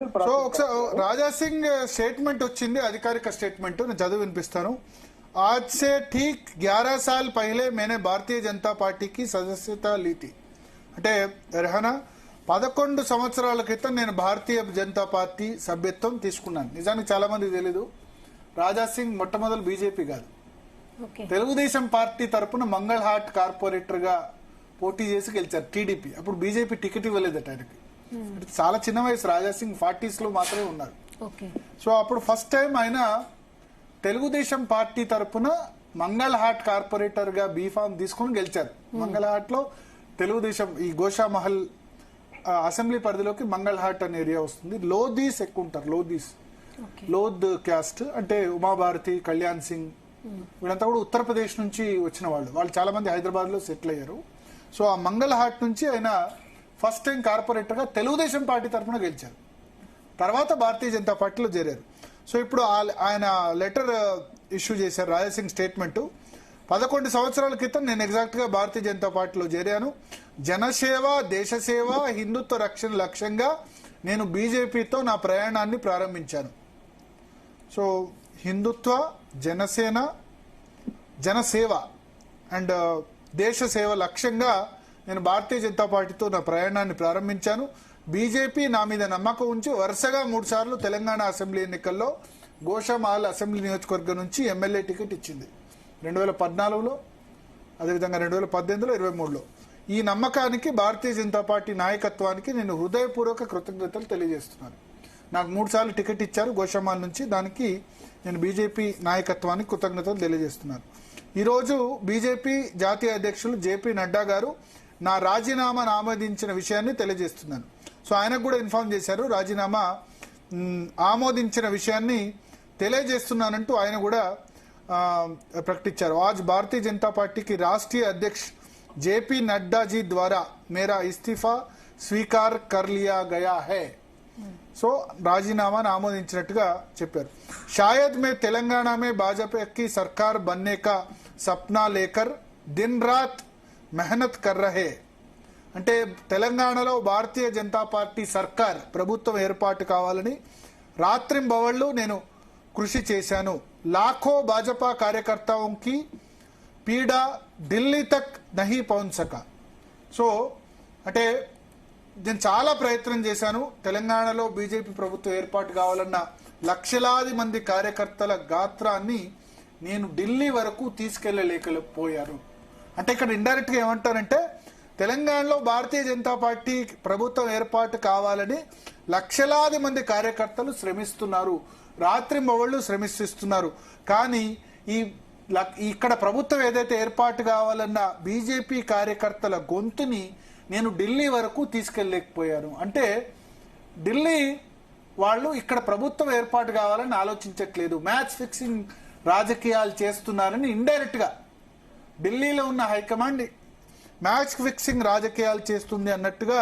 So ఒకసారి Raja Singh statement వచ్చింది, అధికారిక స్టేట్మెంట్ నేను చదివి వినిపిస్తాను. आज से ठीक 11 साल पहले मैंने भारतीय जनता पार्टी की सदस्यता ली थी. అంటే రెహనా 11 సంవత్సరాల క్రితం నేను భారతీయ జనతా పార్టీ సభ్యత్వం తీసుకున్నాను. నిజానికి చాలా మంది తెలీదు, రాజా సింగ్ మొట్టమొదటి బీజేపీ కాదు, తెలుగుదేశం పార్టీ తరపున మంగళహాట్ కార్పొరేటర్ గా పోటీ చేసి గెలిచారు టీడీపీ. అప్పుడు బీజేపీ టికెట్ ఇవ్వలేదట ఆయనకి. చాలా చిన్న వయసు, రాజా సింగ్ 40s లో మాత్రమే ఉన్నారు. సో అప్పుడు ఫస్ట్ టైం ఆయన తెలుగుదేశం పార్టీ తరపున మంగళహాట్ కార్పొరేటర్ గా బీఫామ్ తీసుకుని గెలిచారు. మంగళహాట్ లో తెలుగుదేశం ఈ గోషామహల్ అసెంబ్లీ పరిధిలోకి మంగళహాట్ అనే ఏరియా వస్తుంది. లోధీస్ ఎక్కువ ఉంటారు, లోద్ క్యాస్ట్ అంటే ఉమాభారతి, కళ్యాణ్ సింగ్ వీళ్ళంతా కూడా ఉత్తరప్రదేశ్ నుంచి వచ్చిన వాళ్ళు చాలా మంది హైదరాబాద్ లో సెటిల్ అయ్యారు. సో ఆ మంగళహాట్ నుంచి ఆయన ఫస్ట్ టైం కార్పొరేటర్ గా తెలుగుదేశం పార్టీ తరఫున గెలిచారు. తర్వాత భారతీయ జనతా పార్టీలో చేరారు. సో ఇప్పుడు ఆయన లెటర్ ఇష్యూ చేశారు, రాజా సింగ్ స్టేట్మెంట్. 11 సంవత్సరాల క్రితం నేను ఎగ్జాక్ట్ గా భారతీయ జనతా పార్టీలో చేరాను. జనసేవ, దేశసేవ, హిందుత్వ రక్షణ లక్ష్యంగా నేను బీజేపీతో నా ప్రయాణాన్ని ప్రారంభించాను. సో హిందుత్వ, జనసేన, జనసేవ అండ్ దేశ సేవ లక్ష్యంగా నేను భారతీయ జనతా పార్టీతో నా ప్రయాణాన్ని ప్రారంభించాను. బీజేపీ నా మీద నమ్మకం ఉంచి వరుసగా 3 సార్లు తెలంగాణ అసెంబ్లీ ఎన్నికల్లో గోషామహల్ అసెంబ్లీ నియోజకవర్గం నుంచి ఎమ్మెల్యే టికెట్ ఇచ్చింది 2014లో, అదేవిధంగా 2018లో, 23లో. ఈ నమ్మకానికి భారతీయ జనతా పార్టీ నాయకత్వానికి నేను హృదయపూర్వక కృతజ్ఞతలు తెలియజేస్తున్నాను. నాకు 3 సార్లు టికెట్ ఇచ్చారు గోషామహల్ నుంచి, దానికి నేను బీజేపీ నాయకత్వానికి కృతజ్ఞతలు తెలియజేస్తున్నాను. ఈరోజు బీజేపీ జాతీయ అధ్యక్షులు జేపీ నడ్డా గారు నా రాజీనామాను ఆమోదించిన విషయాన్ని తెలియజేస్తున్నాను. సో ఆయనకు కూడా ఇన్ఫార్మ్ చేశారు, రాజీనామా ఆమోదించిన విషయాన్ని తెలియజేస్తున్నానంటూ ఆయన కూడా ప్రకటించారు. आज भारतीय जनता पार्टी की राष्ट्रीय अध्यक्ष जेपी नड्डा जी द्वारा मेरा इस्तीफा स्वीकार कर लिया गया है. సో రాజీనామాను ఆమోదించినట్టుగా చెప్పారు. शायद मैं तेलंगाना में भाजपा की सरकार बनने का सपना लेकर दिन रात मेहनत कर रहे. అంటే తెలంగాణలో భారతీయ జనతా పార్టీ సర్కార్ ప్రభుత్వం ఏర్పాటు కావాలని రాత్రింబవళ్లు నేను కృషి చేశాను. లాఖో భాజపా కార్యకర్తాओं की పీడా ఢిల్లీ తక్ నహీ పहुंच సకా. సో అంటే నేను చాలా ప్రయత్నం చేశాను, తెలంగాణలో బీజేపీ ప్రభుత్వం ఏర్పాటు కావాలన్న లక్షలాది మంది కార్యకర్తల గాత్రాన్ని నేను ఢిల్లీ వరకు తీసుకెళ్లలేకపోయాను. అంటే ఇక్కడ ఇండైరెక్ట్ గా ఏమంటారంటే తెలంగాణలో భారతీయ జనతా పార్టీ ప్రభుత్వం ఏర్పాటు కావాలని లక్షలాది మంది కార్యకర్తలు శ్రమిస్తున్నారు, రాత్రింబవళ్లు శ్రమిస్తున్నారు. కానీ ఇక్కడ ప్రభుత్వం ఏదైతే ఏర్పాటు కావాలన్న బీజేపీ కార్యకర్తల గొంతుని నేను ఢిల్లీ వరకు తీసుకెళ్లలేకపోయాను. అంటే ఢిల్లీ వాళ్ళు ఇక్కడ ప్రభుత్వం ఏర్పాటు కావాలని ఆలోచించట్లేదు, మ్యాచ్ ఫిక్సింగ్ రాజకీయాలు చేస్తున్నారని ఇండైరెక్ట్ గా ఢిల్లీలో ఉన్న హైకమాండ్ మ్యాచ్ ఫిక్సింగ్ రాజకీయాలు చేస్తుంది అన్నట్టుగా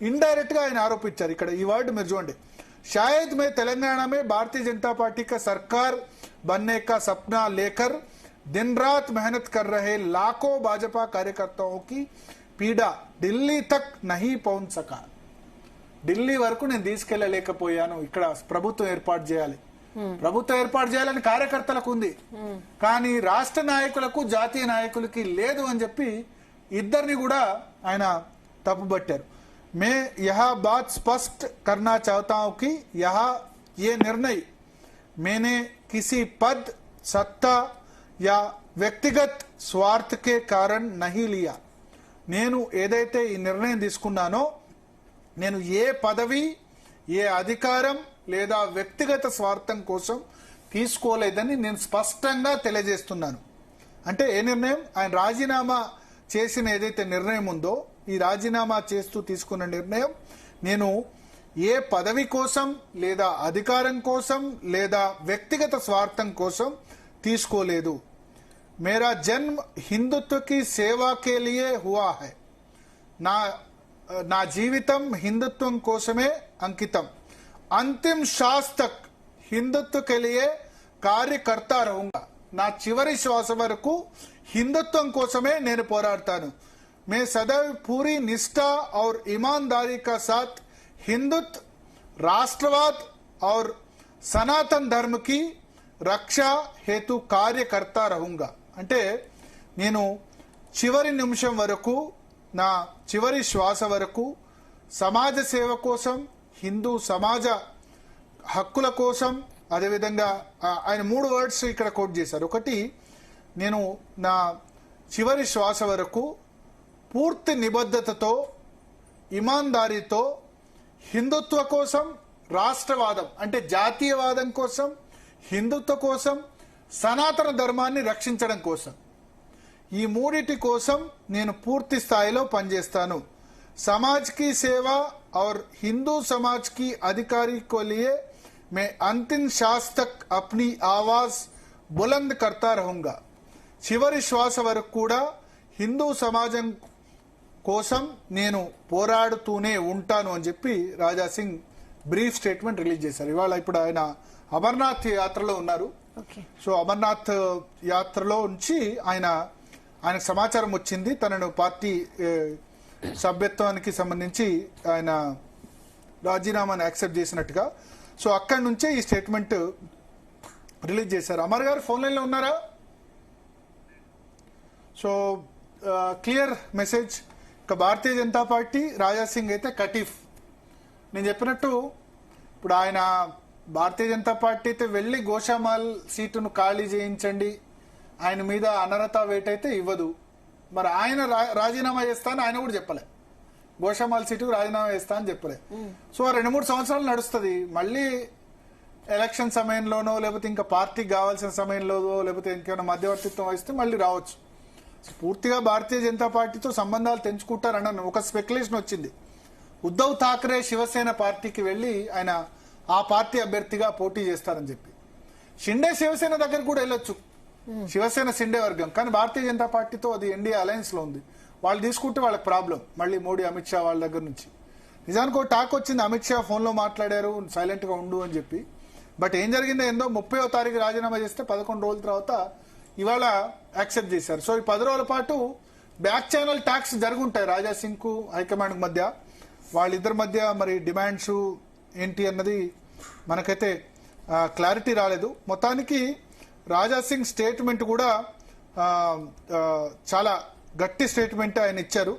ఇండైరెక్ట్ గా ఆయన ఆరోపించారు. ఇక్కడ ఈ వర్డ్ మీరు చూడండి, शायद मैं तेलंगाना में भारतीय जनता पार्टी का सरकार बनने का सपना लेकर दिन रात मेहनत कर रहे लाखों भाजपा कार्यकर्ताओं की पीड़ा ఢిల్లీ తక్ నహీ పहुंच సకా. ఢిల్లీ వరకు నేను తీసుకెళ్లలేకపోయాను. ఇక్కడ ప్రభుత్వం ఏర్పాటు చేయాలని కార్యకర్తలకు ఉంది, కానీ రాష్ట్ర నాయకులకు, జాతీయ నాయకులకి లేదు అని చెప్పి ఇద్దరిని కూడా ఆయన తప్పుబట్టారు. मैं यह बात स्पष्ट करना चाहता हूं कि ये निर्णय मैंने किसी पद, सत्ता या వ్యక్తిగత స్వార్థ के कारण नहीं लिया. నేను ఏదైతే ఈ నిర్ణయం తీసుకున్నానో నేను ఏ పదవి, ఏ అధికారం లేదా వ్యక్తిగత స్వార్థం కోసం తీసుకోలేదని నేను స్పష్టంగా తెలియజేస్తున్నాను. అంటే ఏ నిర్ణయం, ఆయన రాజీనామా చేసిన ఏదైతే నిర్ణయం ఉందో, ఈ రాజీనామా చేస్తూ తీసుకున్న నిర్ణయం నేను ఏ పదవి కోసం లేదా అధికారం కోసం లేదా వ్యక్తిగత స్వార్థం కోసం తీసుకోలేదు. मेरा जन्म हिंदुत्व की सेवा के लिए हुआ है. నా జీవితం హిందుత్వం కోసమే అంకితం. अंतिम श्वास तक हिंदुत्व के लिए कार्य करता रहूंगा. నా చివరి శ్వాస వరకు హిందుత్వం కోసమే నేను పోరాడతాను. मैं सदैव पूरी निष्ठा और ईमानदारी का साथ हिंदुत्व राष्ट्रवाद और सनातन धर्म की రక్షా హేతు కార్యకర్త రహుంగా అంటే నేను చివరి నిమిషం వరకు నా చివరి శ్వాస వరకు సమాజ సేవ కోసం హిందూ సమాజ హక్కుల కోసం అదేవిధంగా ఆయన 3 వర్డ్స్ ఇక్కడ కోట్ చేశారు. ఒకటి, నేను నా చివరి శ్వాస వరకు పూర్తి నిబద్ధతతో ఇమాందారీతో హిందుత్వ కోసం, రాష్ట్రవాదం అంటే జాతీయవాదం కోసం, హిందుత్వ కోసం, సనాతన ధర్మాన్ని రక్షించడం కోసం, ఈ మూడిటి కోసం నేను పూర్తి స్థాయిలో పనిచేస్తాను. సమాజ్ की सेवा और हिंदू समाज की अधिकारी को लिए मैं अंतिम श्वास तक अपनी आवाज बुलंद करता रहूंगा. చివరి శ్వాస వరకు కూడా హిందూ సమాజం కోసం నేను పోరాడుతూనే ఉంటాను అని చెప్పి Raja Singh brief statement release చేశారు. ఇవాళ ఇప్పుడు ఆయన అమర్నాథ్ యాత్రలో ఉన్నారు. సో అమర్నాథ్ యాత్రలో నుంచి ఆయనకు సమాచారం వచ్చింది తనను పార్టీ సభ్యత్వానికి సంబంధించి ఆయన రాజీనామాను యాక్సెప్ట్ చేసినట్టుగా. సో అక్కడి నుంచే ఈ స్టేట్మెంట్ రిలీజ్ చేశారు. అమర్ గారు ఫోన్ లైన్లో ఉన్నారా? So clear message. ఇక భారతీయ జనతా పార్టీ, రాజా సింగ్ అయితే కటీఫ్. నేను చెప్పినట్టు ఇప్పుడు ఆయన భారతీయ జనతా పార్టీ అయితే వెళ్ళి గోషామాల్ సీటును ఖాళీ చేయించండి, ఆయన మీద అనర్హత వేట్ అయితే ఇవ్వదు. మరి ఆయన రాజీనామా చేస్తా అని ఆయన కూడా చెప్పలే, గోషామాల్ సీటుకు రాజీనామా చేస్తా అని చెప్పలే. సో 2-3 సంవత్సరాలు నడుస్తుంది. మళ్ళీ ఎలక్షన్ సమయంలోనో లేకపోతే ఇంకా పార్టీకి కావాల్సిన సమయంలోనో లేకపోతే ఇంకేమైనా మధ్యవర్తిత్వం వహిస్తే మళ్ళీ రావచ్చు. పూర్తిగా భారతీయ జనతా పార్టీతో సంబంధాలు తెంచుకుంటారన్న ఒక స్పెక్యులేషన్ వచ్చింది. ఉద్ధవ్ ఠాక్రే శివసేన పార్టీకి వెళ్ళి ఆయన ఆ పార్టీ అభ్యర్థిగా పోటీ చేస్తారని చెప్పి. షిండే శివసేన దగ్గర కూడా వెళ్ళొచ్చు, శివసేన షిండే వర్గం. కానీ భారతీయ జనతా పార్టీతో అది ఎన్డీఏ అలయన్స్ లో ఉంది. వాళ్ళు తీసుకుంటే వాళ్ళకి ప్రాబ్లం, మళ్ళీ మోడీ అమిత్ షా వాళ్ళ దగ్గర నుంచి. నిజానికి ఒక టాక్ వచ్చింది, అమిత్ షా ఫోన్లో మాట్లాడారు సైలెంట్ గా ఉండు అని చెప్పి. బట్ ఏం జరిగిందో ఏందో 30వ తారీఖు రాజీనామా చేస్తే 11 రోజుల తర్వాత ఇవాళ యాక్సెప్ట్ చేశారు. సో ఈ 10 రోజుల పాటు back channel talks జరుగుంటాయి Raja Singh కు హైకమాండ్ మధ్య. వాళ్ళిద్దరి మధ్య మరి డిమాండ్స్ ఏంటి అన్నది మనకైతే క్లారిటీ రాలేదు. మొత్తానికి రాజా సింగ్ స్టేట్మెంట్ కూడా చాలా గట్టి స్టేట్మెంట్ ఆయన ఇచ్చారు.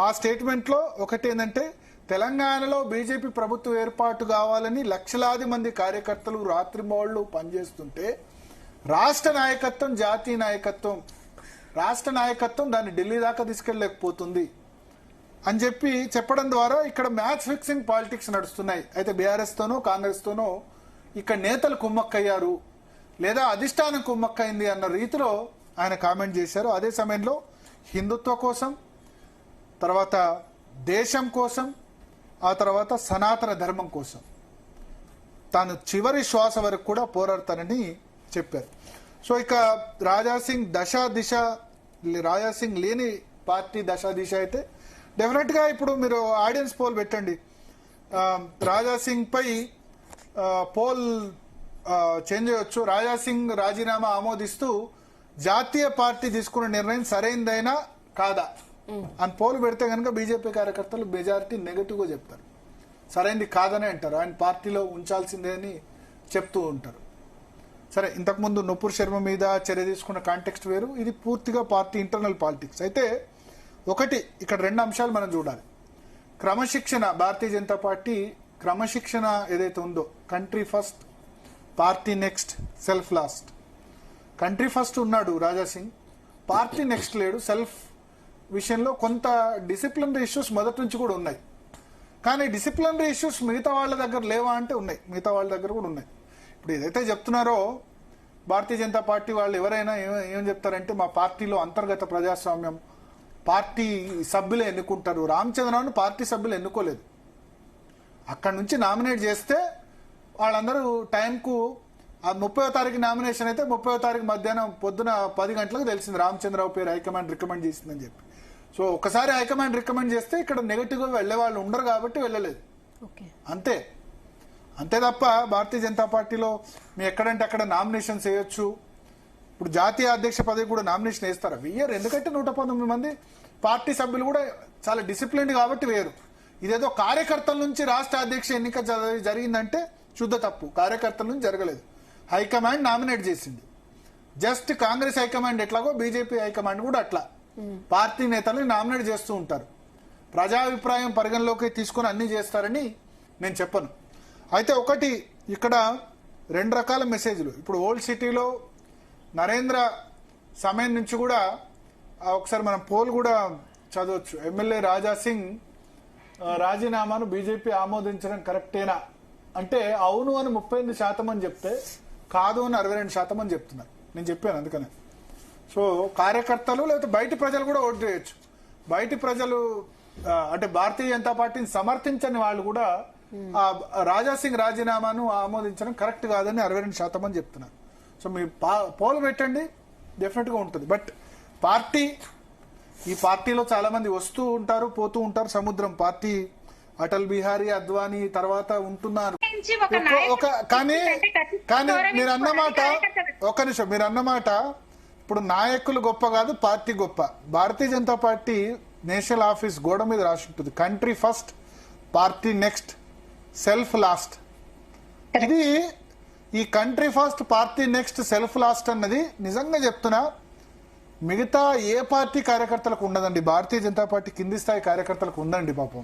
ఆ స్టేట్మెంట్లో ఒకటి ఏంటంటే, తెలంగాణలో బీజేపీ ప్రభుత్వం ఏర్పాటు కావాలని లక్షలాది మంది కార్యకర్తలు రాత్రింబవళ్లు పనిచేస్తుంటే రాష్ట్ర నాయకత్వం, జాతీయ నాయకత్వం, రాష్ట్ర నాయకత్వం దాన్ని ఢిల్లీ దాకా తీసుకెళ్ళలేకపోతుంది అని చెప్పి చెప్పడం ద్వారా ఇక్కడ మ్యాచ్ ఫిక్సింగ్ పాలిటిక్స్ నడుస్తున్నాయి. అయితే బీఆర్ఎస్ తోనో కాంగ్రెస్ తోనో ఇక్కడ నేతలు కుమ్మక్కయ్యారు లేదా అధిష్టానం కుమ్మక్కైంది అన్న రీతిలో ఆయన కామెంట్ చేశారు. అదే సమయంలో హిందుత్వ కోసం, తర్వాత దేశం కోసం, ఆ తర్వాత సనాతన ధర్మం కోసం తాను చివరి శ్వాస వరకు కూడా పోరాడతానని చెప్పారు. సో ఇక రాజా సింగ్ లేని పార్టీ దశా దిశ అయితే డెఫినెట్ గా ఇప్పుడు మీరు ఆడియన్స్ పోల్ పెట్టండి. రాజా సింగ్ పై పోల్ చేంజ్ చేయొచ్చు. రాజా సింగ్ రాజీనామా ఆమోదిస్తూ జాతీయ పార్టీ తీసుకున్న నిర్ణయం సరైనదైనా కాదా అని పోల్ పెడితే కనుక బీజేపీ కార్యకర్తలు మెజారిటీ నెగటివ్ గా చెప్తారు, సరైనది కాదనే అంటారు, ఆయన పార్టీలో ఉంచాల్సిందే అని చెప్తూ ఉంటారు. సరే, ఇంతకుముందు నూపూర్ శర్మ మీద చర్య తీసుకున్న కాంటెక్స్ట్ వేరు, ఇది పూర్తిగా పార్టీ ఇంటర్నల్ పాలిటిక్స్. అయితే ఒకటి ఇక్కడ 2 అంశాలు మనం చూడాలి. క్రమశిక్షణ, భారతీయ జనతా పార్టీ క్రమశిక్షణ ఏదైతే ఉందో, country first, party next, self last. Country first ఉన్నాడు రాజా సింగ్, పార్టీ నెక్స్ట్ లేడు. సెల్ఫ్ విషయంలో కొంత డిసిప్లినరీ ఇష్యూస్ మొదటి నుంచి కూడా ఉన్నాయి. కానీ డిసిప్లినరీ ఇష్యూస్ మిగతా వాళ్ళ దగ్గర లేవా అంటే ఉన్నాయి, మిగతా వాళ్ళ దగ్గర కూడా ఉన్నాయి. ఇప్పుడు ఏదైతే చెప్తున్నారో భారతీయ జనతా పార్టీ వాళ్ళు ఎవరైనా ఏం చెప్తారంటే, మా పార్టీలో అంతర్గత ప్రజాస్వామ్యం, పార్టీ సభ్యులు ఎన్నుకుంటారు. రామచంద్రరావును పార్టీ సభ్యులు ఎన్నుకోలేదు, అక్కడి నుంచి నామినేట్ చేస్తే వాళ్ళందరూ టైంకు 30వ తారీఖు నామినేషన్ అయితే 30వ తారీఖు మధ్యాహ్నం పొద్దున 10 గంటలకు తెలిసింది రామచంద్రరావు పేరు హైకమాండ్ రికమెండ్ చేసిందని చెప్పి. సో ఒకసారి హైకమాండ్ రికమెండ్ చేస్తే ఇక్కడ నెగటివ్ గా వెళ్లే వాళ్ళు ఉండరు కాబట్టి వెళ్ళలేదు, అంతే తప్ప భారతీయ జనతా పార్టీలో మీ ఎక్కడంటే అక్కడ నామినేషన్స్ వేయొచ్చు. ఇప్పుడు జాతీయ అధ్యక్ష పదవి కూడా నామినేషన్ వేస్తారా? వేయరు. ఎందుకంటే 119 మంది పార్టీ సభ్యులు కూడా చాలా డిసిప్లిన్ కాబట్టి వేయరు. ఇదేదో కార్యకర్తల నుంచి రాష్ట్ర అధ్యక్ష ఎన్నిక జరిగిందంటే శుద్ధ తప్పు. కార్యకర్తల నుంచి జరగలేదు, హైకమాండ్ నామినేట్ చేసింది. జస్ట్ కాంగ్రెస్ హైకమాండ్ ఎట్లాగో బీజేపీ హైకమాండ్ కూడా అట్లా పార్టీ నేతల్ని నామినేట్ చేస్తూ ఉంటారు. ప్రజాభిప్రాయం పరిగణలోకి తీసుకొని అన్ని చేస్తారని నేను చెప్పను. అయితే ఒకటి ఇక్కడ 2 రకాల మెసేజ్లు. ఇప్పుడు ఓల్డ్ సిటీలో నరేంద్ర సమయం నుంచి కూడా ఒకసారి మనం పోల్ కూడా చదవచ్చు. ఎమ్మెల్యే రాజా సింగ్ రాజీనామాను బీజేపీ ఆమోదించడం కరెక్టేనా అంటే అవును అని 38% అని చెప్తే కాదు అని 62% అని చెప్తున్నారు. నేను చెప్పాను అందుకనే. సో కార్యకర్తలు లేకపోతే బయటి ప్రజలు కూడా ఓటు చేయొచ్చు. బయటి ప్రజలు అంటే భారతీయ జనతా పార్టీని సమర్థించని వాళ్ళు కూడా రాజా సింగ్ రాజీనామాను ఆమోదించడం కరెక్ట్ కాదని 62% అని చెప్తున్నారు. సో మీ పోల్ పెట్టండి, డెఫినెట్ గా ఉంటుంది. బట్ ఈ పార్టీలో చాలా మంది వస్తూ ఉంటారు, పోతూ ఉంటారు. సముద్రం పార్టీ అటల్ బిహారీ అద్వానీ తర్వాత ఉంటున్నారు. కానీ మీరు అన్నమాట ఒక నిమిషం, మీరు అన్నమాట ఇప్పుడు నాయకులు గొప్ప కాదు, పార్టీ గొప్ప. భారతీయ జనతా పార్టీ నేషనల్ ఆఫీస్ గోడ మీద రాసి ఉంటుంది, country first, party next, self last. ఇది ఈ country first, party next, self last అన్నది నిజంగా చెప్తున్నా మిగతా ఏ పార్టీ కార్యకర్తలకు ఉండదండి. భారతీయ జనతా పార్టీ కింది స్థాయి కార్యకర్తలకు ఉందండి పాపం.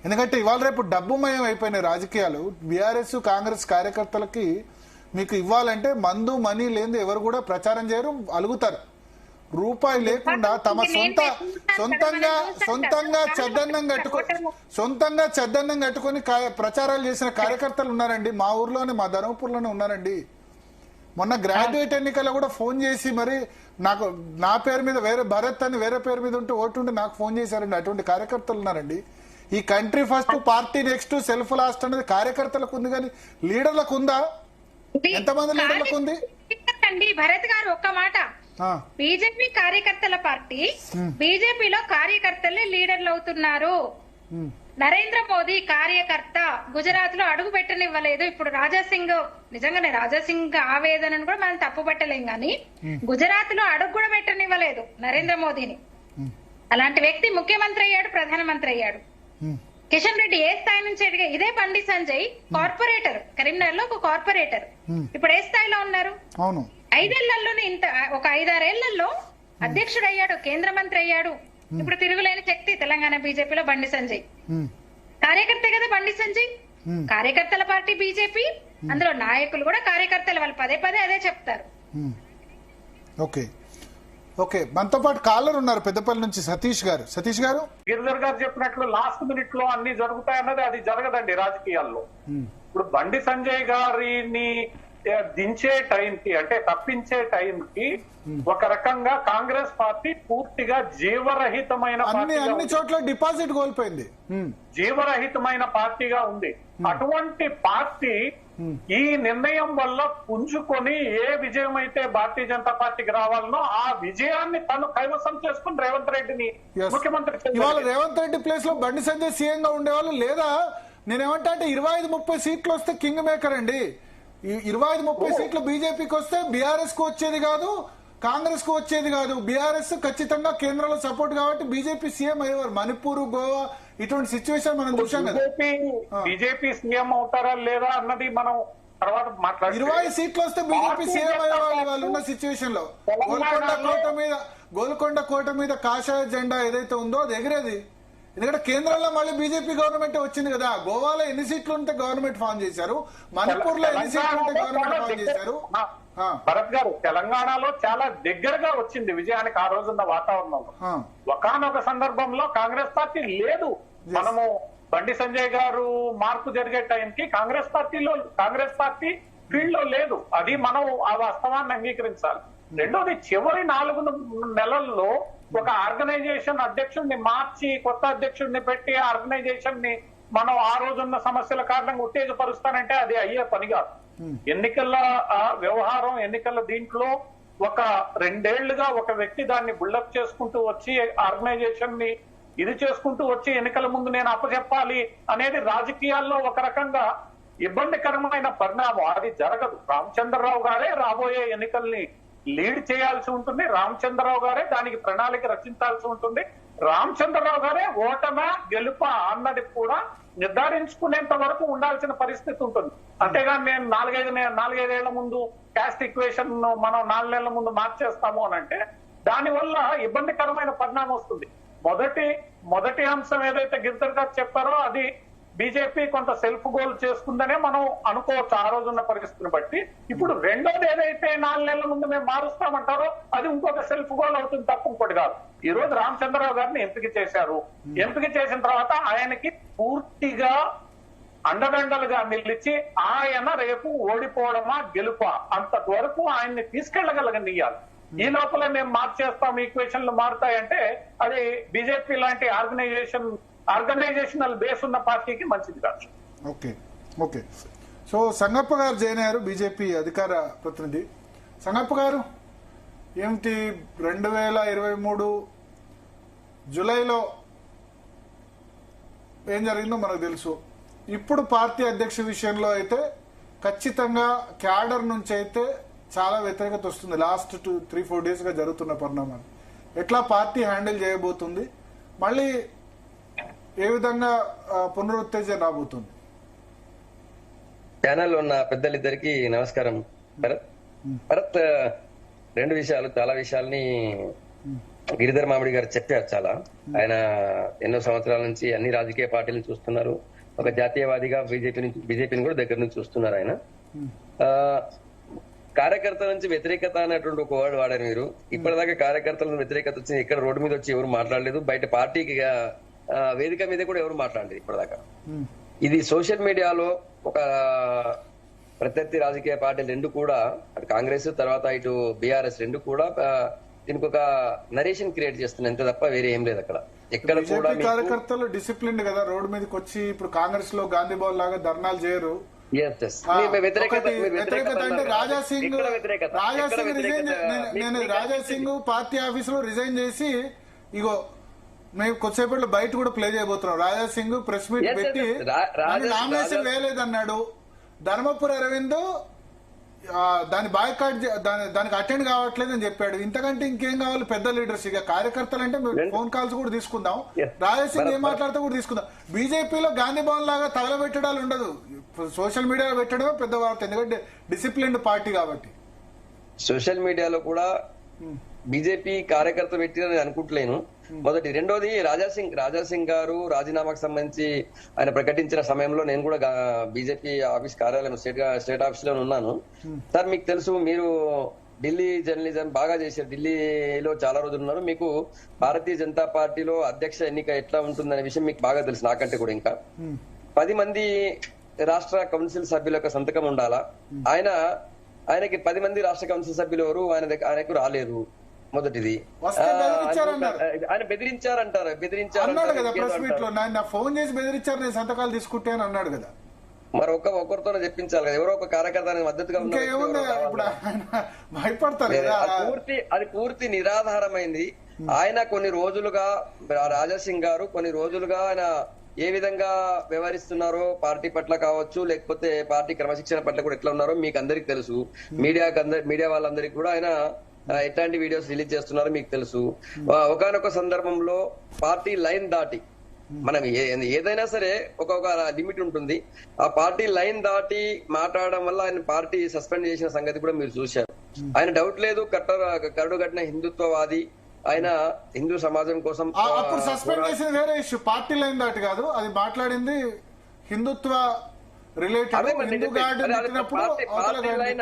ఎందుకంటే ఇవాళ రేపు డబ్బుమయం అయిపోయినాయి రాజకీయాలు. బీఆర్ఎస్ కాంగ్రెస్ కార్యకర్తలకి మీకు ఇవ్వాలంటే మందు మనీ లేని ఎవరు కూడా ప్రచారం చేయరు, అలుగుతారు. రూపాయి లేకుండా తమ సొంతంగా చెద్దన్నం కట్టుకొని ప్రచారాలు చేసిన కార్యకర్తలు ఉన్నారండి. మా ఊర్లోనే, మా ధర్మపూర్లోనే ఉన్నారండి. మొన్న గ్రాడ్యుయేట్ ఎన్నికల్లో కూడా ఫోన్ చేసి మరి నాకు నా పేరు మీద వేరే భరత్ అని వేరే పేరు మీద ఉంటే ఓటు ఉంటే నాకు ఫోన్ చేశారండి. అటువంటి కార్యకర్తలు ఉన్నారండి. ఈ country first, party next, self last అనేది కార్యకర్తలకు ఉంది కానీ లీడర్లకు ఉందా? ఎంతమంది లీడర్లకు ఉంది? భరత్ గారు ఒక్క మాట, బీజేపీ కార్యకర్తల పార్టీ, బీజేపీలో కార్యకర్తలే లీడర్లు అవుతున్నారు. నరేంద్ర మోదీ కార్యకర్త గుజరాత్ లో అడుగు పెట్టనివ్వలేదు. ఇప్పుడు రాజాసింగ్, నిజంగానే రాజాసింగ్ ఆవేదనను కూడా మనం తప్పు పట్టలేం గాని గుజరాత్ లో అడుగు కూడా పెట్టనివ్వలేదు నరేంద్ర మోదీని. అలాంటి వ్యక్తి ముఖ్యమంత్రి అయ్యాడు, ప్రధానమంత్రి అయ్యాడు. కిషన్ రెడ్డి ఏ స్థాయి నుంచి ఎదిగా? ఇదే బండి సంజయ్ కార్పొరేటర్, కరీంనగర్ లో ఒక కార్పొరేటర్. ఇప్పుడు ఏ స్థాయిలో ఉన్నారు? 5 ఏళ్లలోనే ఇంత, ఒక 5-6 ఏళ్లలో అధ్యక్షుడు అయ్యాడు, కేంద్ర మంత్రి అయ్యాడు. ఇప్పుడు తిరుగులేని శక్తి తెలంగాణ బీజేపీలో బండి సంజయ్. కార్యకర్త కదా బండి సంజయ్. కార్యకర్తల పార్టీ బీజేపీ, అందులో నాయకులు కూడా కార్యకర్తలు. వాళ్ళు పదే అదే చెప్తారు. ఓకే, మనతో పాటు కాలర్ ఉన్నారు పెద్దపల్లి నుంచి సతీష్ గారు. సతీష్ గారు, గిరిధర్ గారు చెప్పినట్లు లాస్ట్ మినిట్ లో అన్ని జరుగుతాయన్నది అది జరగదండి రాజకీయాల్లో. ఇప్పుడు బండి సంజయ్ గారిని దించే టైంకి, అంటే తప్పించే టైంకి ఒక రకంగా కాంగ్రెస్ పార్టీ పూర్తిగా జీవరహితమైన అన్ని చోట్ల డిపాజిట్ కోల్పోయింది, జీవరహితమైన పార్టీగా ఉంది. అటువంటి పార్టీ ఈ నిర్ణయం వల్ల పుంజుకొని ఏ విజయం అయితే భారతీయ జనతా పార్టీకి రావాలనో ఆ విజయాన్ని తను కైవసం చేసుకుని రేవంత్ రెడ్డిని ముఖ్యమంత్రి. ఇవాళ రేవంత్ రెడ్డి ప్లేస్ లో బండి సంజయ్ సీఎం గా ఉండేవాళ్ళు లేదా? నేనేమంటా అంటే 25-30 సీట్లు వస్తే కింగ్ మేకర్ అండి. 25-30 సీట్లు బీజేపీకి వస్తే బీఆర్ఎస్ కు వచ్చేది కాదు, కాంగ్రెస్ కు వచ్చేది కాదు. బీఆర్ఎస్ ఖచ్చితంగా కేంద్రంలో సపోర్ట్ కాబట్టి బీజేపీ సీఎం అయ్యేవారు. మణిపూర్, గోవా ఇటువంటి సిచ్యువేషన్ మనం చూసాం కదా. బీజేపీ సీఎం అవుతారా లేదా అన్నది మనం తర్వాత మాట్లాడాలి. 20 సీట్లు వస్తే బీజేపీ సీఎం అయ్యేవాళ్ళు వాళ్ళు ఉన్న సిచ్యువేషన్ లో. గోల్కొండ కోట మీద కాషాయ జెండా ఏదైతే ఉందో అది ఎగిరేది. ఎందుకంటే కేంద్రంలో మళ్ళీ బీజేపీ గవర్నమెంట్ వచ్చింది కదా. గోవాలో ఎన్ని సీట్లు ఉంటే గవర్నమెంట్ ఫామ్ చేశారు, మణిపూర్ లో ఎన్ని సీట్లు ఉంటే గవర్నమెంట్ ఫామ్ చేశారు. భరత్ గారు, తెలంగాణలో చాలా దగ్గరగా వచ్చింది విజయానికి ఆ రోజున్న వాతావరణంలో. ఒకానొక సందర్భంలో కాంగ్రెస్ పార్టీ లేదు. మనము బండి సంజయ్ గారు మార్పు జరిగే టైంకి కాంగ్రెస్ పార్టీ ఫీల్డ్ లో లేదు. అది మనం ఆ వాస్తవాన్ని అంగీకరించాలి. రెండోది, చివరి 4 నెలల్లో ఒక ఆర్గనైజేషన్ అధ్యక్షుడిని మార్చి కొత్త అధ్యక్షుడిని పెట్టి ఆర్గనైజేషన్ ని మనం ఆ రోజున్న సమస్యల కారణంగా ఉత్తేజపరుస్తానంటే అది అయ్యే పని కాదు. ఎన్నికల వ్యవహారం, ఎన్నికల దీంట్లో ఒక 2 ఏళ్లుగా ఒక వ్యక్తి దాన్ని బిల్డప్ చేసుకుంటూ వచ్చి ఆర్గనైజేషన్ ని ఇది చేసుకుంటూ వచ్చి ఎన్నికల ముందు నేను అప్పచెప్పాలి అనేది రాజకీయాల్లో ఒక రకంగా ఇబ్బందికరమైన పరిణామం. అది జరగదు. రామచంద్రరావు గారే రాబోయే ఎన్నికల్ని లీడ్ చేయాల్సి ఉంటుంది. రామచంద్రరావు గారే దానికి ప్రణాళిక రచించాల్సి ఉంటుంది. రామచంద్రరావు గారే ఓటమా గెలుపా అన్నది కూడా నిర్ధారించుకునేంత వరకు ఉండాల్సిన పరిస్థితి ఉంటుంది. అంతేగాని నేను నాలుగైదేళ్ల ముందు క్యాస్ట్ ఈక్వేషన్ మనం 4 నెలల ముందు మార్చేస్తాము అని అంటే దానివల్ల ఇబ్బందికరమైన పరిణామం వస్తుంది. మొదటి అంశం ఏదైతే గిరిధర్ గారు చెప్పారో అది బీజేపీ కొంత సెల్ఫ్ గోల్ చేసుకుందనే మనం అనుకోవచ్చు ఆ రోజున్న పరిస్థితిని బట్టి. ఇప్పుడు రెండోది ఏదైతే 4 నెలల ముందు మేము మారుస్తామంటారో అది ఇంకొక సెల్ఫ్ గోల్ అవుతుంది తప్ప ఇంకోటి కాదు. ఈ రోజు రామచంద్రరావు గారిని ఎంపిక చేశారు. ఎంపిక చేసిన తర్వాత ఆయనకి పూర్తిగా అండదండలుగా నిలిచి ఆయన రేపు ఓడిపోవడమా గెలుపా అంతటి వరకు ఆయన్ని తీసుకెళ్లగలగనియాలి. ఈ లోపల మేము మార్చేస్తాం, ఈక్వేషన్లు మారుతాయంటే అది బీజేపీ లాంటి ఆర్గనైజేషనల్ బేస్ ఉన్న పార్టీకి మంచిది కాదు. ఓకే. సో సంగప్ప గారు జాయిన్ అయ్యారు, బీజేపీ అధికార ప్రతినిధి. సంగప్ప గారు, ఏమిటి 2023 జూలైలో ఏం జరిగిందో మనకు తెలుసు. ఇప్పుడు పార్టీ అధ్యక్ష విషయంలో అయితే ఖచ్చితంగా క్యాడర్ నుంచి అయితే చాలా వ్యతిరేకత వస్తుంది. లాస్ట్ 3-4 డేస్ గా జరుగుతున్న పరిణామాలు ఎట్లా పార్టీ హ్యాండిల్ చేయబోతుంది, మళ్ళీ ఏ విధంగా పునరుత్తేజం రాబోతుంది? ఛానల్ ఉన్న పెద్దలిద్దరికి నమస్కారం. భరత్ 2 విషయాలు, చాలా విషయాల్ని గిరిధర్ మామిడి గారు చెప్పారు. చాలా ఆయన ఎన్నో సంవత్సరాల నుంచి అన్ని రాజకీయ పార్టీలను చూస్తున్నారు. ఒక జాతీయవాదిగా బీజేపీని కూడా దగ్గర నుంచి చూస్తున్నారు ఆయన. కార్యకర్తల నుంచి వ్యతిరేకత అనేటువంటి ఒక వర్డ్ వాడారు మీరు. ఇప్పటిదాకా కార్యకర్తల నుంచి వ్యతిరేకత వచ్చింది, ఇక్కడ రోడ్డు మీద వచ్చి ఎవరు మాట్లాడలేదు, బయట పార్టీకి వేదిక మీద కూడా ఎవరు మాట్లాడలేదు ఇప్పటిదాకా. ఇది సోషల్ మీడియాలో ఒక ప్రత్యర్థి రాజకీయ పార్టీలు 2 కూడా, అటు కాంగ్రెస్ తర్వాత ఇటు బీఆర్ఎస్ 2 కూడా దీనికి ఒక నరేషన్ క్రియేట్ చేస్తుంది అంతే తప్ప వేరే ఏం లేదు అక్కడ. ఎక్కడ కూడా కార్యకర్తలు డిసిప్లిన్ కదా, రోడ్డు మీదకి వచ్చి ఇప్పుడు కాంగ్రెస్ లో గాంధీ భవన్ లాగా ధర్నాలు చేయరు. రాజాసింగ్ పార్టీ ఆఫీస్ లో రిజైన్ చేసి ఇగో మేము కొద్దిసేపట్లో బయట కూడా ప్లే చేయబోతున్నాం. రాజాసింగ్ ప్రెస్ మీట్ పెట్టి నామినేషన్ వేయలేదన్నాడు. ధర్మపురి అరవింద్ దాని బాయ్కాట్ దానికి అటెండ్ కావట్లేదు అని చెప్పాడు. ఇంతకంటే ఇంకేం కావాలి పెద్ద లీడర్స్? ఇక కార్యకర్తలు అంటే ఫోన్ కాల్స్ కూడా తీసుకుందాం, రాజాసింగ్ ఏం మాట్లాడితే కూడా తీసుకుందాం. బీజేపీలో గాంధీ భవన్ లాగా తగలబెట్టడాలు ఉండదు, సోషల్ మీడియాలో పెట్టడమే పెద్ద వార్త, ఎందుకంటే డిసిప్లిన్డ్ పార్టీ కాబట్టి. సోషల్ మీడియాలో కూడా బీజేపీ కార్యకర్త పెట్టినని అనుకుంటలేను. మొదటి. రెండోది రాజాసింగ్ గారు రాజీనామాకు సంబంధించి ఆయన ప్రకటించిన సమయంలో నేను కూడా బీజేపీ ఆఫీస్ కార్యాలయం స్టేట్ ఆఫీస్ లో ఉన్నాను. సార్ మీకు తెలుసు, మీరు ఢిల్లీ జర్నలిజం బాగా చేశారు, ఢిల్లీలో చాలా రోజులు ఉన్నారు. మీకు భారతీయ జనతా పార్టీలో అధ్యక్ష ఎన్నిక ఎట్లా ఉంటుందనే విషయం మీకు బాగా తెలుసు, నాకంటే కూడా. ఇంకా 10 మంది రాష్ట్ర కౌన్సిల్ సభ్యుల యొక్క సంతకం ఉండాలా. ఆయనకి 10 మంది రాష్ట్ర కౌన్సిల్ సభ్యులు ఎవరు ఆయనకు రాలేదు. మొదటిది ఆయన బెదిరించారంటారు ఫోన్ చేసి బెదిరించారు, నేను సంతకాలు తీసుకుంటే అని అన్నాడు కదా. మరి ఒకరితోనే చెప్పించాలి కదా, ఎవరో ఒక కార్యకర్త మద్దతుగా భయపడతారు. అది పూర్తి నిరాధారమైంది. ఆయన కొన్ని రోజులుగా రాజాసింగ్ గారు ఆయన ఏ విధంగా వ్యవహరిస్తున్నారో పార్టీ పట్ల కావచ్చు, లేకపోతే పార్టీ క్రమశిక్షణ పట్ల కూడా ఎట్లా ఉన్నారో మీకు అందరికి తెలుసు. మీడియా వాళ్ళందరికీ కూడా ఆయన ఎట్లాంటి వీడియోస్ రిలీజ్ చేస్తున్నారో మీకు తెలుసు. ఒకానొక సందర్భంలో పార్టీ లైన్ దాటి, మనం ఏదైనా సరే ఒక లిమిట్ ఉంటుంది, ఆ పార్టీ లైన్ దాటి మాట్లాడడం వల్ల ఆయన పార్టీ సస్పెండ్ చేసిన సంగతి కూడా మీరు చూశారు. ఆయన డౌట్ లేదు, కరడు కట్టిన హిందుత్వవాది, ఆయన హిందూ సమాజం కోసం. అప్పుడు సస్పెండ్ చేసిన వేరే ఇష్యూ, పార్టీ లైన్ దాటి కాదు, అది మాట్లాడింది హిందుత్వ రిలేటెడ్.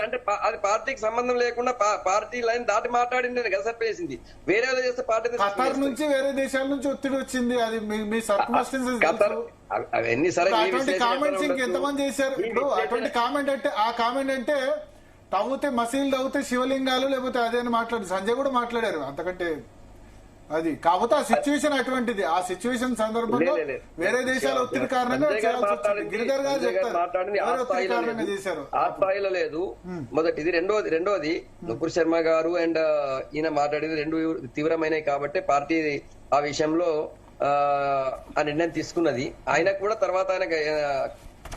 అంటే అది పార్టీకి సంబంధం లేకుండా పార్టీ లైన్ దాటి మాట్లాడింది కదా సరిపేసింది. వేరే చేస్తే పార్టీ ఖతార్ నుంచి వేరే దేశాల నుంచి ఒత్తిడి వచ్చింది, అది మీ సర్కమ్స్టాన్సెస్. అవన్నీ సరే, అటువంటి కామెంట్స్ ఇంకెంతమంది చేశారు? ఇప్పుడు అటువంటి కామెంట్ అంటే తవ్వుతే మసీలు తవ్వుతే శివలింగాలు లేకపోతే అదే అని మాట్లాడు సంజయ్ కూడా మాట్లాడారు. అంతకంటే అది కాకపోతే ఆ సిచ్యువేషన్ అటువంటిది. ఆ సిచ్యువేషన్ సందర్భంలో వేరే దేశాల ఒత్తిడి కారణంగా గిరిధర్ గారు చెప్తారు చేశారు. ఆ స్థాయిలో లేదు. మొదటిది. రెండోది నుపూర్ శర్మ గారు అండ్ ఈయన మాట్లాడేది 2 తీవ్రమైనవి కాబట్టి పార్టీ ఆ విషయంలో ఆ నిర్ణయం తీసుకున్నది. ఆయన కూడా తర్వాత ఆయన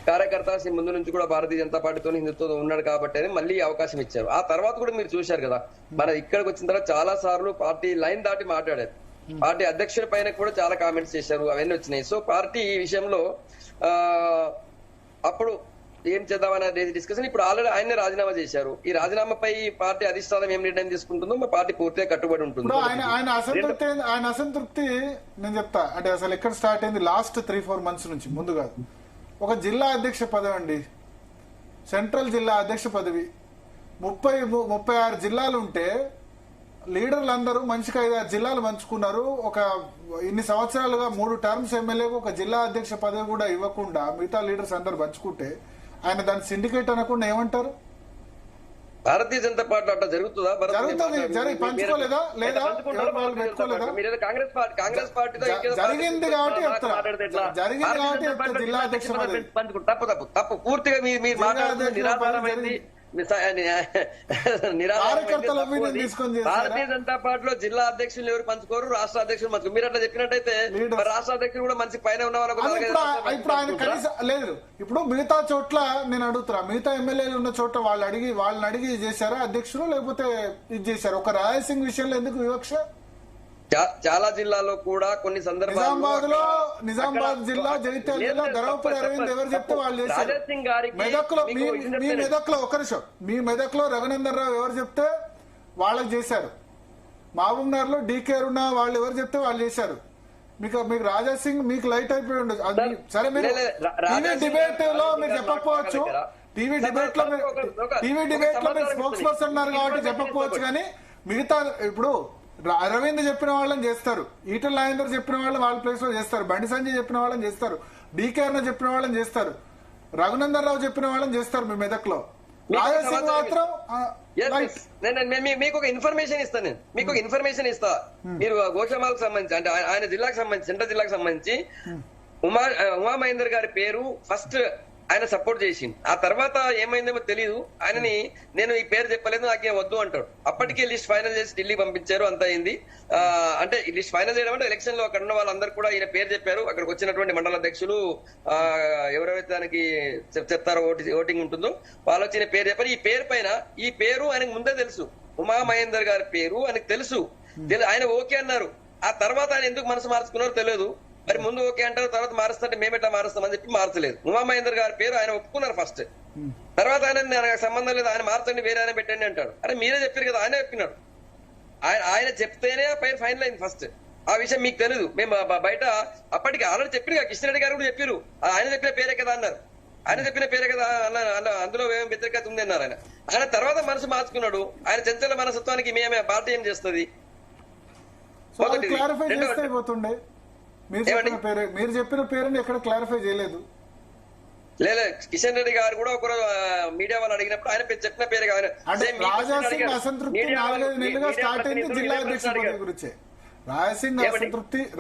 కార్యకర్త ముందు నుంచి కూడా భారతీయ జనతా పార్టీతో హిందుత్వం ఉన్నాడు కాబట్టి మళ్ళీ అవకాశం ఇచ్చారు. ఆ తర్వాత కూడా మీరు చూశారు కదా, మన ఇక్కడికి వచ్చిన తర్వాత చాలా సార్లు పార్టీ లైన్ దాటి మాట్లాడారు. పార్టీ అధ్యక్షుడి పైన కూడా చాలా కామెంట్స్ చేశారు, అవన్నీ వచ్చినాయి. సో పార్టీ ఈ విషయంలో అప్పుడు ఏం చేద్దామనే డిస్కషన్ ఇప్పుడు ఆల్రెడీ ఆయన రాజీనామా చేశారు. ఈ రాజీనామాపై పార్టీ అధిష్టానం ఏం నిర్ణయం తీసుకుంటుందో మా పార్టీ పూర్తిగా కట్టుబడి ఉంటుంది. ఆయన అసంతృప్తి నేను చెప్తా. అంటే అసలు ఎక్కడ స్టార్ట్ అయింది, లాస్ట్ 3-4 months నుంచి ముందు కాదు. ఒక జిల్లా అధ్యక్ష పదవి అండి, సెంట్రల్ జిల్లా అధ్యక్ష పదవి. 36 జిల్లాలు ఉంటే లీడర్లు అందరూ మనిషికి 5-6 జిల్లాలు పంచుకున్నారు. ఒక ఇన్ని సంవత్సరాలుగా 3 terms ఎమ్మెల్యేకు ఒక జిల్లా అధ్యక్ష పదవి కూడా ఇవ్వకుండా మిగతా లీడర్స్ అందరు పంచుకుంటే ఆయన దాని సిండికేట్ అనకుండా ఏమంటారు? భారతీయ జనతా పార్టీ అట్లా జరుగుతుందా? పంచుకోలేదా లేదా? కాంగ్రెస్ పార్టీతో జరిగింది కాబట్టి జిల్లా అధ్యక్ష పదవి తప్పు పూర్తిగా మీరు మాట్లాడుతున్న నిరాధారమైంది. భారతీయ జనతా పార్టీలో జిల్లా అధ్యక్షులు ఎవరు పంచుకోరు, రాష్ట్ర అధ్యక్షులు పంచుకోరు. మీరు అట్లా చెప్పినట్టయితే రాష్ట్ర అధ్యక్షులు కూడా మంచి పైన ఉన్న ఇప్పుడు ఆయన కనీసం లేదు. ఇప్పుడు మిగతా చోట్ల నేను అడుగుతున్నా, మిగతా ఎమ్మెల్యేలు ఉన్న చోట వాళ్ళని అడిగి చేశారా అధ్యక్షులు, లేకపోతే ఇది చేశారు? ఒక రాయలసీమ విషయంలో ఎందుకు వివక్ష? చాలా జిల్లాలో కూడా కొన్ని సందర్భాల్లో నిజామాబాద్ జిల్లా, జగిత్యాల జిల్లా, ధర్మపురి అరవింద్ ఎవరు చెప్తే వాళ్ళు చేశారు. మెదక్లో మీ మెదక్లో ఒక నిమిషం, మీ మెదక్లో రఘునందన్ రావు ఎవరు చెప్తే వాళ్ళకి చేశారు. మహబూబ్నగర్ లో డీకే ఉన్న వాళ్ళు ఎవరు చెప్తే వాళ్ళు చేశారు. మీకు రాజాసింగ్ మీకు లైట్ అయిపోయి ఉండదు. సరే మీరు టీవీ డిబేట్ లో మీరు చెప్పకపోవచ్చు, టీవీ డిబేట్ లో మీరు స్పోక్స్ పర్సన్ ఉన్నారు కాబట్టి చెప్పకపోవచ్చు. కానీ మిగతా ఇప్పుడు అరవింద్ చెప్పిన వాళ్ళని చేస్తారు, ఈటల రాజేందర్ చెప్పిన వాళ్ళని వాళ్ళ ప్లేస్ లో చేస్తారు, బండి సంజయ్ చెప్పిన వాళ్ళని చేస్తారు, డీకే అన్న చెప్పిన వాళ్ళని చేస్తారు, రఘునందన్ రావు చెప్పిన వాళ్ళని చేస్తారు. మీ మెదక్లో రాజాసింగ్ మాత్రం మీకు ఒక ఇన్ఫర్మేషన్ ఇస్తాను. నేను మీకు ఒక ఇన్ఫర్మేషన్ ఇస్తా. మీరు గోషమాలకు సంబంధించి అంటే ఆయన జిల్లాకు సంబంధించి సెంట్రల్ జిల్లాకు సంబంధించి ఉమామహేందర్ గారి పేరు ఫస్ట్ ఆయన సపోర్ట్ చేసింది. ఆ తర్వాత ఏమైందేమో తెలియదు. ఆయనని నేను ఈ పేరు చెప్పలేదు, నాకేం వద్దు అంటాడు. అప్పటికే లిస్ట్ ఫైనల్ చేసి ఢిల్లీ పంపించారు, అంత అయింది. అంటే లిస్ట్ ఫైనల్ చేయడం అంటే ఎలక్షన్ లో అక్కడ ఉన్న వాళ్ళందరూ కూడా ఈయన పేరు చెప్పారు. అక్కడికి వచ్చినటువంటి మండల అధ్యక్షులు ఎవరైతే దానికి చెప్తారో ఓటింగ్ ఉంటుందో వాళ్ళు వచ్చి ఈయన పేరు చెప్పారు. ఈ పేరు పైన ఈ పేరు ఆయనకు ముందే తెలుసు, ఉమామహేందర్ గారి పేరు ఆయనకు తెలుసు. ఆయన ఓకే అన్నారు. ఆ తర్వాత ఆయన ఎందుకు మనసు మార్చుకున్నారో తెలియదు. మరి ముందు ఓకే అంటారు, తర్వాత మారుస్తుంటే మేము ఎట్లా మారుస్తామని చెప్పి మార్చలేదు. ఉమామహేందర్ గారి పేరు ఆయన ఒప్పుకున్నారు ఫస్ట్. తర్వాత ఆయన నాకు సంబంధం లేదు, ఆయన మార్చండి, వేరే ఆయన పెట్టండి అంటాడు. అరే మీరే చెప్పారు కదా, ఆయన చెప్పినాడు. ఆయన చెప్తేనే ఆ పేరు ఫైనల్ అయింది ఫస్ట్. ఆ విషయం మీకు తెలియదు. మేము బయట అప్పటికి ఆల్రెడీ చెప్పారు కదా, కిషన్ రెడ్డి గారు కూడా చెప్పారు, ఆయన చెప్పిన పేరే కదా అన్నారు. ఆయన చెప్పిన పేరే కదా అందులో ఏం వ్యతిరేకత ఉంది అన్నారు. ఆయన తర్వాత మనసు మార్చుకున్నాడు. ఆయన చంచల మనస్తత్వానికి మేమే పార్టీ ఏం చేస్తుంది? మీరు చెప్పిన పేరుని ఎక్కడ క్లారిఫై చేయలేదు. లేదు, కిషన్ రెడ్డి గారు కూడా ఒకరు మీడియా వాళ్ళు అడిగినప్పుడు ఆయన చెప్పిన పేరు కాదు. రాజాసింగ్ అసంతృప్తి 4-5 నెలలుగా స్టార్ట్ అయింది జిల్లా అధ్యక్ష పదవి గురించి.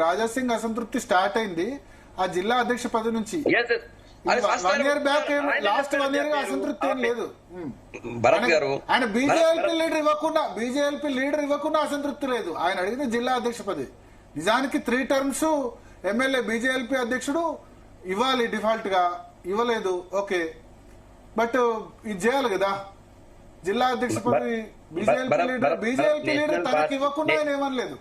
రాజాసింగ్ అసంతృప్తి స్టార్ట్ అయింది ఆ జిల్లా అధ్యక్ష పదవి నుంచి. 1 year బ్యాక్ లాస్ట్ 1 year గా అసంతృప్తి ఏం లేదు. ఆయన బీజేపీ లీడర్ ఇవ్వకుండా అసంతృప్తి లేదు. ఆయన అడిగితే జిల్లా అధ్యక్ష పదవి. నిజానికి 3 terms ఎమ్మెల్యే బీజేపీ అధ్యక్షుడు ఇవ్వాలి, డిఫాల్ట్ గా ఇవ్వలేదు. ఓకే, బట్ ఇది చేయాలి కదా జిల్లా అధ్యక్ష పదవి. బీజేపీ లీడర్ తనకి ఇవ్వకుండా ఆయన ఏమనలేదు.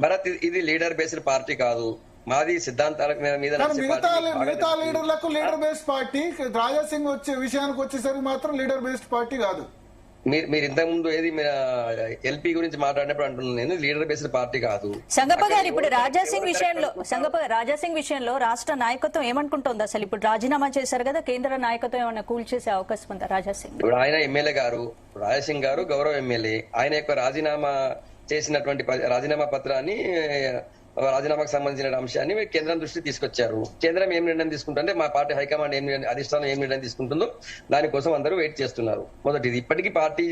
భరత్, ఇది లీడర్ బేస్డ్ పార్టీ కాదు, మాది సిద్ధాంతాల మీద. మిగతా లీడర్లకు లీడర్ బేస్డ్ పార్టీ. రాజాసింగ్ వచ్చే విషయానికి వచ్చేసరికి మాత్రం లీడర్ బేస్డ్ పార్టీ కాదు. మీరు ఇంతకు ముందు ఏది ఎల్పీ గురించి మాట్లాడినప్పుడు అంటున్నాను నేను, లీడర్ బేస్డ్ పార్టీ కాదు. సంగప్ప గారు, ఇప్పుడు రాజాసింగ్ విషయంలో రాష్ట్ర నాయకత్వం ఏమనుకుంటుంది అసలు? ఇప్పుడు రాజీనామా చేశారు కదా, కేంద్ర నాయకత్వం ఏమన్నా కూల్చేసే అవకాశం ఉందా రాజాసింగ్? ఇప్పుడు ఆయన ఎమ్మెల్యే గారు, రాజాసింగ్ గారు గౌరవ ఎమ్మెల్యే, ఆయన యొక్క రాజీనామా చేసినటువంటి రాజీనామా పత్రాన్ని, రాజీనామాకు సంబంధించిన అంశాన్ని కేంద్రం దృష్టికి తీసుకొచ్చారు. కేంద్రం ఏం నిర్ణయం తీసుకుంటుంటే మా పార్టీ హైకమాండ్ అధిష్టానం ఏం నిర్ణయం తీసుకుంటుందో దానికోసం అందరూ వెయిట్ చేస్తున్నారు. మొదటిది, ఇప్పటికీ పార్టీ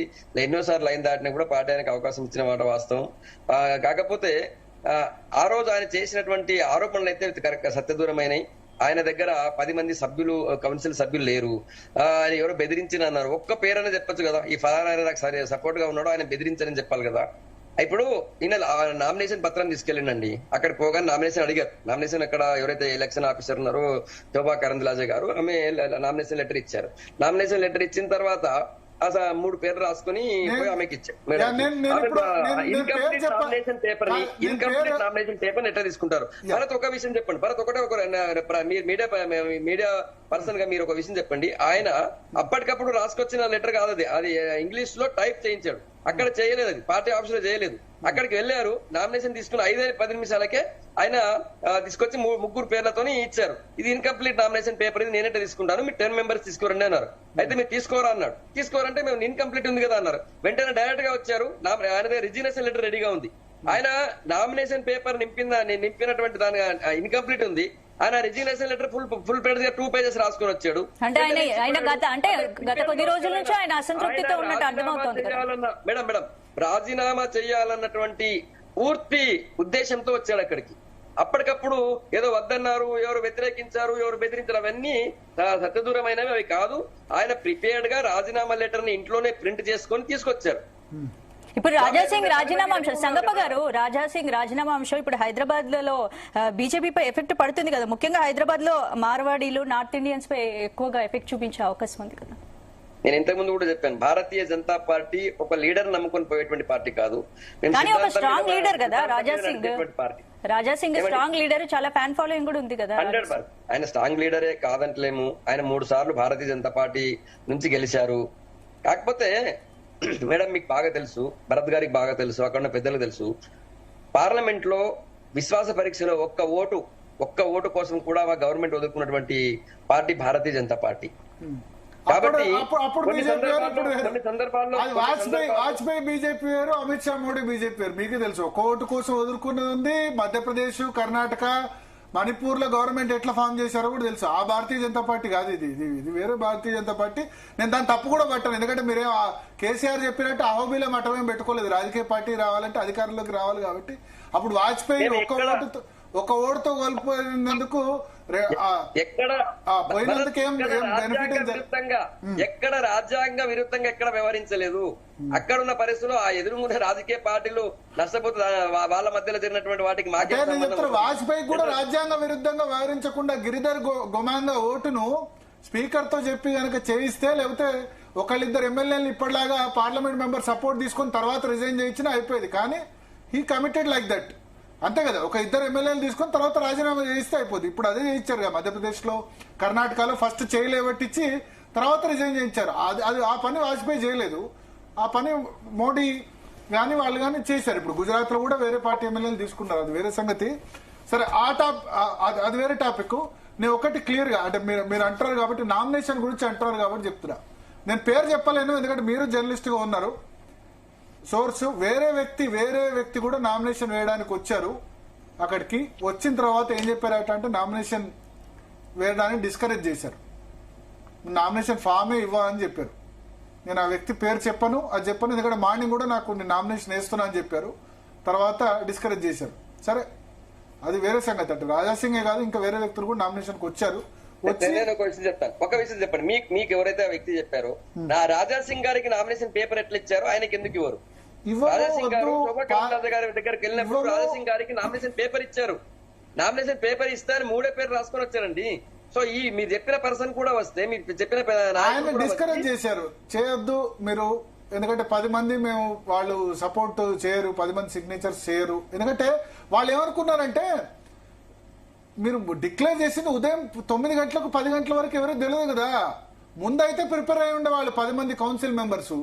ఎన్నోసార్లు లైన్ దాటినా కూడా పార్టీ ఆయనకు అవకాశం ఇచ్చిన మాట వాస్తవం. కాకపోతే ఆ రోజు ఆయన చేసినటువంటి ఆరోపణలు అయితే కరెక్ట్ సత్యదూరమైనవి. ఆయన దగ్గర 10 మంది సభ్యులు, కౌన్సిల్ సభ్యులు లేరు. ఆయన ఎవరో బెదిరించిన అన్నారు. ఒక్క పేరైనా చెప్పొచ్చు కదా, ఈ ఫలానా నాకు సపోర్ట్ గా ఉన్నాడో ఆయన బెదిరించని చెప్పాలి కదా. ఇప్పుడు ఈయన నామినేషన్ పత్రం తీసుకెళ్ళండి. అక్కడ పోగానే నామినేషన్ అడిగారు. నామినేషన్ అక్కడ ఎవరైతే ఎలక్షన్ ఆఫీసర్ ఉన్నారో శోభా కరంద్లాజే గారు, ఆమె నామినేషన్ లెటర్ ఇచ్చారు. నామినేషన్ లెటర్ ఇచ్చిన తర్వాత 3 పేర్లు రాసుకొని పోయి ఆమెకి ఇచ్చాం. ఇన్కంప్లీట్ నామినేషన్ పేపర్ ఎట్లా తీసుకుంటారు? భరత్ ఒక విషయం చెప్పండి, భరత్ మీడియా పర్సన్ గా మీరు ఒక విషయం చెప్పండి. ఆయన అప్పటికప్పుడు రాసుకొచ్చిన లెటర్ కాదు అది ఇంగ్లీష్ లో టైప్ చేయించాడు. అక్కడ చేయలేదు, అది పార్టీ ఆఫీస్ లో చేయలేదు. అక్కడికి వెళ్ళారు, నామినేషన్ తీసుకుని 5-10 నిమిషాలకే ఆయన తీసుకొచ్చి 3 పేర్లతోని ఇచ్చారు. ఇది ఇన్కంప్లీట్ నామినేషన్ పేపర్, ఇది నేనంటే తీసుకుంటాను, మీరు 10 మెంబర్స్ తీసుకోరండి అన్నారు. అయితే మీరు తీసుకోరా అన్నాడు. తీసుకోరంటే మేము ఇన్కంప్లీట్ ఉంది కదా అన్నారు. వెంటనే డైరెక్ట్ గా వచ్చారు, ఆయన రిజిగ్నేషన్ లెటర్ రెడీగా ఉంది. ఆయన నామినేషన్ పేపర్ నింపినటువంటి దాని ఇన్కంప్లీట్ ఉంది. ఆయన resignation letter full page 2 pages రాసుకొని వచ్చాడు. అంటే ఆయన గత కొద్ది రోజుల నుంచి ఆయన అసంతృప్తితో ఉన్నట్టు అర్థమవుతోంది. మేడం రాజీనామా చేయాలన్నటువంటి పూర్తి ఉద్దేశంతో వచ్చాడు అక్కడికి. అప్పటికప్పుడు ఏదో వద్దన్నారు, ఎవరు వ్యతిరేకించారు, ఎవరు బెదిరించారు, అవన్నీ సత్యదూరమైనవి, అవి కాదు. ఆయన ప్రిపేర్డ్ గా రాజీనామా లెటర్ ని ఇంట్లోనే ప్రింట్ చేసుకొని తీసుకొచ్చారు. ఇప్పుడు రాజాసింగ్ రాజీనామా అంశం, సంగప్ప గారు, రాజాసింగ్ రాజీనామా అంశం ఇప్పుడు హైదరాబాద్ లో బీజేపీపై ఎఫెక్ట్ పడుతుంది కదా. ముఖ్యంగా హైదరాబాద్ లో మార్వాడీలు, నార్త్ ఇండియన్స్ పై ఎక్కువగా ఎఫెక్ట్ చూపించే అవకాశం ఉంది కదా. నేను ఇంతకు ముందు కూడా చెప్పాను, భారతీయ జనతా పార్టీ ఒక లీడర్ నమ్ముకొని పోయేటువంటి పార్టీ కాదు. కానీ ఒక స్ట్రాంగ్ లీడర్ కదా రాజాసింగ్. రాజాసింగ్ స్ట్రాంగ్ లీడర్, చాలా ఫ్యాన్ ఫాలోయింగ్ కూడా ఉంది కదా. 100%. ఆయన స్ట్రాంగ్ లీడరే కాదంటలేము. ఆయన 3 సార్లు భారతీయ జనతా పార్టీ నుంచి గెలిచారు. కాకపోతే మేడం మీకు బాగా తెలుసు, భరత్ గారికి బాగా తెలుసు, అక్కడ ఉన్న పెద్దలకు తెలుసు, పార్లమెంట్ లో విశ్వాస పరీక్షలో ఒక్క ఓటు కోసం కూడా గవర్నమెంట్ వదులుకున్నటువంటి పార్టీ భారతీయ జనతా పార్టీ. కాబట్టి కొన్ని సందర్భాల్లో వాజ్పేయి బీజేపీ వేరు, అమిత్ షా మోడీ బీజేపీ వేరు. మీకు తెలుసు, ఒక్క ఓటు కోసం వదులుకున్నది ఉంది. మధ్యప్రదేశ్, కర్ణాటక, మణిపూర్ లో గవర్నమెంట్ ఎట్లా ఫామ్ చేశారో కూడా తెలుసు. ఆ భారతీయ జనతా పార్టీ కాదు, ఇది వేరే భారతీయ జనతా పార్టీ. నేను దాన్ని తప్పు కూడా పట్టాను, ఎందుకంటే మీరేం కేసీఆర్ చెప్పినట్టు అహోబీలో మఠమేం పెట్టుకోలేదు. రాజకీయ పార్టీ రావాలంటే అధికారంలోకి రావాలి. కాబట్టి అప్పుడు వాజ్పేయి ఒక ఓటుతో కోల్పోయినందుకు ఎక్కడ రాజ్యాంగ విరుద్ధంగా ఎక్కడ వ్యవహరించలేదు. అక్కడున్న పరిస్థితుల్లో ఆ ఎదురుగున్న రాజకీయ పార్టీలు నష్టపోతు వాళ్ళ మధ్యలో జరిగినటువంటి వాటికి వాజ్పేయి కూడా రాజ్యాంగ విరుద్ధంగా వ్యవహరించకుండా గిరిధర్ గోమాంగా ఓటును స్పీకర్ తో చెప్పి కనుక చేయిస్తే, లేకపోతే ఒకళ్ళిద్దరు ఎమ్మెల్యేలు ఇప్పటిలాగా పార్లమెంట్ మెంబర్ సపోర్ట్ తీసుకుని తర్వాత రిజైన్ చేయించినా అయిపోయేది. కానీ హీ కమిటెడ్ లైక్ దట్, అంతే కదా. ఒక 2 ఎమ్మెల్యేలు తీసుకొని తర్వాత రాజీనామా చేయిస్తే అయిపోతుంది. ఇప్పుడు అదే చేయించారు కదా మధ్యప్రదేశ్ లో, కర్ణాటకలో ఫస్ట్ చేయలేబట్టించి తర్వాత రిజైన్ చేయించారు. అది ఆ పని వాజ్పేయి చేయలేదు. ఆ పని మోడీ కానీ వాళ్ళు కానీ చేశారు. ఇప్పుడు గుజరాత్ లో కూడా వేరే పార్టీ ఎమ్మెల్యేలు తీసుకున్నారు, అది వేరే సంగతి. సరే, అది వేరే టాపిక్. నేను ఒకటి క్లియర్ గా, అంటే మీరు అంటారు కాబట్టి, నామినేషన్ గురించి అంటారు కాబట్టి చెప్తున్నా. నేను పేరు చెప్పలేను, ఎందుకంటే మీరు జర్నలిస్ట్ గా ఉన్నారు. సోర్స్ వేరే వ్యక్తి కూడా నామినేషన్ వేయడానికి వచ్చారు. అక్కడికి వచ్చిన తర్వాత ఏం చెప్పారట అంటే, నామినేషన్ వేయడానికి డిస్కరేజ్ చేశారు. నామినేషన్ ఫామే ఇవ్వని చెప్పారు. నేను ఆ వ్యక్తి పేరు చెప్పను, ఎందుకంటే మార్నింగ్ కూడా నాకు నామినేషన్ వేస్తున్నా అని చెప్పారు. తర్వాత డిస్కరేజ్ చేశారు. సరే, అది వేరే సంగతి. అంటే రాజాసింగే కాదు, ఇంకా వేరే వ్యక్తులు కూడా నామినేషన్కి వచ్చారు. ఒక విషయం చెప్పండి, మీకు ఎవరైతే ఆ వ్యక్తి చెప్పారో, నా రాజాసింగ్ గారికి నామినేషన్ పేపర్ ఎట్లా ఇచ్చారో ఆయనకి ఎందుకు ఇవ్వరు? రాజాసింగ్ గారి దగ్గరికి వెళ్ళినప్పుడు రాజాసింగ్ గారికి నామినేషన్ పేపర్ ఇచ్చారు. నామినేషన్ పేపర్ ఇస్తే 3 పేర్లు రాసుకొని వచ్చారండి. సో మీరు చెప్పిన పర్సన్ కూడా వస్తే, మీరు చెప్పిన డిస్కరేజ్ చేశారు, చేయొద్దు మీరు, ఎందుకంటే 10 మంది మేము వాళ్ళు సపోర్ట్ చేయరు, 10 మంది సిగ్నేచర్స్ చేయరు. ఎందుకంటే వాళ్ళు ఏమనుకున్నారంటే, మీరు డిక్లేర్ చేసింది ఉదయం 9 గంటలకు 10 గంటల వరకు ఎవరికి తెలియదు కదా. ముందైతే ప్రిపేర్ అయి ఉండేవాళ్ళు 10 మంది కౌన్సిల్ మెంబర్స్.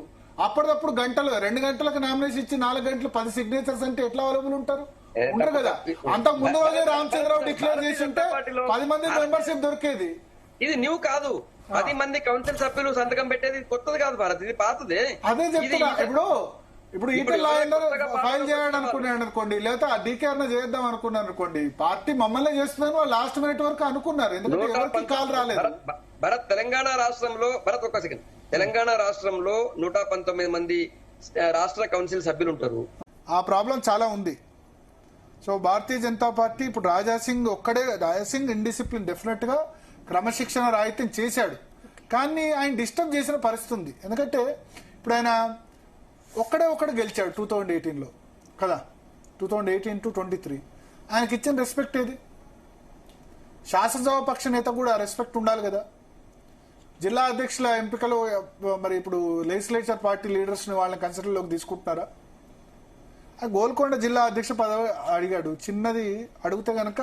అప్పటికప్పుడు 2 గంటలకు నామినేషన్ ఇచ్చి 4 గంటలు 10 సిగ్నేచర్స్ అంటే ఎట్లా అవైలబుల్ ఉంటారు? ఉండరు కదా. అంతకు ముందు రోజే రామచంద్రరావు డిక్లేర్ చేసి ఉంటే 10 మంది మెంబర్షిప్ దొరికేది. ఇది న్యూ కాదు. 10 మంది కౌన్సిల్ సభ్యులు సంతకం పెట్టేది కొత్తది కాదు భారత్, ఇది పాతదే. అదే చెప్తున్నా. ఇప్పుడు ఈటెల్ ఫైల్ చేయాలని అనుకున్నాడు అనుకోండి, లేదా డీకేఆర్ చేద్దాం అనుకున్నాను అనుకోండి, పార్టీ మమ్మల్ని చేస్తున్నాను వాళ్ళు లాస్ట్ మినిట్ వరకు అనుకున్నారు. ఎందుకంటే ఎవరికి కాల్ రాలేదు. భరత్ తెలంగాణ రాష్ట్రంలో, భరత్ ఒక్క సెకండ్, తెలంగాణ రాష్ట్రంలో 119 మంది రాష్ట్ర కౌన్సిల్ సభ్యులు ఉంటారు. ఆ ప్రాబ్లం చాలా ఉంది. సో భారతీయ జనతా పార్టీ ఇప్పుడు రాజాసింగ్ ఇండిసిప్లిన్ డెఫినెట్ గా క్రమశిక్షణ రాహిత్యం చేశాడు. కానీ ఆయన డిస్టర్బ్ చేసిన పరిస్థితి ఉంది. ఎందుకంటే ఇప్పుడు ఆయన ఒక్కడే గెలిచాడు 2018లో కదా, 2018 to 23. ఆయనకి ఇచ్చిన రెస్పెక్ట్ ఏది? శాసనసభ పక్ష నేత కూడా రెస్పెక్ట్ ఉండాలి కదా. జిల్లా అధ్యక్షుల ఎంపికలో మరి ఇప్పుడు లెజిస్లేచర్ పార్టీ లీడర్స్ ని వాళ్ళని కన్సిడర్లోకి తీసుకుంటున్నారా? గోల్కొండ జిల్లా అధ్యక్ష పదవి అడిగాడు, చిన్నది అడిగితే గనక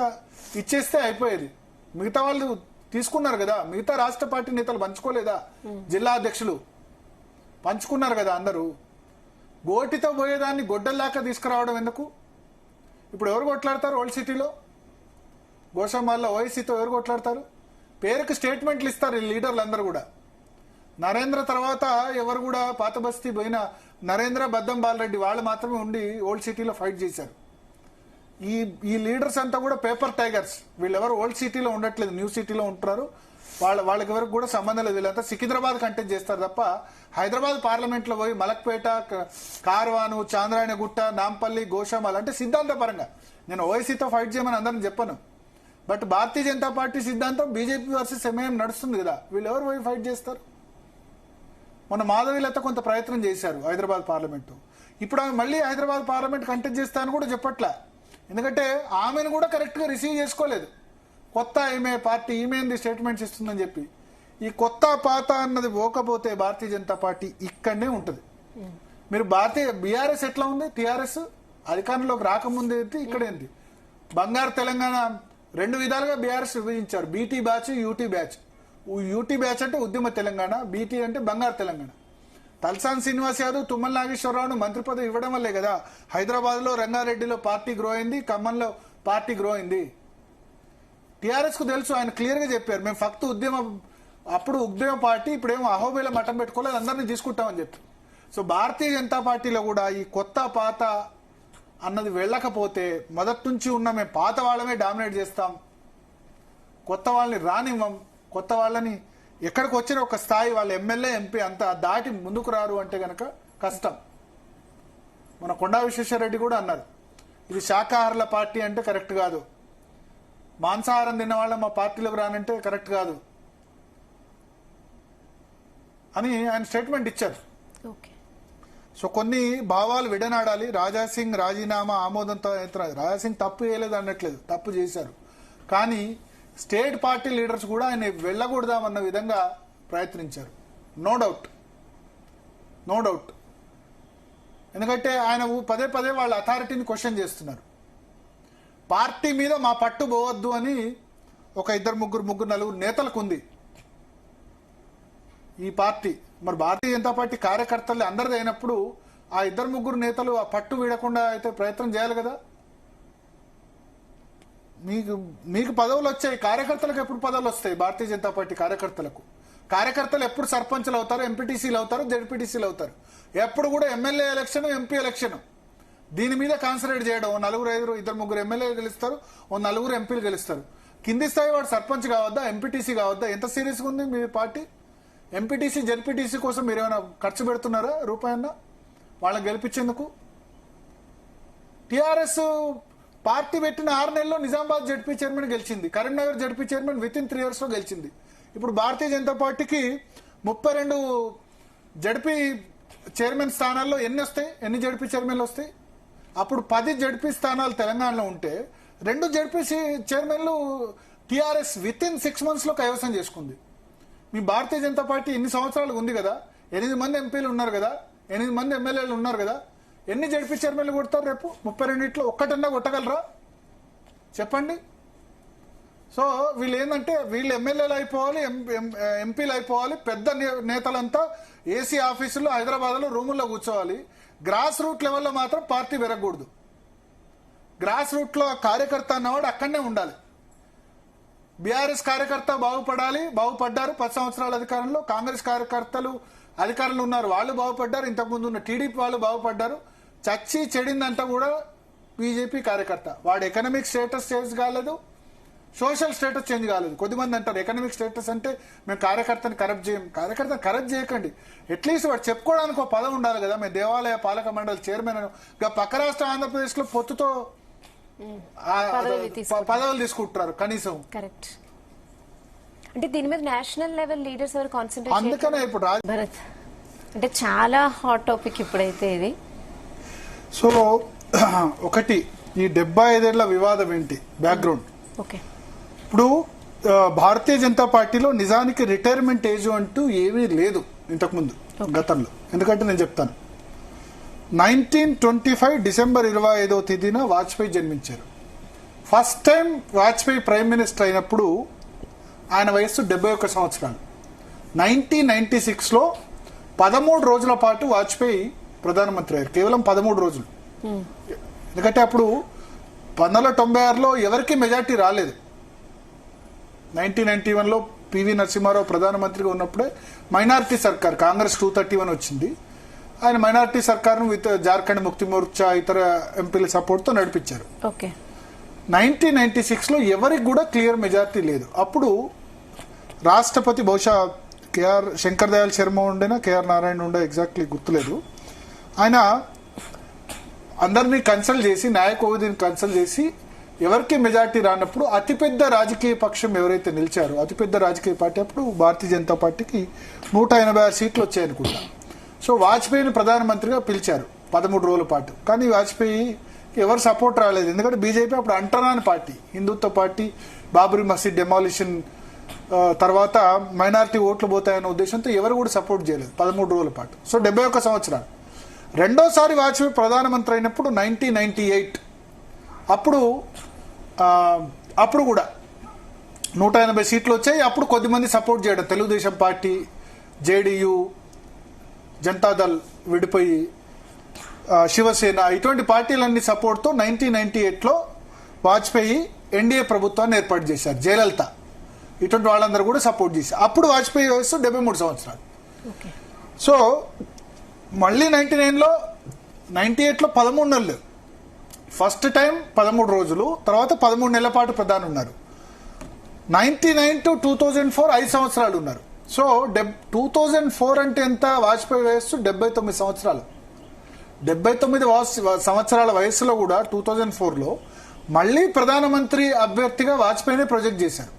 ఇచ్చేస్తే అయిపోయేది. మిగతా వాళ్ళు తీసుకున్నారు కదా, మిగతా రాష్ట్ర పార్టీ నేతలు పంచుకోలేదా? జిల్లా అధ్యక్షులు పంచుకున్నారు కదా అందరూ. గోటితో పోయేదాన్ని గొడ్డల్లాక తీసుకురావడం ఎందుకు? ఇప్పుడు ఎవరు కొట్లాడతారు ఓల్డ్ సిటీలో? గోషామాల్లో ఓవైసీతో ఎవరు కొట్లాడతారు? పేరుకి స్టేట్మెంట్లు ఇస్తారు ఈ లీడర్లు అందరూ కూడా. నరేంద్ర తర్వాత ఎవరు కూడా పాత బస్తీ పోయిన నరేంద్ర, బద్దం బాలరెడ్డి వాళ్ళు మాత్రమే ఉండి ఓల్డ్ సిటీలో ఫైట్ చేశారు. ఈ లీడర్స్ అంతా కూడా పేపర్ టైగర్స్. వీళ్ళెవరు ఓల్డ్ సిటీలో ఉండట్లేదు, న్యూ సిటీలో ఉంటున్నారు. వాళ్ళకి ఎవరికి కూడా సంబంధం లేదు. వీళ్ళంతా సికింద్రాబాద్ కంటెస్ట్ చేస్తారు తప్ప హైదరాబాద్ పార్లమెంట్ లో పోయి మలక్పేట, కార్వాను, చాంద్రాయణగుట్ట, నాంపల్లి, గోషామాల్ అంటే సిద్ధాంత పరంగా నేను ఓవైసీతో ఫైట్ చేయమని అందరిని చెప్పను. బట్ భారతీయ జనతా పార్టీ సిద్ధాంతం బీజేపీ వర్సెస్ ఎంఐఎం నడుస్తుంది కదా, వీళ్ళు ఎవరు పోయి ఫైట్ చేస్తారు? మొన్న మాధవీలత కొంత ప్రయత్నం చేశారు హైదరాబాద్ పార్లమెంటు. ఇప్పుడు ఆమె మళ్ళీ హైదరాబాద్ పార్లమెంట్ కంటెస్ట్ చేస్తానని కూడా చెప్పట్లే. ఎందుకంటే ఆమెను కూడా కరెక్ట్ గా రిసీవ్ చేసుకోలేదు. కొత్త పార్టీ ఈమె స్టేట్మెంట్స్ ఇస్తుందని చెప్పి ఈ కొత్త పాత అన్నది పోకపోతే భారతీయ జనతా పార్టీ ఇక్కడనే ఉంటుంది. మీరు బీఆర్ఎస్ ఎట్లా ఉంది? టీఆర్ఎస్ అధికారంలోకి రాకముందు ఏంటి, ఇక్కడేంటి? బంగారు తెలంగాణ రెండు విధాలుగా బీఆర్ఎస్ విభజించారు, BT batch, UT batch. UT batch అంటే ఉద్యమ తెలంగాణ, బీటీ అంటే బంగారు తెలంగాణ. తలసాని శ్రీనివాస్ యాదవ్, తుమ్మల నాగేశ్వరరావును మంత్రి పదవి ఇవ్వడం వల్లే కదా హైదరాబాద్ లో, రంగారెడ్డిలో పార్టీ గ్రో అయింది, ఖమ్మంలో పార్టీ గ్రో అయింది. టీఆర్ఎస్ కు తెలుసు, ఆయన క్లియర్ గా చెప్పారు, మేము ఫక్త్ అప్పుడు ఉద్యమ పార్టీ, ఇప్పుడేమో అహోబిల మఠం పెట్టుకోలేదు, అందరినీ తీసుకుంటామని చెప్పి. సో భారతీయ జనతా పార్టీలో కూడా ఈ కొత్త పాత అన్నది వెళ్ళకపోతే మొదటి నుంచి ఉన్న మేము పాత వాళ్ళమే డామినేట్ చేస్తాం, కొత్త వాళ్ళని రానివ్వం, కొత్త వాళ్ళని ఎక్కడికి వచ్చిన ఒక స్థాయి వాళ్ళ ఎమ్మెల్యే, ఎంపీ అంతా దాటి ముందుకు రారు అంటే గనక కష్టం. మన కొండా విశ్వేశ్వరరెడ్డి కూడా అన్నారు, ఇది శాకాహారుల పార్టీ అంటే కరెక్ట్ కాదు, మాంసాహారం తిన్న వాళ్ళ మా పార్టీలోకి రానంటే కరెక్ట్ కాదు అని ఆయన స్టేట్మెంట్ ఇచ్చారు. సో కొన్ని భావాలు విడనాడాలి. రాజాసింగ్ రాజీనామా ఆమోదంతో, రాజాసింగ్ తప్పు చేయలేదు అనట్లేదు, తప్పు చేశారు. కానీ స్టేట్ పార్టీ లీడర్స్ కూడా ఆయన వెళ్ళకూడదామన్న విధంగా ప్రయత్నించారు. No doubt. ఎందుకంటే ఆయన పదే పదే వాళ్ళ అథారిటీని క్వశ్చన్ చేస్తున్నారు. పార్టీ మీద మా పట్టు పోవద్దు అని ఒక ముగ్గురు నలుగురు నేతలకు ఉంది ఈ పార్టీ. మరి భారతీయ జనతా పార్టీ కార్యకర్తలు అందరిది అయినప్పుడు ఆ ముగ్గురు నేతలు ఆ పట్టు వీడకుండా అయితే ప్రయత్నం చేయాలి కదా. మీకు పదవులు వచ్చాయి, కార్యకర్తలకు ఎప్పుడు పదవులు వస్తాయి? భారతీయ జనతా పార్టీ కార్యకర్తలు ఎప్పుడు సర్పంచ్లు అవుతారు, ఎంపీటీసీలు అవుతారు, జెడ్పీటీసీలు అవుతారు. ఎప్పుడు కూడా ఎమ్మెల్యే ఎలక్షన్, ఎంపీ ఎలక్షన్, దీని మీద కాన్సన్ట్రేట్ చేయడం. 2-3 ఎమ్మెల్యేలు గెలుస్తారు, 4 ఎంపీలు గెలుస్తారు. కింది స్థాయి వాడు సర్పంచ్ కావద్దా, ఎంపీటీసీ కావద్దా? ఎంత సీరియస్గా ఉంది మీ పార్టీ? ఎంపీటీసీ, జెడ్పీటీసీ కోసం మీరు ఏమైనా ఖర్చు పెడుతున్నారా రూపాయన్నా వాళ్ళని గెలిపించేందుకు? టీఆర్ఎస్ పార్టీ పెట్టిన 6 నెలల్లో నిజామాబాద్ జడ్పీ చైర్మన్ గెలిచింది, Karimnagar ZP chairman with in 3 years లో గెలిచింది. ఇప్పుడు భారతీయ జనతా పార్టీకి 32 జడ్పీ చైర్మన్ స్థానాల్లో ఎన్ని జడ్పీ చైర్మన్లు వస్తాయి? అప్పుడు 10 జడ్పీ స్థానాలు తెలంగాణలో ఉంటే 2 జడ్పీ చైర్మన్లు టీఆర్ఎస్ విత్ ఇన్ 6 months లో కైవసం చేసుకుంది. మీ భారతీయ జనతా పార్టీ ఇన్ని సంవత్సరాలు ఉంది కదా, 8 మంది ఎంపీలు ఉన్నారు కదా, 8 మంది ఎమ్మెల్యేలు ఉన్నారు కదా, ఎన్ని జడ్పీ చైర్మన్లు కొడతారు రేపు? 32లో ఒక్కటన్నా కొట్టగలరా చెప్పండి? సో వీళ్ళు ఏంటంటే వీళ్ళు ఎమ్మెల్యేలు అయిపోవాలి, ఎంపీలు అయిపోవాలి, పెద్ద నేతలంతా ఏసీ ఆఫీసుల్లో హైదరాబాద్లో రూముల్లో కూర్చోవాలి. గ్రాస్ రూట్ లెవెల్లో మాత్రం పార్టీ పెరగకూడదు. గ్రాస్ రూట్లో కార్యకర్త అన్నవాడు అక్కడనే ఉండాలి. బీఆర్ఎస్ కార్యకర్త బాగుపడ్డారు 10 సంవత్సరాల అధికారంలో. కాంగ్రెస్ కార్యకర్తలు అధికారంలో ఉన్నారు, వాళ్ళు బాగుపడ్డారు. ఇంతకుముందు ఉన్న టీడీపీ వాళ్ళు బాగుపడ్డారు. చచ్చి చెడిందంతా కూడా బీజేపీ కార్యకర్త. వాడు ఎకనామిక్ స్టేటస్ చేంజ్ కాలేదు, సోషల్ స్టేటస్ చేంజ్ కాలేదు. కొద్దిమంది అంటారు ఎకనామిక్ స్టేటస్ అంటే మేము కార్యకర్తని కరప్ట్ చేయం. కార్యకర్తని కరప్ట్ చేయకండి, అట్లీస్ట్ వాడు చెప్పుకోవడానికి ఒక పదం ఉండాలి కదా. మేము దేవాలయ పాలక మండలి చైర్మన్ ఇక పక్క రాష్ట్ర ఆంధ్రప్రదేశ్ లో పొత్తుతో పదవులు తీసుకుంటున్నారు కనీసం. కరెక్ట్. అంటే దీని మీద నేషనల్ లెవెల్ లీడర్స్ ఎవరు కాన్సంట్రేట్? అందుకనే ఇప్పుడు భరత్ అంటే చాలా హాట్ టాపిక్ ఇప్పుడైతే ఇది. సో ఒకటి ఈ 75 ఏళ్ల వివాదం ఏంటి బ్యాక్గ్రౌండ్. ఓకే, ఇప్పుడు భారతీయ జనతా పార్టీలో నిజానికి రిటైర్మెంట్ ఏజ్ అంటూ ఏమీ లేదు ఇంతకుముందు గతంలో. ఎందుకంటే నేను చెప్తాను, 1925 డిసెంబర్ 25వ తేదీన వాజ్పేయి జన్మించారు. First time Vajpayee prime minister అయినప్పుడు ఆయన వయస్సు 71 సంవత్సరాలు. 1996లో 13 రోజుల పాటు వాజ్పేయి ప్రధానమంత్రి అయ్యారు. కేవలం 13 రోజులు. ఎందుకంటే అప్పుడు 1996లో ఎవరికి మెజార్టీ రాలేదు. 1991లో పివి నరసింహారావు ప్రధానమంత్రిగా ఉన్నప్పుడే మైనారిటీ సర్కార్ కాంగ్రెస్ 231 వచ్చింది. ఆయన మైనారిటీ సర్కార్ను విత్ జార్ఖండ్ ముక్తి మోర్చా ఇతర ఎంపీల సపోర్ట్తో నడిపించారు. 1996లో ఎవరికి కూడా క్లియర్ మెజార్టీ లేదు. అప్పుడు రాష్ట్రపతి బహుశా శంకర్ దయాళ్ శర్మ ఉండేనా కేఆర్ నారాయణ ఉండే, ఎగ్జాక్ట్లీ గుర్తులేదు. ఆయన అందరినీ కన్సల్ట్ చేసి, న్యాయ కోవిధిని కన్సల్ట్ చేసి ఎవరికి మెజార్టీ రానప్పుడు అతిపెద్ద రాజకీయ పక్షం ఎవరైతే నిలిచారో, అతిపెద్ద రాజకీయ పార్టీ అప్పుడు భారతీయ జనతా పార్టీకి 186 సీట్లు వచ్చాయనుకుంటా. సో వాజ్పేయిని ప్రధానమంత్రిగా పిలిచారు 13 రోజుల పాటు. కానీ వాజ్పేయి ఎవరు సపోర్ట్ రాలేదు. ఎందుకంటే బీజేపీ అప్పుడు అంటరాని పార్టీ, హిందుత్వ పార్టీ, బాబరీ మసీద్ డెమాలిషన్ తర్వాత మైనారిటీ ఓట్లు పోతాయన్న ఉద్దేశంతో ఎవరు కూడా సపోర్ట్ చేయలేదు 13 రోజుల పాటు. సో 71 సంవత్సరాలు. రెండోసారి వాజ్పేయి ప్రధానమంత్రి అయినప్పుడు 1998 అప్పుడు కూడా 180 సీట్లు వచ్చాయి. అప్పుడు కొద్దిమంది సపోర్ట్ చేయడం, తెలుగుదేశం పార్టీ, జేడీయూ, జనతాదళ్ విడిపోయి శివసేన ఇటువంటి పార్టీలన్నీ సపోర్ట్తో 1998లో వాజ్పేయి ఎన్డీఏ ప్రభుత్వాన్ని ఏర్పాటు చేశారు. జయలలిత ఇటువంటి వాళ్ళందరూ కూడా సపోర్ట్ చేశారు. అప్పుడు వాజ్పేయి వయస్సు 73 సంవత్సరాలు. సో మళ్ళీ 98లో 13 నెలలు, ఫస్ట్ టైం 13 రోజులు, తర్వాత 13 నెలల పాటు ప్రధాని ఉన్నారు. 99 to 2004 5 సంవత్సరాలు ఉన్నారు. సో 2004 అంటే ఎంత? వాజ్పేయి వయస్సు 79 సంవత్సరాలు. 79 సంవత్సరాల వయసులో కూడా 2004లో మళ్ళీ ప్రధానమంత్రి అభ్యర్థిగా వాజ్పేయినే ప్రొజెక్ట్ చేశారు.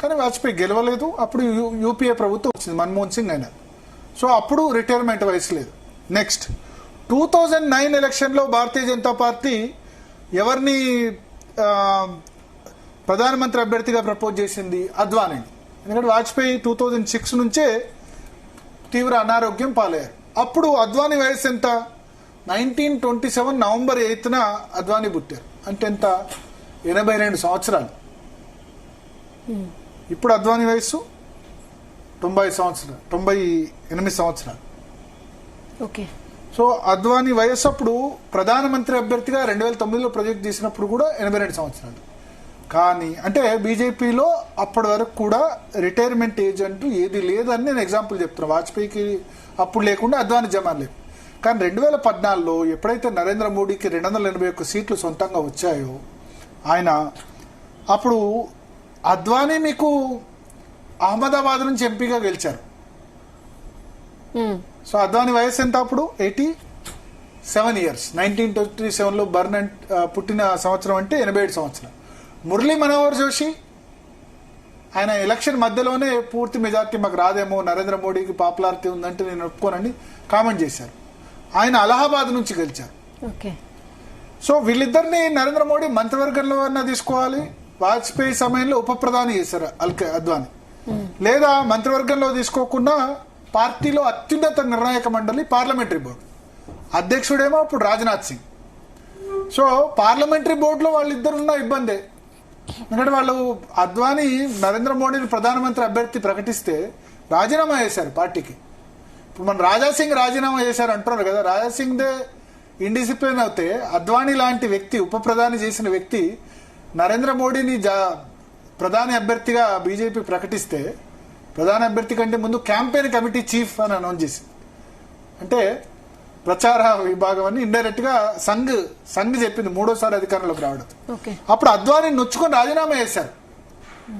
కానీ వాజ్పేయి గెలవలేదు. అప్పుడు యూపీఏ ప్రభుత్వం వచ్చింది, మన్మోహన్ సింగ్ అయినా. సో అప్పుడు రిటైర్మెంట్ వయసు లేదు. నెక్స్ట్ 2009 ఎలక్షన్లో భారతీయ జనతా పార్టీ ఎవరిని ప్రధానమంత్రి అభ్యర్థిగా ప్రపోజ్ చేసింది? అద్వానీని. ఎందుకంటే వాజ్పేయి 2006 నుంచే తీవ్ర అనారోగ్యం పాలయ్యారు. అప్పుడు అద్వానీ వయసు ఎంత? 1927 నవంబర్ 8న అద్వానీ పుట్టారు. అంటే ఎంత? 82 సంవత్సరాలు. ఇప్పుడు అద్వానీ వయసు 98 సంవత్సరాలు. ఓకే. సో అద్వానీ వయసు అప్పుడు ప్రధానమంత్రి అభ్యర్థిగా 2009లో ప్రొజెక్ట్ చేసినప్పుడు కూడా 82 సంవత్సరాలు. కానీ అంటే బీజేపీలో అప్పటి వరకు కూడా రిటైర్మెంట్ ఏజ్ అంటూ ఏది లేదని నేను ఎగ్జాంపుల్ చెప్తున్నాను. వాజ్పేయికి అప్పుడు లేకుండా అద్వానీ జమాన్ లేదు. కానీ 2014లో ఎప్పుడైతే నరేంద్ర మోడీకి 281 సీట్లు సొంతంగా వచ్చాయో ఆయన, అప్పుడు అద్వానీ మీకు అహ్మదాబాద్ నుంచి ఎంపీగా గెలిచారు. సో అద్వానీ వయసు ఎంత అప్పుడు? 87 ఇయర్స్. 1927లో పుట్టిన సంవత్సరం అంటే 87 సంవత్సరం. మురళీ మనోహర్ జోషి ఆయన ఎలక్షన్ మధ్యలోనే పూర్తి మెజార్టీ మాకు రాదేమో, నరేంద్ర మోడీకి పాపులారిటీ ఉందంటే నేను ఒప్పుకోనని కామెంట్ చేశారు. ఆయన అలహాబాద్ నుంచి గెలిచారు. సో వీళ్ళిద్దరిని నరేంద్ర మోడీ మంత్రివర్గంలో అన్నా తీసుకోవాలి. వాజ్పేయి సమయంలో ఉప ప్రధాని చేశారు అద్వానీ. లేదా మంత్రివర్గంలో తీసుకోకుండా పార్టీలో అత్యున్నత నిర్ణాయక మండలి పార్లమెంటరీ బోర్డు అధ్యక్షుడేమో అప్పుడు రాజ్నాథ్ సింగ్. సో పార్లమెంటరీ బోర్డులో వాళ్ళిద్దరున్న ఇబ్బందే. ఎందుకంటే వాళ్ళు అద్వానీ నరేంద్ర మోడీని ప్రధానమంత్రి అభ్యర్థి ప్రకటిస్తే రాజీనామా చేశారు పార్టీకి. ఇప్పుడు మన రాజాసింగ్ రాజీనామా చేశారు అంటున్నారు కదా. రాజాసింగ్దే ఇండిసిప్లిన్ అవుతే అద్వానీ లాంటి వ్యక్తి, ఉప ప్రధాని చేసిన వ్యక్తి నరేంద్ర మోడీని ప్రధాని అభ్యర్థిగా బీజేపీ ప్రకటిస్తే, ప్రధాన అభ్యర్థి కంటే ముందు క్యాంపెయిన్ కమిటీ చీఫ్ అని అనౌన్స్ చేసింది. అంటే ప్రచార విభాగం అని ఇండైరెక్ట్ గా సంఘ్ చెప్పింది మూడోసారి అధికారంలోకి రావడం. అప్పుడు అద్వానీ నొచ్చుకొని రాజీనామా చేశారు.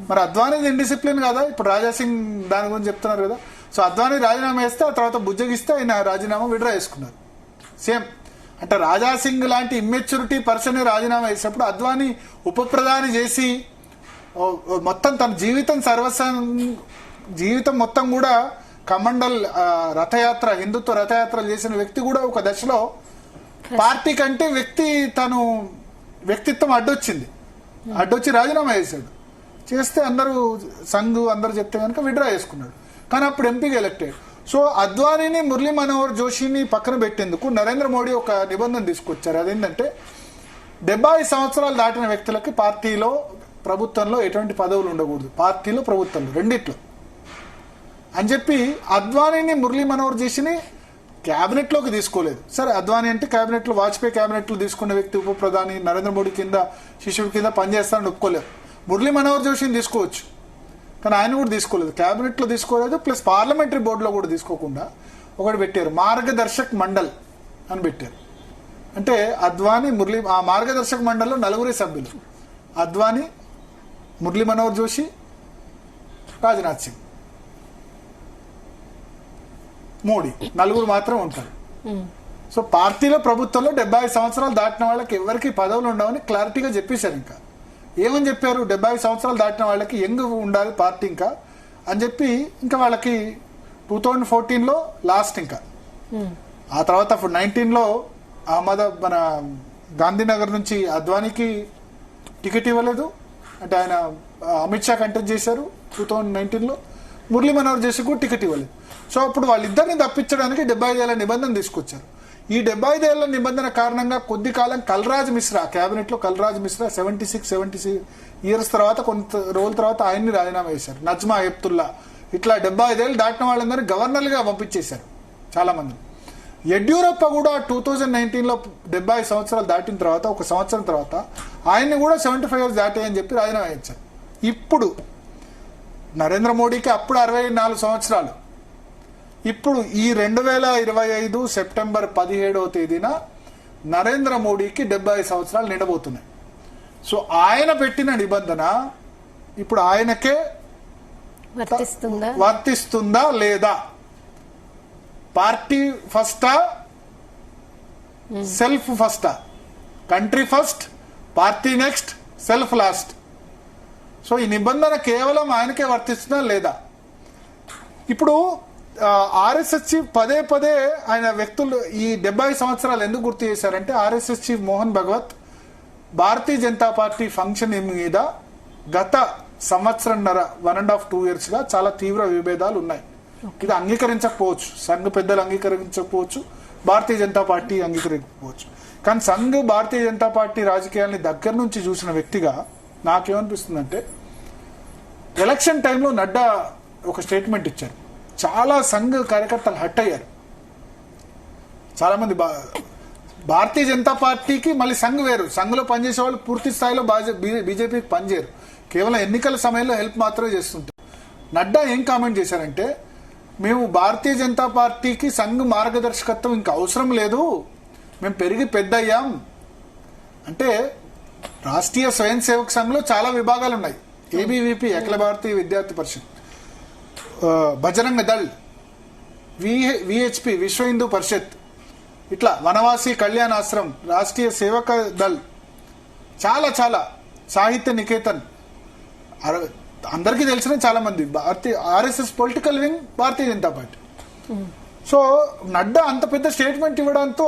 మరి అద్వానీ ఇండిసిప్లిన్ కదా. ఇప్పుడు రాజాసింగ్ దాని గురించి చెప్తున్నారు కదా. సో అద్వానీ రాజీనామా చేస్తే ఆ తర్వాత బుజ్జగిస్తే ఆయన రాజీనామా విడ్రా చేసుకున్నారు. సేమ్ అంటే రాజాసింగ్ లాంటి ఇమ్మెచ్యూరిటీ పర్సన్ రాజీనామా చేసినప్పుడు అద్వానీ ఉప ప్రధాని చేసి మొత్తం తన జీవితం మొత్తం కూడా కమండల్ రథయాత్ర, హిందుత్వ రథయాత్రలు చేసిన వ్యక్తి కూడా ఒక దశలో పార్టీ కంటే తను వ్యక్తిత్వం అడ్డొచ్చింది. అడ్డొచ్చి రాజీనామా చేశాడు. చేస్తే అందరూ సంఘ్ అందరూ చెప్తే కనుక విడ్రా చేసుకున్నాడు. కానీ అప్పుడు ఎంపీగా ఎలక్ట్ అయ్యాడు. సో అద్వానీని, మురళీ మనోహర్ జోషిని పక్కన పెట్టేందుకు నరేంద్ర మోడీ ఒక నిబంధన తీసుకొచ్చారు. అదేంటంటే 70 సంవత్సరాలు దాటిన వ్యక్తులకి పార్టీలో, ప్రభుత్వంలో ఎటువంటి పదవులు ఉండకూడదు, పార్టీలో ప్రభుత్వంలో రెండిట్లో అని చెప్పి అద్వానీని, మురళీ మనోహర్ జోషిని క్యాబినెట్ లోకి తీసుకోలేదు. సరే, అద్వానీ అంటే క్యాబినెట్ లో, వాజ్పేయి క్యాబినెట్ లో తీసుకున్న వ్యక్తి, ఉప ప్రధాని, నరేంద్ర మోడీ కింద శిష్యుడి కింద పనిచేస్తానని ఒప్పుకోలేదు. మురళీ మనోహర్ జోషిని తీసుకోవచ్చు, కానీ ఆయన కూడా తీసుకోలేదు, క్యాబినెట్ లో తీసుకోలేదు, ప్లస్ పార్లమెంటరీ బోర్డులో కూడా తీసుకోకుండా ఒకటి పెట్టారు, మార్గదర్శక్ మండల్ అని పెట్టారు. అంటే అద్వానీ, మురళీ, ఆ మార్గదర్శక మండలిలో 4 సభ్యులు, అద్వానీ, మురళీ మనోహర్ జోషి, రాజ్నాథ్ సింగ్, మోడీ, 4 మాత్రం ఉంటారు. సో పార్టీలో, ప్రభుత్వంలో 70 సంవత్సరాలు దాటిన వాళ్ళకి ఎవరికి పదవులు ఉండవని క్లారిటీగా చెప్పేశారు. ఇంకా ఏమని చెప్పారు, 70 సంవత్సరాలు దాటిన వాళ్ళకి యంగ్ ఉండాలి పార్టీ ఇంకా అని చెప్పి, ఇంకా వాళ్ళకి 2014లో లాస్ట్. ఇంకా ఆ తర్వాత 19లో మన గాంధీనగర్ నుంచి అద్వానీకి టికెట్ ఇవ్వలేదు, అంటే ఆయన అమిత్ షా కంటెస్ట్ చేశారు 2019లో. మురళీ మనోహర్ జోషి కూడా టికెట్ ఇవ్వలేదు. సో అప్పుడు వాళ్ళిద్దరిని తప్పించడానికి 75 ఏళ్ల నిబంధన తీసుకొచ్చారు. ఈ 75 ఏళ్ల నిబంధన కారణంగా కొద్ది కాలం కల్రాజ్ మిశ్రా, క్యాబినెట్ లో కల్రాజ్ మిశ్రా 76 ఇయర్స్ తర్వాత, కొంత రోజుల తర్వాత ఆయన్ని రాజీనామా చేశారు. నజ్మా హెప్తుల్లా, ఇట్లా 75 ఏళ్ళు దాటిన వాళ్ళందరినీ గవర్నర్లుగా పంపించేశారు చాలా మంది. యడ్యూరప్ప కూడా 2019లో 70 సంవత్సరాలు దాటిన తర్వాత, ఒక సంవత్సరం తర్వాత ఆయన్ని కూడా 75 ఇయర్స్ దాటాయని చెప్పి రాజీనామా చేశారు. ఇప్పుడు నరేంద్ర మోడీకి అప్పుడు 64 సంవత్సరాలు. ఇప్పుడు ఈ 2025 సెప్టెంబర్ 17వ తేదీన నరేంద్ర మోడీకి 70 సంవత్సరాలు నిండబోతున్నాయి. సో ఆయన పెట్టిన నిబంధన ఇప్పుడు ఆయనకే వర్తిస్తుందా లేదా? పార్టీ ఫస్టా, సెల్ఫ్ ఫస్టా? Country first, party next, self last. So ఈ నిబంధన కేవలం ఆయనకే వర్తిస్తుందా లేదా? ఇప్పుడు ఆర్ఎస్ఎస్ చీఫ్ పదే ఆయన వ్యక్తులు ఈ 70 సంవత్సరాలు ఎందుకు గుర్తు చేశారంటే, ఆర్ఎస్ఎస్ చీఫ్ మోహన్ భగవత్ భారతీయ జనతా పార్టీ ఫంక్షన్ మీద గత సంవత్సరంన్నర, 1.5-2 years గా చాలా తీవ్ర విభేదాలు ఉన్నాయి. ఇది అంగీకరించకపోవచ్చు, సంఘ పెద్దలు అంగీకరించకపోవచ్చు, భారతీయ జనతా పార్టీ అంగీకరించకపోవచ్చు. కానీ సంఘ్ భారతీయ జనతా పార్టీ రాజకీయాల్ని దగ్గర నుంచి చూసిన వ్యక్తిగా నాకేమనిపిస్తుందంటే, ఎలక్షన్ టైంలో నడ్డా ఒక స్టేట్మెంట్ ఇచ్చారు. చాలా సంఘ్ కార్యకర్తలు హట్ అయ్యారు. చాలా మంది భారతీయ జనతా పార్టీకి మళ్ళీ సంఘ్ వేరు, సంఘ్లో పనిచేసే వాళ్ళు పూర్తి స్థాయిలో బీజేపీకి పనిచేయరు, కేవలం ఎన్నికల సమయంలో హెల్ప్ మాత్రమే చేస్తుంటారు. నడ్డా ఏం కామెంట్ చేశారంటే, మేము భారతీయ జనతా పార్టీకి సంఘ్ మార్గదర్శకత్వం ఇంకా అవసరం లేదు, మేము పెరిగి పెద్దయ్యాం. అంటే రాష్ట్రీయ స్వయం సేవక్ సంఘ్లో చాలా విభాగాలు ఉన్నాయి. ఏబీవీపీ, అఖిల భారతీయ విద్యార్థి పరిషత్, బజరంగ దళ్, విహెచ్పి, విశ్వ హిందూ పరిషత్, ఇట్లా వనవాసి కళ్యాణ్ ఆశ్రమ్, రాష్ట్రీయ సేవక దళ్, చాలా చాలా, సాహిత్య నికేతన్, అందరికీ తెలిసిన చాలా మంది. ఆర్ఎస్ఎస్ పొలిటికల్ వింగ్ భారతీయ జనతా పార్టీ. సో నడ్డా అంత పెద్ద స్టేట్మెంట్ ఇవ్వడంతో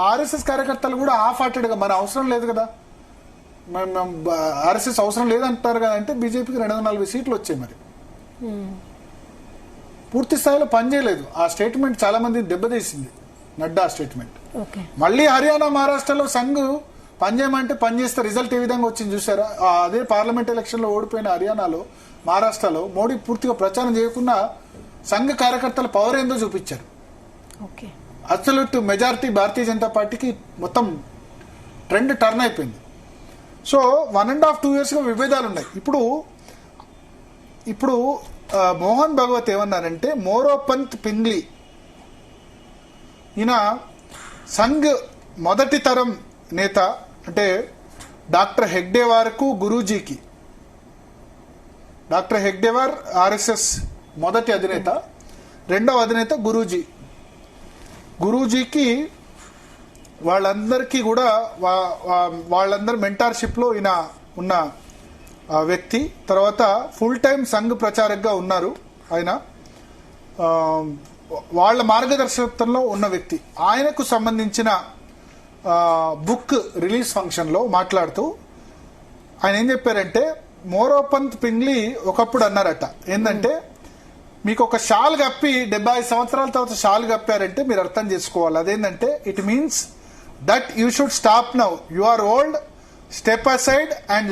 ఆర్ఎస్ఎస్ కార్యకర్తలు కూడా హాఫ్ హార్టెడ్గా, మన అవసరం లేదు కదా, ఆర్ఎస్ఎస్ అవసరం లేదంటారు కదా అంటే, బీజేపీకి 240 సీట్లు వచ్చాయి. మరి పూర్తి స్థాయిలో పనిచేయలేదు. ఆ స్టేట్మెంట్ చాలా మంది దెబ్బతీసింది, నడ్డా స్టేట్మెంట్. మళ్ళీ హర్యానా, మహారాష్ట్రలో సంఘ్ పనిచేయమంటే పనిచేస్తే రిజల్ట్ ఏ విధంగా వచ్చింది చూసారా? అదే పార్లమెంట్ ఎలక్షన్ లో ఓడిపోయిన హర్యానాలో, మహారాష్ట్రలో మోడీ పూర్తిగా ప్రచారం చేయకుండా సంఘ కార్యకర్తల పవర్ ఏందో చూపించారు. అబ్సల్యూట్ మెజారిటీ భారతీయ జనతా పార్టీకి మొత్తం ట్రెండ్ టర్న్ అయిపోయింది. సో 1.5-2 years గా విభేదాలు ఉన్నాయి. ఇప్పుడు మోహన్ భగవత్ ఏమన్నారంటే, మోరోపంత్ పింగ్లీ, ఈయన సంఘ్ మొదటి తరం నేత, అంటే డాక్టర్ హెగ్డేవార్కు గురూజీకి, డాక్టర్ హెగ్డేవార్ ఆర్ఎస్ఎస్ మొదటి అధినేత, రెండవ అధినేత గురూజీకి వాళ్ళందరికీ కూడా వాళ్ళందరి మెంటార్షిప్లో ఈయన ఉన్న వ్యక్తి. తర్వాత ఫుల్ టైం సంఘ్ ప్రచారక్గా ఉన్నారు ఆయన, వాళ్ళ మార్గదర్శకత్వంలో ఉన్న వ్యక్తి. ఆయనకు సంబంధించిన బుక్ రిలీజ్ ఫంక్షన్లో మాట్లాడుతూ ఆయన ఏం చెప్పారంటే మోరోపంత్ పింగ్లీ ఒకప్పుడు అన్నారట ఏంటంటే మీకు ఒక షాల్ కప్పి 75 సంవత్సరాల తర్వాత షాల్ కప్పారంటే మీరు అర్థం చేసుకోవాలి అదేంటంటే it means that you should stop now you are old step aside and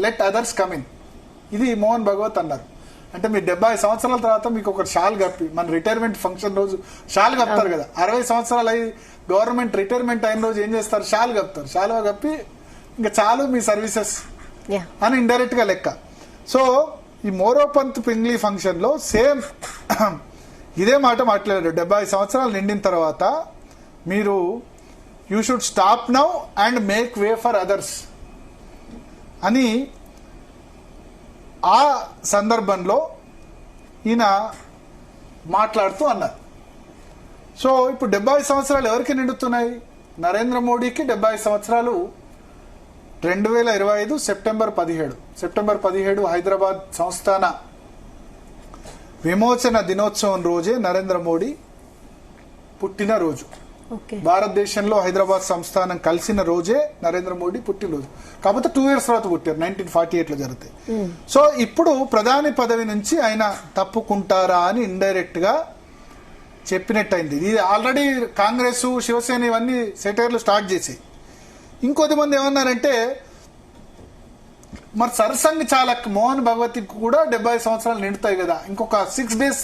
let others come in. ఇది మోహన్ భగవత్ అన్నారు. అంటే మీరు 70 సంవత్సరాల తర్వాత మీకు ఒక షాల్ కప్పి మన రిటైర్మెంట్ ఫంక్షన్ రోజు షాల్ కప్తారు కదా, 60 సంవత్సరాలు అయ్యి గవర్నమెంట్ రిటైర్మెంట్ అయిన రోజు ఏం చేస్తారు, షాల్ కప్తారు. షాల్ కప్పి ఇంకా చాలు మీ సర్వీసెస్ అని ఇండైరెక్ట్ గా లెక్క. సో ఈ మోరోపంత్ పింగ్లీ ఫంక్షన్ లో సేమ్ ఇదే మాట మాట్లాడారు. 70 సంవత్సరాలు నిండిన తర్వాత మీరు you should stop now and make way for others అని ఆ సందర్భంలో ఈయన మాట్లాడుతూ అన్నారు. సో ఇప్పుడు 70 సంవత్సరాలు ఎవరికి నిండుతున్నాయి? నరేంద్ర మోడీకి 70 సంవత్సరాలు 2025 సెప్టెంబర్ 17 హైదరాబాద్ సంస్థాన విమోచన దినోత్సవం రోజే నరేంద్ర మోడీ పుట్టిన రోజు. భారతదేశంలో హైదరాబాద్ సంస్థానం కలిసిన రోజే నరేంద్ర మోడీ పుట్టినరోజు. కాకపోతే 2 years తర్వాత పుట్టారు, 1948 లో జరుగుతాయి. సో ఇప్పుడు ప్రధాని పదవి నుంచి ఆయన తప్పుకుంటారా అని ఇండైరెక్ట్ గా చెప్పినట్టయింది. ఇది ఆల్రెడీ కాంగ్రెస్, శివసేన ఇవన్నీ సెటైర్లు స్టార్ట్ చేసాయి. ఇంకొద్ది మంది ఏమన్నారంటే మరి సర్సంగ్ చాలక్ మోహన్ భగవత్ కూడా 70 సంవత్సరాలు నిండుతాయి కదా, ఇంకొక 6 days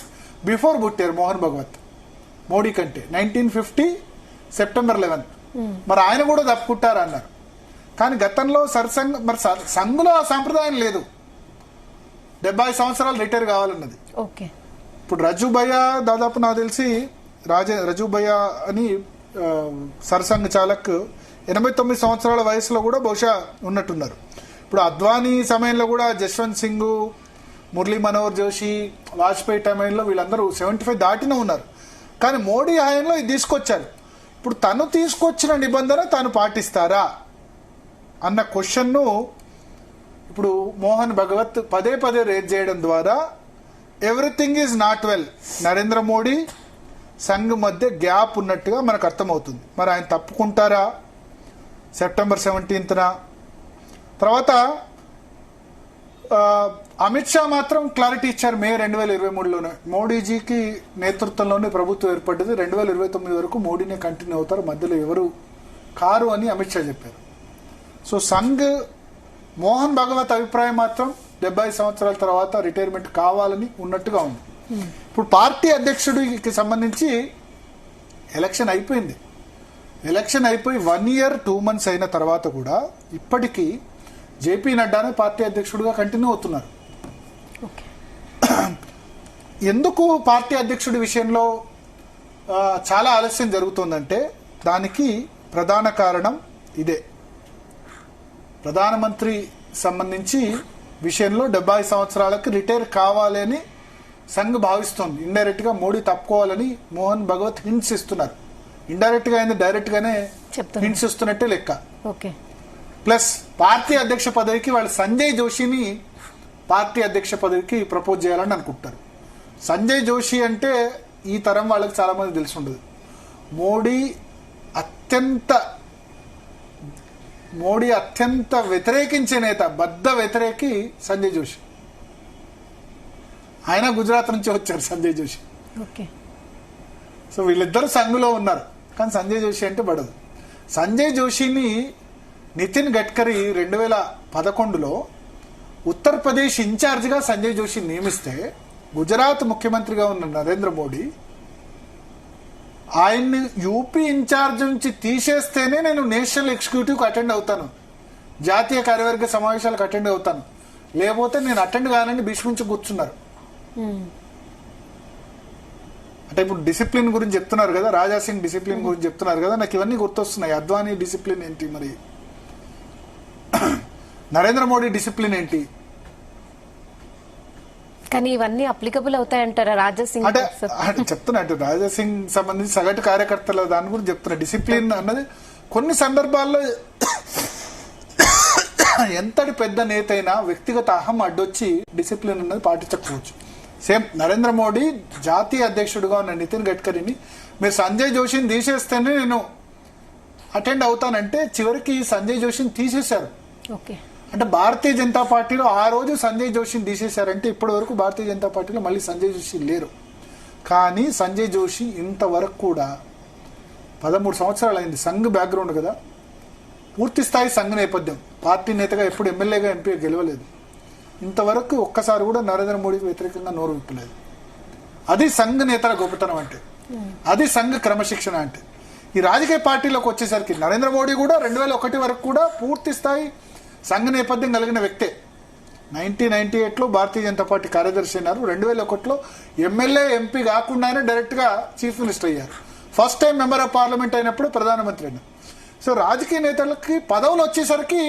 బిఫోర్ పుట్టారు మోహన్ భగవత్ మోడీ కంటే, 1950 సెప్టెంబర్ 11. మరి ఆయన కూడా తప్పుకుంటారు అన్నారు. కానీ గతంలో సర్సంగ్ మరి సంఘులో ఆ సాంప్రదాయం లేదు 70 సంవత్సరాలు రిటైర్ కావాలన్నది. ఇప్పుడు రజు భయ్యా దాదాపు నాకు తెలిసి రజు భయ్యా అని సర్సంగ్ చాలక్ 89 సంవత్సరాల వయసులో కూడా బహుశా ఉన్నట్టున్నారు. ఇప్పుడు అద్వానీ సమయంలో కూడా జస్వంత్ సింగ్, మురళీ మనోహర్ జోషి, వాజ్పేయి టైంలో వీళ్ళందరూ 75 దాటిన ఉన్నారు. కానీ మోడీ హయాంలో ఇది తీసుకొచ్చారు. ఇప్పుడు తను తీసుకొచ్చిన నిబంధన తాను పాటిస్తారా అన్న క్వశ్చన్ను ఇప్పుడు మోహన్ భగవత్ పదే రేజ్ చేయడం ద్వారా everything is not well, Narendra Modi Sangh మధ్య గ్యాప్ ఉన్నట్టుగా మనకు అర్థమవుతుంది. మరి ఆయన తప్పుకుంటారా సెప్టెంబర్ 17న? తర్వాత అమిత్ షా మాత్రం క్లారిటీ ఇచ్చారు మే 2023లోనే. మోడీజీకి నేతృత్వంలోనే ప్రభుత్వం ఏర్పడ్డది, 2029 వరకు మోడీనే కంటిన్యూ అవుతారు, మధ్యలో ఎవరు కారు అని అమిత్ షా చెప్పారు. సో సంఘ్ మోహన్ భగవత్ అభిప్రాయం మాత్రం 70 సంవత్సరాల తర్వాత రిటైర్మెంట్ కావాలని ఉన్నట్టుగా ఉంది. ఇప్పుడు పార్టీ అధ్యక్షుడికి సంబంధించి ఎలక్షన్ అయిపోయింది. ఎలక్షన్ అయిపోయి 1 year 2 months అయిన తర్వాత కూడా ఇప్పటికీ జేపీ నడ్డానే పార్టీ అధ్యక్షుడిగా కంటిన్యూ అవుతున్నారు. ఎందుకు పార్టీ అధ్యక్షుడి విషయంలో చాలా ఆలస్యం జరుగుతుందంటే దానికి ప్రధాన కారణం ఇదే. ప్రధానమంత్రి సంబంధించి విషయంలో 70 సంవత్సరాలకు రిటైర్ కావాలి అని సంఘ్ భావిస్తోంది. ఇండైరెక్ట్ గా మోడీ తప్పుకోవాలని మోహన్ భగవత్ హింట్స్ ఇస్తున్నారు. ఇండైరెక్ట్ గా అయింది, డైరెక్ట్ గానే హింట్స్ ఇస్తున్నట్టే లెక్క. ప్లస్ పార్టీ అధ్యక్ష పదవికి వాళ్ళు సంజయ్ జోషిని పార్టీ అధ్యక్ష పదవికి ప్రపోజ్ చేయాలని అనుకుంటారు. సంజయ్ జోషి అంటే ఈ తరం వాళ్ళకి చాలా మంది తెలిసి ఉండదు. మోడీ అత్యంత వ్యతిరేకించే నేత, బద్ద వ్యతిరేకి సంజయ్ జోషి. ఆయన గుజరాత్ నుంచి వచ్చారు సంజయ్ జోషి. సో వీళ్ళిద్దరు సంఘులో ఉన్నారు, కానీ సంజయ్ జోషి అంటే పడదు. సంజయ్ జోషిని నితిన్ గడ్కరీ 2011లో ఉత్తరప్రదేశ్ ఇన్ఛార్జిగా సంజయ్ జోషి నియమిస్తే గుజరాత్ ముఖ్యమంత్రిగా ఉన్న నరేంద్ర మోడీ ఆయన్ని యూపీ ఇన్ఛార్జ్ నుంచి తీసేస్తేనే నేను నేషనల్ ఎగ్జిక్యూటివ్కి అటెండ్ అవుతాను, జాతీయ కార్యవర్గ సమావేశాలకు అటెండ్ అవుతాను, లేకపోతే నేను అటెండ్ కానని భీష్మించి కూర్చున్నారు. అంటే ఇప్పుడు డిసిప్లిన్ గురించి చెప్తున్నారు కదా, రాజాసింగ్ డిసిప్లిన్ గురించి చెప్తున్నారు కదా, నాకు ఇవన్నీ గుర్తొస్తున్నాయి. అద్వానీ డిసిప్లిన్ ఏంటి, మరి నరేంద్ర మోడీ డిసిప్లిన్ ఏంటి? కానీ ఇవన్నీ అప్లికబుల్ అవుతాయంటారా రాజాసింగ్? అంటే చెప్తున్నా, అంటే రాజాసింగ్ సంబంధించి సగటు కార్యకర్తల దాని గురించి చెప్తున్నా. డిసిప్లిన్ అన్నది కొన్ని సందర్భాల్లో ఎంతటి పెద్ద నేత అయినా వ్యక్తిగత అహం అడ్డొచ్చి డిసిప్లిన్ అన్నది పాటించకపోవచ్చు. సేమ్ నరేంద్ర మోడీ జాతీయ అధ్యక్షుడిగా ఉన్న నితిన్ గడ్కరీని మీరు సంజయ్ జోషిని తీసేస్తేనే నేను అటెండ్ అవుతానంటే చివరికి సంజయ్ జోషిని తీసేశారు. అంటే భారతీయ జనతా పార్టీలో ఆ రోజు సంజయ్ జోషిని తీసేశారంటే ఇప్పటి వరకు భారతీయ జనతా పార్టీలో మళ్ళీ సంజయ్ జోషి లేరు. కానీ సంజయ్ జోషి ఇంతవరకు కూడా 13 సంవత్సరాలు అయింది, సంఘ్ బ్యాక్గ్రౌండ్ కదా, పూర్తి స్థాయి సంఘ నేపథ్యం, పార్టీ నేతగా ఎప్పుడు ఎమ్మెల్యేగా ఎంపీగా గెలవలేదు, ఇంతవరకు ఒక్కసారి కూడా నరేంద్ర మోడీకి వ్యతిరేకంగా నోరు విప్పలేదు. అది సంఘ నేతల గొప్పతనం అంటే, అది సంఘ క్రమశిక్షణ అంటే. ఈ రాజకీయ పార్టీలోకి వచ్చేసరికి నరేంద్ర మోడీ కూడా 2001 వరకు కూడా పూర్తి స్థాయి సంఘ నేపథ్యం కలిగిన వ్యక్తే. 1998లో భారతీయ జనతా పార్టీ కార్యదర్శి అయినారు. 2001లో ఎమ్మెల్యే ఎంపీ కాకుండానే డైరెక్ట్గా చీఫ్ మినిస్టర్ అయ్యారు. First time member of parliament అయినప్పుడు ప్రధానమంత్రి అయినారు. సో రాజకీయ నేతలకి పదవులు వచ్చేసరికి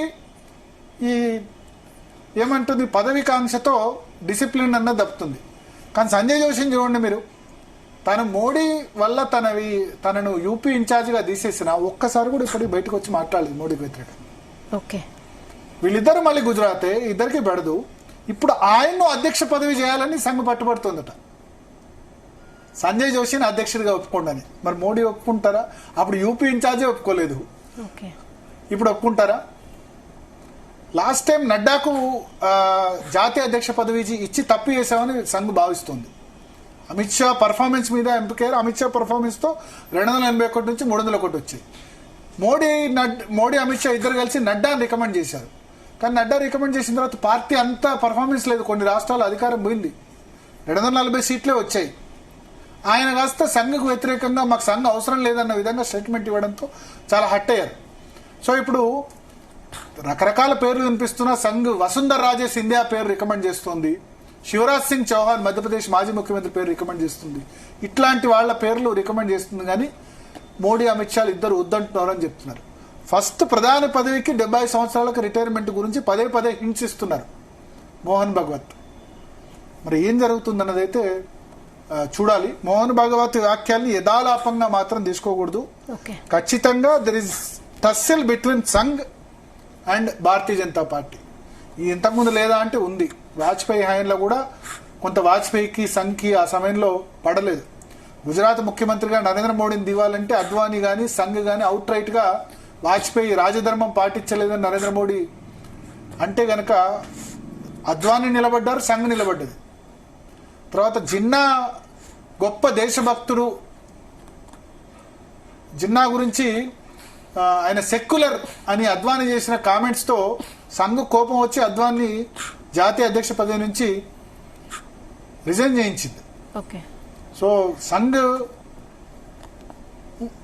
ఈ ఏమంటుంది పదవికాంక్షతో డిసిప్లిన్ అన్నది దప్పుతుంది. కానీ సంజయ్ జోషిని చూడండి మీరు, తను మోడీ వల్ల తనను యూపీ ఇన్ఛార్జిగా తీసేసిన ఒక్కసారి కూడా ఇప్పటికి బయటకు వచ్చి మాట్లాడలేదు మోడీకి వ్యతిరేకంగా. ఓకే, వీళ్ళిద్దరు మళ్ళీ గుజరాతే, ఇద్దరికి పెడదు. ఇప్పుడు ఆయన్ను అధ్యక్ష పదవి చేయాలని సంఘ పట్టుబడుతుందట, సంజయ్ జోషిని అధ్యక్షుడిగా ఒప్పుకోండి. మరి మోడీ ఒప్పుకుంటారా? అప్పుడు యూపీ ఇన్ఛార్జే ఒప్పుకోలేదు, ఇప్పుడు ఒప్పుకుంటారా? లాస్ట్ టైం నడ్డాకు జాతీయ అధ్యక్ష పదవి ఇచ్చి తప్పు చేశామని సంఘ్ భావిస్తుంది. అమిత్ షా పర్ఫార్మెన్స్ మీద ఎంపికయ్యారు. అమిత్ షా పర్ఫార్మెన్స్ తో 281 నుంచి 301 వచ్చాయి. మోడీ అమిత్ షా ఇద్దరు కలిసి నడ్డాని రికమెండ్ చేశారు. కానీ నడ్డా రికమెండ్ చేసిన తర్వాత పార్టీ అంతా పర్ఫార్మెన్స్ లేదు, కొన్ని రాష్ట్రాల్లో అధికారం పోయింది, 240 సీట్లే వచ్చాయి. ఆయన కాస్త సంఘకు వ్యతిరేకంగా మాకు సంఘ అవసరం లేదన్న విధంగా స్టేట్మెంట్ ఇవ్వడంతో చాలా హట్ అయ్యారు. సో ఇప్పుడు రకరకాల పేర్లు వినిపిస్తున్న సంఘ్ వసుంధర రాజే సింధియా పేరు రికమెండ్ చేస్తుంది, శివరాజ్ సింగ్ చౌహాన్ మధ్యప్రదేశ్ మాజీ ముఖ్యమంత్రి పేరు రికమెండ్ చేస్తుంది, ఇట్లాంటి వాళ్ళ పేర్లు రికమెండ్ చేస్తుంది. కానీ మోడీ అమిత్ షా ఇద్దరు వద్దంటున్నారని చెప్తున్నారు. ఫస్ట్ ప్రధాని పదవికి 75 సంవత్సరాలకు రిటైర్మెంట్ గురించి పదే హింట్స్ ఇస్తున్నారు మోహన్ భగవత్. మరి ఏం జరుగుతుందన్నదైతే చూడాలి. మోహన్ భగవత్ వ్యాఖ్యల్ని యథాలాపంగా మాత్రం తీసుకోకూడదు. ఖచ్చితంగా there is tussle between Sangh and Bharatiya Janata Party. ఇది ఇంతకుముందు లేదా అంటే ఉంది. వాజ్పేయి హయాంలో కూడా కొంత వాజ్పేయికి సంఘ్కి ఆ సమయంలో పడలేదు. గుజరాత్ ముఖ్యమంత్రిగా నరేంద్ర మోడీని దివాలంటే అద్వానీ కానీ సంఘ్ కానీ అవుట్ రైట్ గా వాజ్పేయి రాజధర్మం పాటించలేదని నరేంద్ర మోడీ అంటే గనక అద్వానీ నిలబడ్డారు, సంఘ్ నిలబడ్డది. తర్వాత జిన్నా గొప్ప దేశభక్తుడు, జిన్నా గురించి ఆయన సెక్యులర్ అని అద్వానీ చేసిన కామెంట్స్ తో సంఘ్ కోపం వచ్చి అద్వానీ జాతీయ అధ్యక్ష పదవి నుంచి రిజైన్ చేయించింది. సో సంఘ్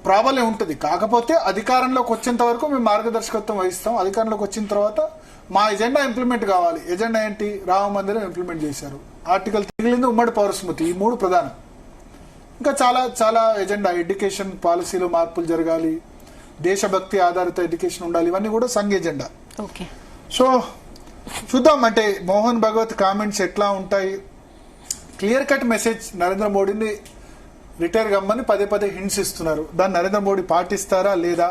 ప్రాబల్యం ఉంటుంది. కాకపోతే అధికారంలోకి వచ్చేంత వరకు మేము మార్గదర్శకత్వం వహిస్తాం. అధికారంలోకి వచ్చిన తర్వాత మా ఎజెండా ఇంప్లిమెంట్ కావాలి. ఎజెండా ఏంటి? రామ మందిరం ఇంప్లిమెంట్ చేశారు, ఆర్టికల్ 3 ఉమ్మడి పౌరస్మృతి, ఈ 3 ప్రధానం. ఇంకా చాలా ఎజెండా, ఎడ్యుకేషన్ పాలసీలో మార్పులు జరగాలి, దేశభక్తి ఆధారిత ఎడ్యుకేషన్ ఉండాలి, ఇవన్నీ కూడా సంఘ్ ఎజెండా. సో చూద్దాం అంటే మోహన్ భగవత్ కామెంట్స్ ఎట్లా ఉంటాయి. క్లియర్ కట్ మెసేజ్ నరేంద్ర మోడీని రిటైర్ కమ్మని పదే హింట్స్ ఇస్తున్నారు. దాన్ని నరేంద్ర మోడీ పాటిస్తారా లేదా?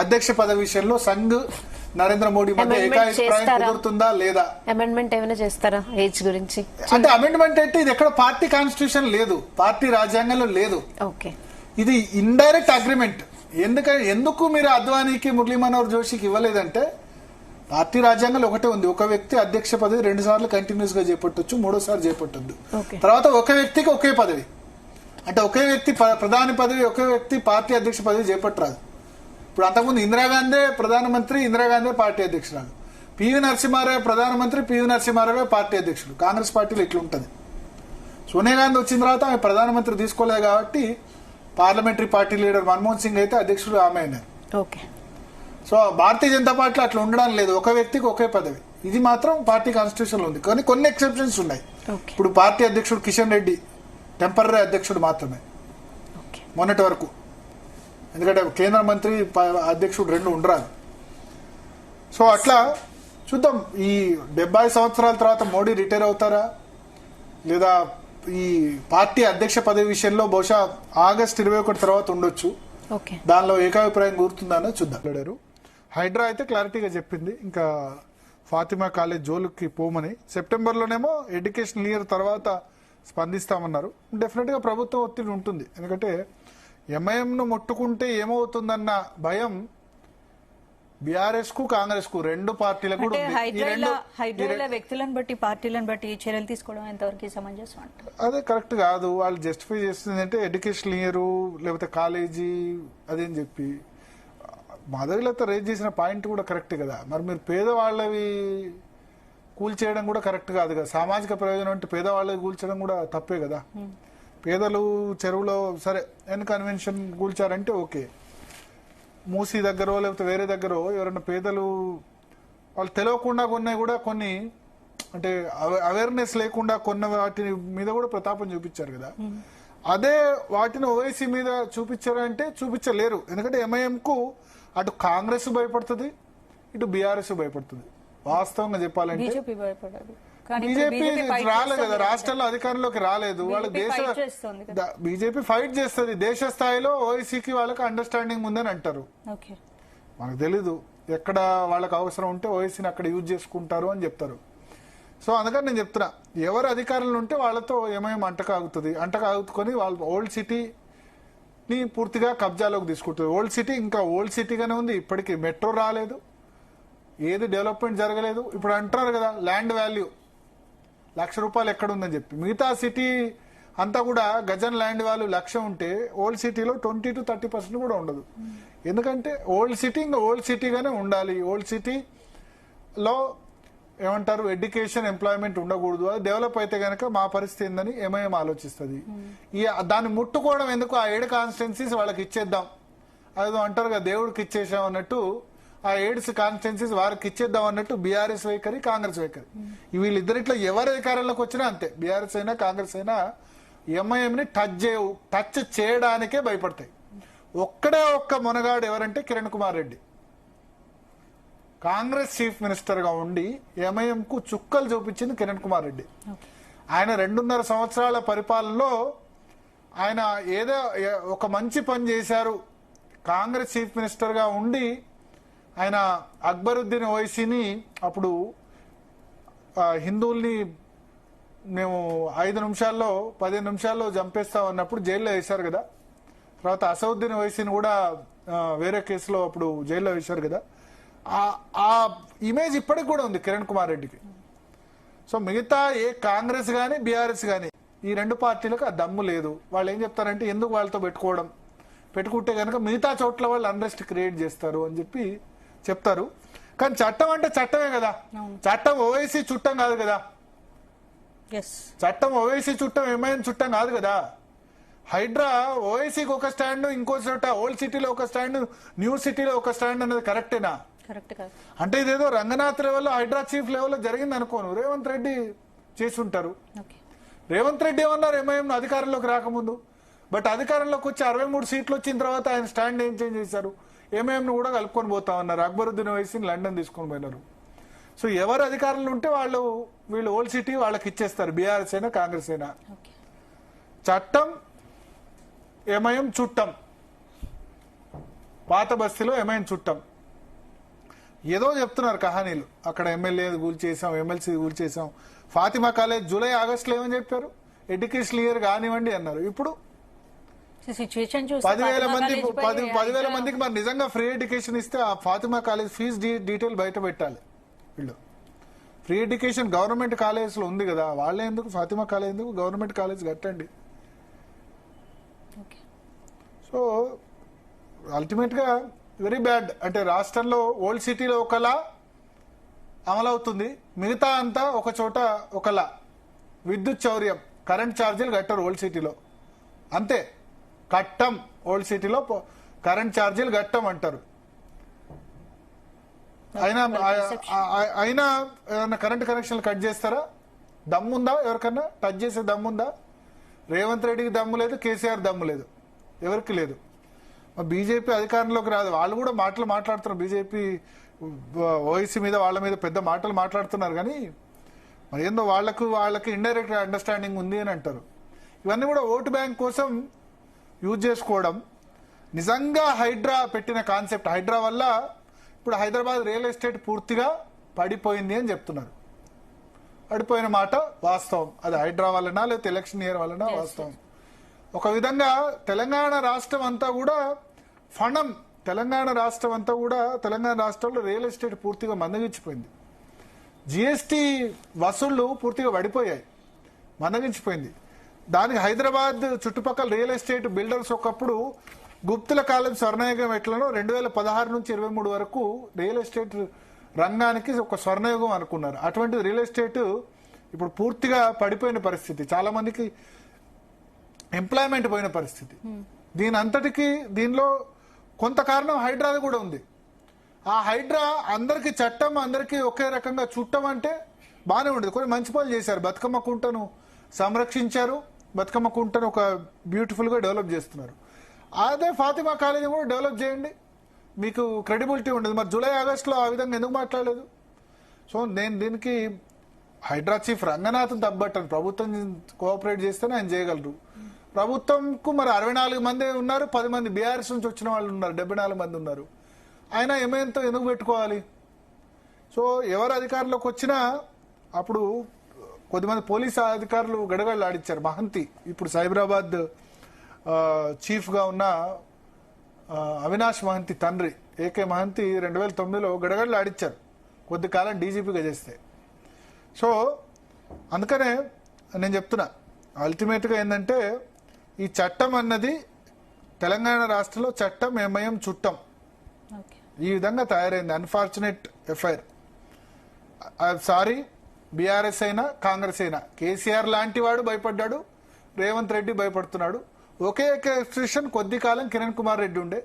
అధ్యక్ష పదవి విషయంలో సంఘ్ నరేంద్ర మోడీ మధ్య ఏకాభిప్రాయం కుదురుతుందా లేదా? అమెండ్మెంట్ ఏమైనా చేస్తారా ఏజ్ గురించి? అంటే అమెండ్మెంట్ అంటే ఇది ఎక్కడ పార్టీ కాన్స్టిట్యూషన్ లేదు, పార్టీ రాజ్యాంగంలో లేదు. ఇది ఇండైరెక్ట్ అగ్రిమెంట్. ఎందుకు మీరు అద్వానీకి మురళీ మనోహర్ జోషికి ఇవ్వలేదంటే పార్టీ రాజ్యాంగంలో ఒకటే ఉంది, ఒక వ్యక్తి అధ్యక్ష పదవి 2 సార్లు కంటిన్యూస్ గా చేపట్టొచ్చు, 3వ సారి చేపట్టొద్దు. తర్వాత ఒక వ్యక్తికి ఒకే పదవి, అంటే ఒకే వ్యక్తి ప్రధాని పదవి, ఒకే వ్యక్తి పార్టీ అధ్యక్ష పదవి చేపట్టరాదు. ఇప్పుడు అంతకుముందు ఇందిరాగాంధీ ప్రధానమంత్రి, ఇందిరాగాంధీ పార్టీ అధ్యక్షురాలు, పివి నరసింహారావు ప్రధానమంత్రి, పివి నరసింహారావు పార్టీ అధ్యక్షుడు. కాంగ్రెస్ పార్టీలో ఇట్లుంటది. సోనియా గాంధీ వచ్చిన తర్వాత ఆమె ప్రధానమంత్రి తీసుకోలేదు కాబట్టి parliamentary party leader Manmohan Singh అయితే అధ్యక్షుడు ఆమె అయినారు. సో భారతీయ జనతా పార్టీలో అట్లా ఉండడం లేదు, ఒక వ్యక్తికి ఒకే పదవి. ఇది మాత్రం పార్టీ కాన్స్టిట్యూషన్ లో ఉంది. కానీ కొన్ని ఎక్సెప్షన్స్ ఉన్నాయి. ఇప్పుడు పార్టీ అధ్యక్షుడు కిషన్ రెడ్డి టెంపరరీ అధ్యక్షుడు మాత్రమే మొన్నటి వరకు, ఎందుకంటే కేంద్ర మంత్రి అధ్యక్షుడు 2 ఉండరాదు. సో అట్లా చూద్దాం. ఈ 70 సంవత్సరాల తర్వాత మోడీ రిటైర్ అవుతారా లేదా? ఈ పార్టీ అధ్యక్ష పదవి విషయంలో బహుశా ఆగస్టు 21 తర్వాత ఉండొచ్చు. దానిలో ఏకాభిప్రాయం కూరుతుందా చూద్దాం. హైడ్రా అయితే క్లారిటీగా చెప్పింది, ఇంకా ఫాతిమా కాలేజ్ జోలుకి పోమని. సెప్టెంబర్లోనేమో ఎడ్యుకేషన్ ఇయర్ తర్వాత స్పందిస్తామన్నారు. డెఫినెట్గా ప్రభుత్వం ఒత్తిడి ఉంటుంది, ఎందుకంటే ఎంఐఎంను ముట్టుకుంటే ఏమవుతుందన్న భయం బీఆర్ఎస్ కు కాంగ్రెస్ కు రెండు పార్టీలకు కూడా ఉంది. హైడ్రాల వ్యక్తులను బట్టి పార్టీలను బట్టి చర్యలు తీసుకోవడం ఎంతవరకు సమంజసం అంటారు? అదే కరెక్ట్ కాదు. వాళ్ళు జస్టిఫై చేస్తుంది అంటే ఎడ్యుకేషన్ ఇయర్ లేకపోతే కాలేజీ అదేని చెప్పి మాధవిలత రేజ్ చేసిన పాయింట్ కూడా కరెక్ట్ కదా. మరి మీరు పేదవాళ్ళవి కూల్చేయడం కూడా కరెక్ట్ కాదు కదా. సామాజిక ప్రయోజనం అంటే పేదవాళ్ళవి కూల్చడం కూడా తప్పే కదా. పేదలు చెరువులో సరే ఎన్ కన్వెన్షన్ కూల్చారంటే ఓకే, మూసీ దగ్గర లేకపోతే వేరే దగ్గర ఎవరైనా పేదలు వాళ్ళు తెలియకుండా కొన్నాయి కూడా కొన్ని అంటే అవేర్నెస్ లేకుండా కొన్న వాటి మీద కూడా ప్రతాపం చూపించారు కదా. అదే వాటిని ఓవైసీ మీద చూపించారంటే చూపించలేరు. ఎందుకంటే ఎంఐఎం కు అటు కాంగ్రెస్ భయపడుతుంది, ఇటు బీఆర్ఎస్ భయపడుతుంది. వాస్తవంగా చెప్పాలంటే బీజేపీ రాలేదు కదా, రాష్ట్రంలో అధికారంలోకి రాలేదు. వాళ్ళకి బీజేపీ ఫైట్ చేస్తుంది దేశ స్థాయిలో. ఓఐసీకి వాళ్ళకి అండర్స్టాండింగ్ ఉందని అంటారు. మనకు తెలీదు ఎక్కడ వాళ్ళకి అవసరం ఉంటే ఓఐసీని అక్కడ యూజ్ చేసుకుంటారు అని చెప్తారు. సో అందుకని నేను చెప్తున్నా, ఎవరు అధికారంలో ఉంటే వాళ్ళతో ఏమేమి అంటకాగుతుకొని వాళ్ళు ఓల్డ్ సిటీని పూర్తిగా కబ్జాలోకి తీసుకుంటుంది. ఓల్డ్ సిటీ ఇంకా ఓల్డ్ సిటీగానే ఉంది. ఇప్పటికీ మెట్రో రాలేదు, ఏది డెవలప్మెంట్ జరగలేదు. ఇప్పుడు అంటున్నారు కదా ల్యాండ్ వాల్యూ ₹1,00,000 ఎక్కడ ఉందని చెప్పి. మిగతా సిటీ అంతా కూడా గజన్ ల్యాండ్ వాల్యూ 1,00,000 ఉంటే ఓల్డ్ సిటీలో 20 to 30% కూడా ఉండదు. ఎందుకంటే ఓల్డ్ సిటీ ఇంకా ఓల్డ్ సిటీగానే ఉండాలి. ఓల్డ్ సిటీలో ఏమంటారు ఎడ్యుకేషన్ ఎంప్లాయ్మెంట్ ఉండకూడదు. అది డెవలప్ అయితే కనుక మా పరిస్థితి ఏందని ఎంఐఎం ఆలోచిస్తుంది. దాన్ని ముట్టుకోవడం ఎందుకు, ఆ 7 కాన్స్టిట్యున్సీస్ వాళ్ళకి ఇచ్చేద్దాం, అదేదో అంటారు కదా దేవుడికి ఇచ్చేసాం అన్నట్టు ఆ 7 కాన్స్టిట్యున్సీస్ వారికి ఇచ్చేద్దాం అన్నట్టు బీఆర్ఎస్ వైఖరి, కాంగ్రెస్ వైఖరి. వీళ్ళిద్దరిట్లో ఎవరు అధికారంలోకి వచ్చినా అంతే, బీఆర్ఎస్ అయినా కాంగ్రెస్ అయినా ఎంఐఎంని టచ్ చేయడానికే భయపడతాయి. ఒక్కడే ఒక్క మొనగాడు ఎవరంటే కిరణ్ కుమార్ రెడ్డి. కాంగ్రెస్ చీఫ్ మినిస్టర్ గా ఉండి ఎంఐఎం కు చుక్కలు చూపించింది కిరణ్ కుమార్ రెడ్డి. ఆయన 2.5 సంవత్సరాల పరిపాలనలో ఆయన ఏదో ఒక మంచి పని చేశారు. కాంగ్రెస్ చీఫ్ మినిస్టర్ గా ఉండి ఆయన అక్బరుద్దీన్ ఓవైసీని అప్పుడు హిందువుల్ని మేము 5 నిమిషాల్లో 15 నిమిషాల్లో చంపేస్తాం అన్నప్పుడు జైల్లో వేశారు కదా. తర్వాత అసదుద్దీన్ ఓవైసీని కూడా వేరే కేసులో అప్పుడు జైల్లో వేశారు కదా. ఆ ఇమేజ్ ఇప్పటికి కూడా ఉంది కిరణ్ కుమార్ రెడ్డికి. సో మిగతా ఏ కాంగ్రెస్ కానీ బీఆర్ఎస్ కానీ ఈ 2 పార్టీలకు ఆ దమ్ము లేదు. వాళ్ళు ఏం చెప్తారంటే ఎందుకు వాళ్ళతో పెట్టుకుంటే కనుక మిగతా చోట్ల వాళ్ళు అన్రెస్ట్ క్రియేట్ చేస్తారు అని చెప్పి చెప్తారు. కానీ చట్టం అంటే చట్టమే కదా, చట్టం ఓవైసీ చుట్టం కాదు కదా. చట్టం ఓవైసీ చుట్టం ఎంఐఎం చుట్టం కాదు కదా. హైడ్రా ఓవైసీకి ఒక స్టాండ్, ఇంకో చోట ఓల్డ్ సిటీలో ఒక స్టాండ్, న్యూ సిటీలో ఒక స్టాండ్ అనేది కరెక్టేనా? అంటే ఇదేదో రంగనాథ్ లెవెల్లో హైడ్రా చీఫ్ లెవెల్లో జరిగింది అనుకోను. రేవంత్ రెడ్డి చేసి ఉంటారు. రేవంత్ రెడ్డి ఏమన్నారు ఎంఐఎం అధికారంలోకి రాకముందు, బట్ అధికారంలోకి వచ్చి 63 సీట్లు వచ్చిన తర్వాత ఆయన స్టాండ్ ఏం చేంజ్ చేశారు, ఎంఐఎం కూడా కలుపుకొని పోతామన్నారు. అక్బరుద్దీన్ ఓవైసీని లండన్ తీసుకొని పోయినారు. సో ఎవరు అధికారంలో ఉంటే వీళ్ళు ఓల్డ్ సిటీ వాళ్ళకి ఇచ్చేస్తారు, బీఆర్ఎస్ అయినా కాంగ్రెస్ అయినా. చట్టం ఎంఐఎం చుట్టం, పాత బస్తీలో ఎంఐఎం చుట్టం. ఏదో చెప్తున్నారు కహానీలు, అక్కడ ఎమ్మెల్యే కూల్చేసాం, ఎమ్మెల్సీ కూల్చేసాం. ఫాతిమా కాలేజ్ జూలై ఆగస్టులో ఏమని చెప్పారు, ఎడ్యుకేషన్ ఇయర్ కానివ్వండి అన్నారు. ఇప్పుడు 10,000 మందికి మరి నిజంగా ఫ్రీ ఎడ్యుకేషన్ ఇస్తే ఆ ఫాతిమా కాలేజ్ ఫీజు డీటెయిల్ బయట పెట్టాలి. వీళ్ళు ఫ్రీ ఎడ్యుకేషన్ గవర్నమెంట్ కాలేజ్ లో ఉంది కదా, వాళ్ళే ఎందుకు ఫాతిమా కాలేజ్ ఎందుకు, గవర్నమెంట్ కాలేజ్ కట్టండి. సో అల్టిమేట్ గా వెరీ బ్యాడ్. అంటే రాష్ట్రంలో ఓల్డ్ సిటీలో ఒకలా అమలవుతుంది, మిగతా అంతా ఒక చోట ఒకలా. విద్యుత్ చౌర్యం, కరెంట్ ఛార్జీలు కట్టరు ఓల్డ్ సిటీలో, అంతే కట్టం. ఓల్డ్ సిటీలో కరెంట్ ఛార్జీలు కట్టం అంటారు. అయినా ఏదన్నా కరెంట్ కనెక్షన్లు కట్ చేస్తారా? దమ్ముందా ఎవరికన్నా టచ్ చేసే దమ్ముందా? రేవంత్ రెడ్డికి దమ్ము లేదు, కేసీఆర్ దమ్ము లేదు, ఎవరికి లేదు. బీజేపీ అధికారంలోకి రాదు, వాళ్ళు కూడా మాట్లాడుతున్నారు. బీజేపీ ఓవైసీ మీద వాళ్ళ మీద పెద్ద మాటలు మాట్లాడుతున్నారు, కానీ మరి ఏందో వాళ్ళకి ఇండైరెక్ట్ అండర్స్టాండింగ్ ఉంది అని అంటారు. ఇవన్నీ కూడా ఓటు బ్యాంక్ కోసం యూజ్ చేసుకోవడం. నిజంగా హైడ్రా పెట్టిన కాన్సెప్ట్, హైడ్రా వల్ల ఇప్పుడు హైదరాబాద్ రియల్ ఎస్టేట్ పూర్తిగా పడిపోయింది అని చెప్తున్నారు. పడిపోయిన మాట వాస్తవం. అది హైడ్రా వలన లేకపోతే ఎలక్షన్ ఇయర్ వలన వాస్తవం. ఒక విధంగా తెలంగాణ రాష్ట్రం అంతా కూడా ఫణం తెలంగాణ రాష్ట్రం అంతా కూడా, తెలంగాణ రాష్ట్రంలో రియల్ ఎస్టేట్ పూర్తిగా మందగించిపోయింది. జిఎస్టీ వసూళ్లు పూర్తిగా పడిపోయాయి, మందగించిపోయింది. దానికి హైదరాబాద్ చుట్టుపక్కల రియల్ ఎస్టేట్ బిల్డర్స్ ఒకప్పుడు గుప్తుల కాలం స్వర్ణయుగం ఎట్లనో 2016 నుంచి 23 వరకు రియల్ ఎస్టేట్ రంగానికి ఒక స్వర్ణయుగం అనుకున్నారు. అటువంటి రియల్ ఎస్టేట్ ఇప్పుడు పూర్తిగా పడిపోయిన పరిస్థితి, చాలా మందికి ఎంప్లాయ్మెంట్ పోయిన పరిస్థితి. దీని అంతటికి దీనిలో కొంత కారణం హైడ్రాది కూడా ఉంది. ఆ హైడ్రా అందరికి చట్టం అందరికీ ఒకే రకంగా చుట్టం అంటే బాగానే ఉండేది. కొన్ని మంచి పనులు చేశారు. బతుకమ్మ కుంటను సంరక్షించారు, బతుకమ్మ కుంటను ఒక బ్యూటిఫుల్గా డెవలప్ చేస్తున్నారు. అదే ఫాతిమా కాలేజీ కూడా డెవలప్ చేయండి, మీకు క్రెడిబిలిటీ ఉండదు. మరి జూలై ఆగస్టులో ఆ విధంగా ఎందుకు మాట్లాడలేదు? సో నేను దీనికి హైడ్రా చీఫ్ రంగనాథన్ తప్పబట్టాను. ప్రభుత్వం కోఆపరేట్ చేస్తేనే ఆయన చేయగలరు. ప్రభుత్వంకు మరి 64 మంది ఉన్నారు, 10 మంది బీఆర్ఎస్ నుంచి వచ్చిన వాళ్ళు ఉన్నారు, 74 మంది ఉన్నారు. ఆయన ఎంఐఎంతో ఎందుకు పెట్టుకోవాలి? సో ఎవరు అధికారంలోకి వచ్చినా అప్పుడు కొద్దిమంది పోలీసు అధికారులు గడగడలు ఆడిచ్చారు. మహంతి ఇప్పుడు సైబరాబాద్ చీఫ్గా ఉన్న అవినాష్ మహంతి తండ్రి ఏకే మహంతి 2009లో గడగడలు ఆడిచ్చారు కొద్ది కాలం డీజీపీగా చేస్తే. సో అందుకనే నేను చెప్తున్నా, అల్టిమేట్గా ఏంటంటే ఈ చట్టం అన్నది తెలంగాణ రాష్ట్రంలో చట్టం ఎంఐఎం చుట్టం ఈ విధంగా తయారైంది. Unfortunate FIR. సారీ, బీఆర్ఎస్ అయినా కాంగ్రెస్ అయినా కేసీఆర్ లాంటి వాడు భయపడ్డాడు, రేవంత్ రెడ్డి భయపడుతున్నాడు. ఒకే ఎక్స్ప్రెషన్ కొద్ది కాలం కిరణ్ కుమార్ రెడ్డి ఉండే,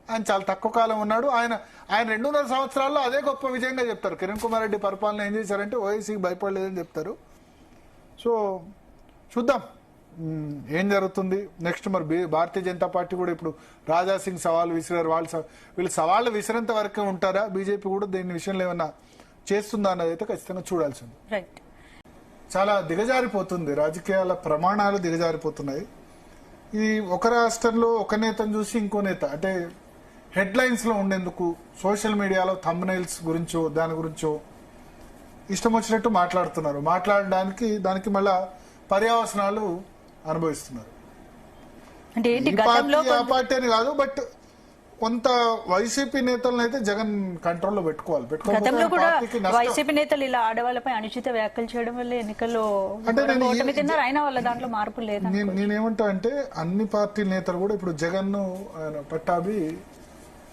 ఆయన చాలా తక్కువ కాలం ఉన్నాడు. ఆయన 2.5 సంవత్సరాల్లో అదే గొప్ప విజయంగా చెప్తారు. కిరణ్ కుమార్ రెడ్డి పరిపాలన ఏం చేశారంటే ఓవైసీకి భయపడలేదని చెప్తారు. సో చూద్దాం ఏం జరుగుతుంది నెక్స్ట్. మరి భారతీయ జనతా పార్టీ కూడా ఇప్పుడు రాజాసింగ్ సవాల్ విసిరారు. వీళ్ళు సవాళ్ళు విసిరేంత వరకే ఉంటారా? బీజేపీ కూడా దీని విషయంలో ఏమన్నా చేస్తుందా అన్నది అయితే ఖచ్చితంగా చూడాల్సింది. చాలా దిగజారిపోతుంది, రాజకీయాల ప్రమాణాలు దిగజారిపోతున్నాయి. ఇది ఒక రాష్ట్రంలో ఒక నేతను చూసి ఇంకో నేత అంటే హెడ్లైన్స్ లో ఉండేందుకు సోషల్ మీడియాలో థంబ్నెయిల్స్ గురించో దాని గురించో ఇష్టం వచ్చినట్టు మాట్లాడుతున్నారు. మాట్లాడడానికి దానికి మళ్ళా పర్యవసనాలు అనుభవిస్తున్నారు. ఆ పార్టీ అని కాదు, బట్ కొంత వైసీపీ నేతలను అయితే జగన్ కంట్రోల్లో పెట్టుకోవాలి. గతంలో కూడా వైసీపీ నేతలు ఇలా ఆడవాళ్ళపై అనుచిత వ్యాఖ్యలు చేయడం వల్ల ఎన్నికల్లో ఓటమి తిన్నారు. అయినా వాళ్ళ దాంట్లో మార్పు లేదు. నేనేమంటా అంటే అన్ని పార్టీ నేతలు కూడా ఇప్పుడు జగన్ ను పట్టాభి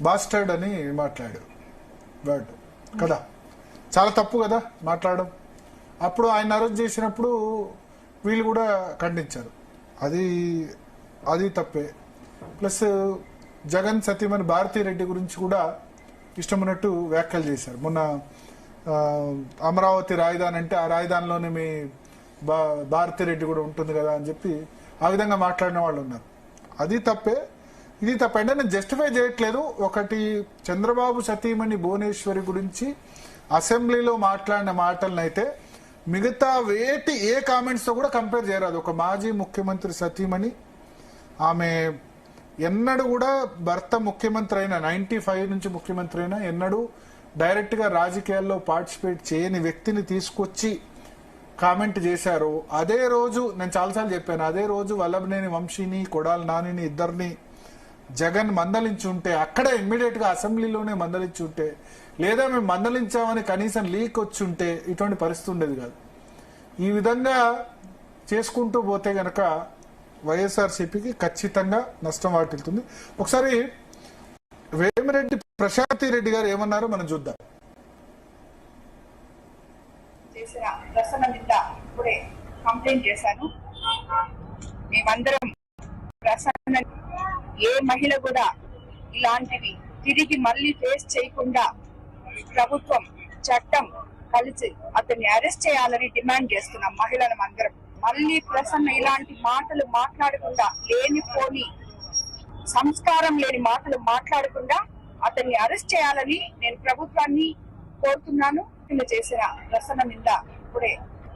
బాస్టర్డ్ అని మాట్లాడారు వర్డ్ కదా, చాలా తప్పు కదా మాట్లాడడం. అప్పుడు ఆయన అరెస్ట్ చేసినప్పుడు వీళ్ళు కూడా ఖండించారు, అది తప్పే. ప్లస్ జగన్ సతీమణి భారతీరెడ్డి గురించి కూడా ఇష్టమైనట్టు వ్యాఖ్యలు చేశారు. మొన్న అమరావతి రాజధాని అంటే ఆ రాజధానిలోనే మీ భారతీరెడ్డి కూడా ఉంటుంది కదా అని చెప్పి ఆ విధంగా మాట్లాడిన వాళ్ళు ఉన్నారు. అది తప్పే, ఇది తప్పే. అంటే నేను జస్టిఫై చేయట్లేదు. ఒకటి చంద్రబాబు సతీమణి భువనేశ్వరి గురించి అసెంబ్లీలో మాట్లాడిన మాటలనైతే మిగతా ఏ కామెంట్స్ తో కూడా కంపేర్ చేయరాదు. ఒక మాజీ ముఖ్యమంత్రి సతీమణి, ఆమె ఎన్నడూ కూడా భర్త ముఖ్యమంత్రి అయినా 95 నుంచి ముఖ్యమంత్రి అయినా ఎన్నడూ డైరెక్ట్ గా రాజకీయాల్లో పార్టిసిపేట్ చేయని వ్యక్తిని తీసుకొచ్చి కామెంట్ చేశారు. అదే రోజు నేను చాలాసార్లు చెప్పాను, అదే రోజు వల్లభనేని వంశీని కొడాలి నానిని ఇద్దరిని జగన్ మందలించుంటే అక్కడే ఇమ్మీడియట్ గా అసెంబ్లీలోనే మందలించుంటే, లేదా మేము మందలించామని కనీసం లీక్ వచ్చుంటే ఇటువంటి పరిస్థితి ఉండేది కాదు. ఈ విధంగా చేసుకుంటూ పోతే గనక వైఎస్ఆర్సీపీకి ఖచ్చితంగా నష్టం వాటిల్తుంది. ఒకసారి వేమిరెడ్డి ప్రశాంతి రెడ్డి గారు ఏమన్నారో మనం చూద్దాం. చేసిన ప్రసన్న మీద ఇప్పుడే కంప్లైంట్ చేశాను. మేమందరం ప్రసన్న ఏ మహిళ కూడా ఇలాంటివి తిరిగి మళ్ళీ ఫేస్ చేయకుండా ప్రభుత్వం చట్టం కలిసి అతన్ని అరెస్ట్ చేయాలని డిమాండ్ చేస్తున్నాం. మహిళలం అందరం మళ్ళీ ప్రసన్న ఇలాంటి మాటలు మాట్లాడకుండా, లేనిపోని సంస్కారం లేని మాటలు మాట్లాడకుండా అతన్ని అరెస్ట్ చేయాలని నేను ప్రభుత్వాన్ని కోరుతున్నాను. చేసిన ప్రసన్న మీద ఇప్పుడే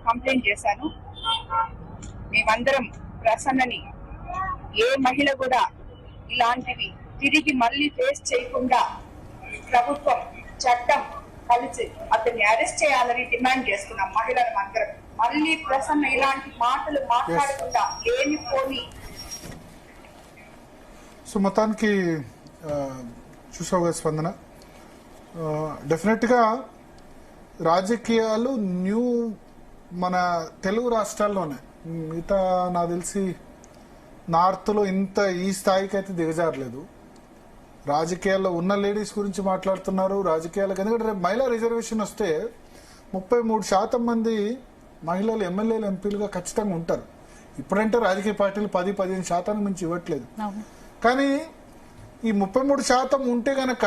కంప్లైంట్ చేశాను. మేమందరం ప్రసన్నని ఏ మహిళ కూడా ఇలాంటివి తిరిగి మళ్ళీ ఫేస్ చేయకుండా ప్రభుత్వం చట్టం కలిసి అతన్ని అరెస్ట్ చేయాలని డిమాండ్ చేస్తున్నాం. మహిళలం అందరం మళ్ళీ ప్రసన్న ఇలాంటి మాటలు మాట్లాడకుండా లేనిపోని. సో మొత్తానికి చూసావు కదా స్పందన. డెఫినెట్గా రాజకీయాలు మన తెలుగు రాష్ట్రాల్లోనే, మిగతా నాకు తెలిసి నార్త్లో ఈ స్థాయికి అయితే దిగజారలేదు. రాజకీయాల్లో ఉన్న లేడీస్ గురించి మాట్లాడుతున్నారు. రాజకీయాలకు ఎందుకంటే రేపు మహిళా రిజర్వేషన్ వస్తే 33% మంది మహిళలు ఎమ్మెల్యేలు ఎంపీలుగా ఖచ్చితంగా ఉంటారు. ఇప్పుడంటే రాజకీయ పార్టీలు 10-15% మించి ఇవ్వట్లేదు. కానీ ఈ 33% ఉంటే గనక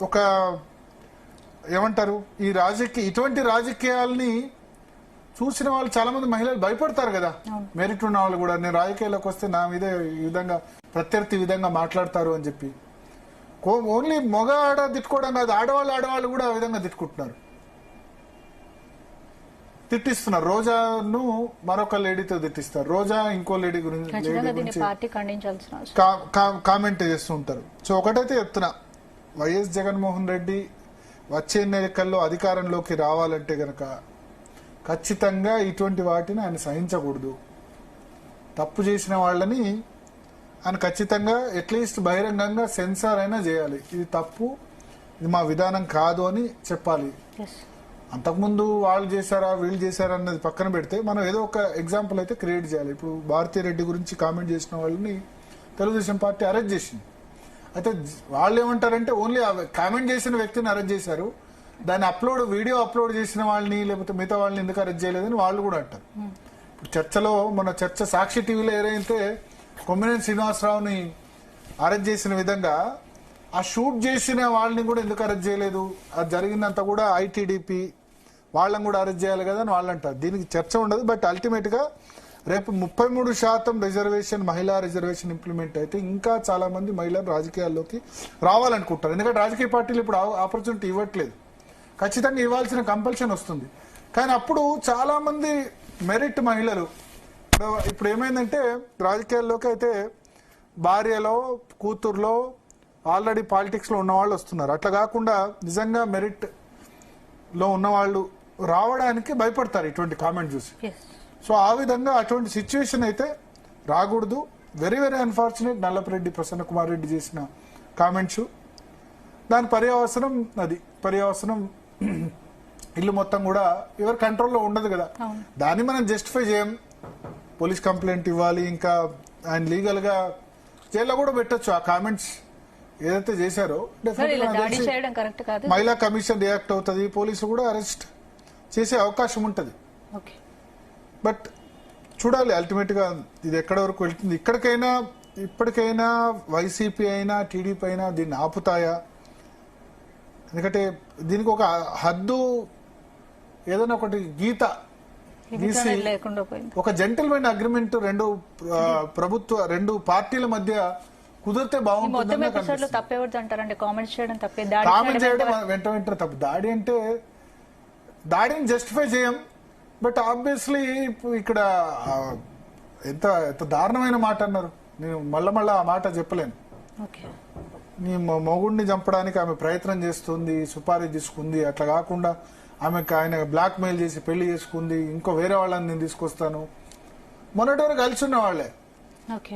ఒక ఏమంటారు, ఇటువంటి రాజకీయాల్ని చూసిన వాళ్ళు చాలా మంది మహిళలు భయపడతారు కదా. మెరిట్ ఉన్న వాళ్ళు కూడా నేను రాజకీయాల్లోకి వస్తే నా మీద ఈ విధంగా ప్రత్యర్థి విధంగా మాట్లాడతారు అని చెప్పి ఓన్లీ మగ ఆడ తిట్టుకోవడం కాదు, ఆడవాళ్ళు కూడా ఆ విధంగా తిట్టిస్తున్నారు. రోజాను మరొక లేడీతో తిట్టిస్తారు, రోజా ఇంకో లేడీ గురించి కామెంట్ చేస్తూ ఉంటారు. సో ఒకటైతే చెప్తున్నా, వైఎస్ జగన్మోహన్ రెడ్డి వచ్చే ఎన్నికల్లో అధికారంలోకి రావాలంటే గనక ఖచ్చితంగా ఇటువంటి వాటిని ఆయన సహించకూడదు. తప్పు చేసిన వాళ్ళని ఆయన ఖచ్చితంగా అట్లీస్ట్ బహిరంగంగా సెన్సార్ అయినా చేయాలి. ఇది తప్పు, ఇది మా విధానం కాదు అని చెప్పాలి. అంతకుముందు వాళ్ళు చేశారా వీళ్ళు చేశారా అన్నది పక్కన పెడితే మనం ఏదో ఒక ఎగ్జాంపుల్ అయితే క్రియేట్ చేయాలి. ఇప్పుడు భారతీరెడ్డి గురించి కామెంట్ చేసిన వాళ్ళని తెలుగుదేశం పార్టీ అరెస్ట్ చేసింది. అయితే వాళ్ళు ఏమంటారంటే ఓన్లీ కామెంట్ చేసిన వ్యక్తిని అరెస్ట్ చేశారు, దాన్ని వీడియో అప్లోడ్ చేసిన వాళ్ళని లేకపోతే మిగతా వాళ్ళని ఎందుకు అరెస్ట్ చేయలేదని వాళ్ళు కూడా అంటారు. ఇప్పుడు చర్చలో చర్చ సాక్షి టీవీలో ఏదైతే కొమ్మినేని శ్రీనివాసరావుని అరెస్ట్ చేసిన విధంగా ఆ షూట్ చేసిన వాళ్ళని కూడా ఎందుకు అరెస్ట్ చేయలేదు, అది జరిగిందంతా కూడా ఐటీడీపీ వాళ్ళని కూడా అరెస్ట్ చేయాలి కదా అని వాళ్ళు అంటారు. దీనికి చర్చ ఉండదు. బట్ అల్టిమేట్ గా రేపు 33% రిజర్వేషన్, మహిళా రిజర్వేషన్ ఇంప్లిమెంట్ అయితే ఇంకా చాలా మంది మహిళలు రాజకీయాల్లోకి రావాలనుకుంటారు. ఎందుకంటే రాజకీయ పార్టీలు ఇప్పుడు ఆపర్చునిటీ ఇవ్వట్లేదు, ఖచ్చితంగా ఇవ్వాల్సిన కంపల్షన్ వస్తుంది. కానీ అప్పుడు చాలా మంది మెరిట్ మహిళలు ఇప్పుడు ఏమైందంటే రాజకీయాల్లోకి అయితే భార్యలో కూతుర్లో ఆల్రెడీ పాలిటిక్స్ లో ఉన్న వాళ్ళు వస్తున్నారు. అట్లా కాకుండా నిజంగా మెరిట్ లో ఉన్న వాళ్ళు రావడానికి భయపడతారు ఇటువంటి కామెంట్ చూసి. సో ఆ విధంగా అటువంటి సిచ్యువేషన్ అయితే రాకూడదు. Very very unfortunate Nallapareddy Prasanna Kumar Reddy చేసిన కామెంట్స్. దాని పర్యవసనం ఇల్లు మొత్తం కూడా ఎవరి కంట్రోల్లో ఉండదు కదా. దాన్ని మనం జస్టిఫై చేయం. పోలీస్ కంప్లైంట్ ఇవ్వాలి, ఇంకా ఆయన లీగల్ గా జైల్లో కూడా పెట్టొచ్చు. ఆ కామెంట్స్ ఏదైతే చేశారో మహిళా కమిషన్ రియాక్ట్ అవుతుంది, పోలీసులు కూడా అరెస్ట్ చేసే అవకాశం ఉంటుంది. బట్ చూడాలి అల్టిమేట్ గా ఇది ఎక్కడి వరకు వెళ్తుంది. ఇప్పటికైనా వైసీపీ అయినా టీడీపీ అయినా దీన్ని ఆపుతాయా? ఎందుకంటే దీనికి ఒక హద్దు, ఏదైనా ఒకటి గీత గీసి ఒక జెంటిల్మెన్ అగ్రిమెంట్ రెండు పార్టీల మధ్య కుదిరితే బాగుంటుంది. కామెంట్ చేయడం వెంట తప్పు. దాడిని జస్టిఫై చేయం. బట్ ఆబ్వియస్లీ ఇక్కడ ఎంత దారుణమైన మాట అన్నారు. నేను మళ్ళా ఆ మాట చెప్పలేను. నీ మొగుడిని చంపడానికి ఆమె ప్రయత్నం చేస్తుంది, సుపారీ తీసుకుంది. అట్లా కాకుండా ఆయన బ్లాక్ మెయిల్ చేసి పెళ్లి చేసుకుంది, ఇంకో వేరే వాళ్ళని నేను తీసుకొస్తాను. మొన్నటి వరకు కలిసి ఉన్న వాళ్లే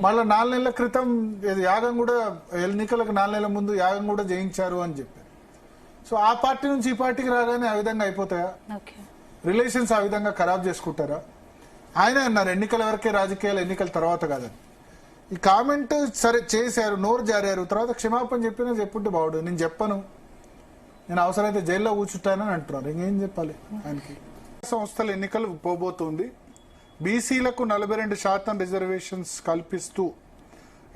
మళ్ళీ 4 నెలల క్రితం యాగం కూడా, ఎన్నికలకు 4 నెలల ముందు యాగం కూడా చేయించారు అని చెప్పారు. సో ఆ పార్టీ నుంచి ఈ పార్టీకి రాగానే ఆ విధంగా అయిపోతాయా? రిలేషన్స్ ఆ విధంగా ఖరాబ్ చేసుకుంటారా? ఆయన అన్నారు ఎన్నికల వరకే రాజకీయాలు, ఎన్నికల తర్వాత కాదని. ఈ కామెంట్ సరే చేశారు, నోరు జారారు, తర్వాత క్షమాపణ చెప్పుంటే బాగుండు. నేను చెప్పను, నేను అవసరమైతే జైల్లో కూర్చుంటానని అంటున్నారు. ఇంకేం చెప్పాలి ఆయనకి? సంస్థల ఎన్నికలు పోబోతుంది. బీసీలకు 42% రిజర్వేషన్స్ కల్పిస్తూ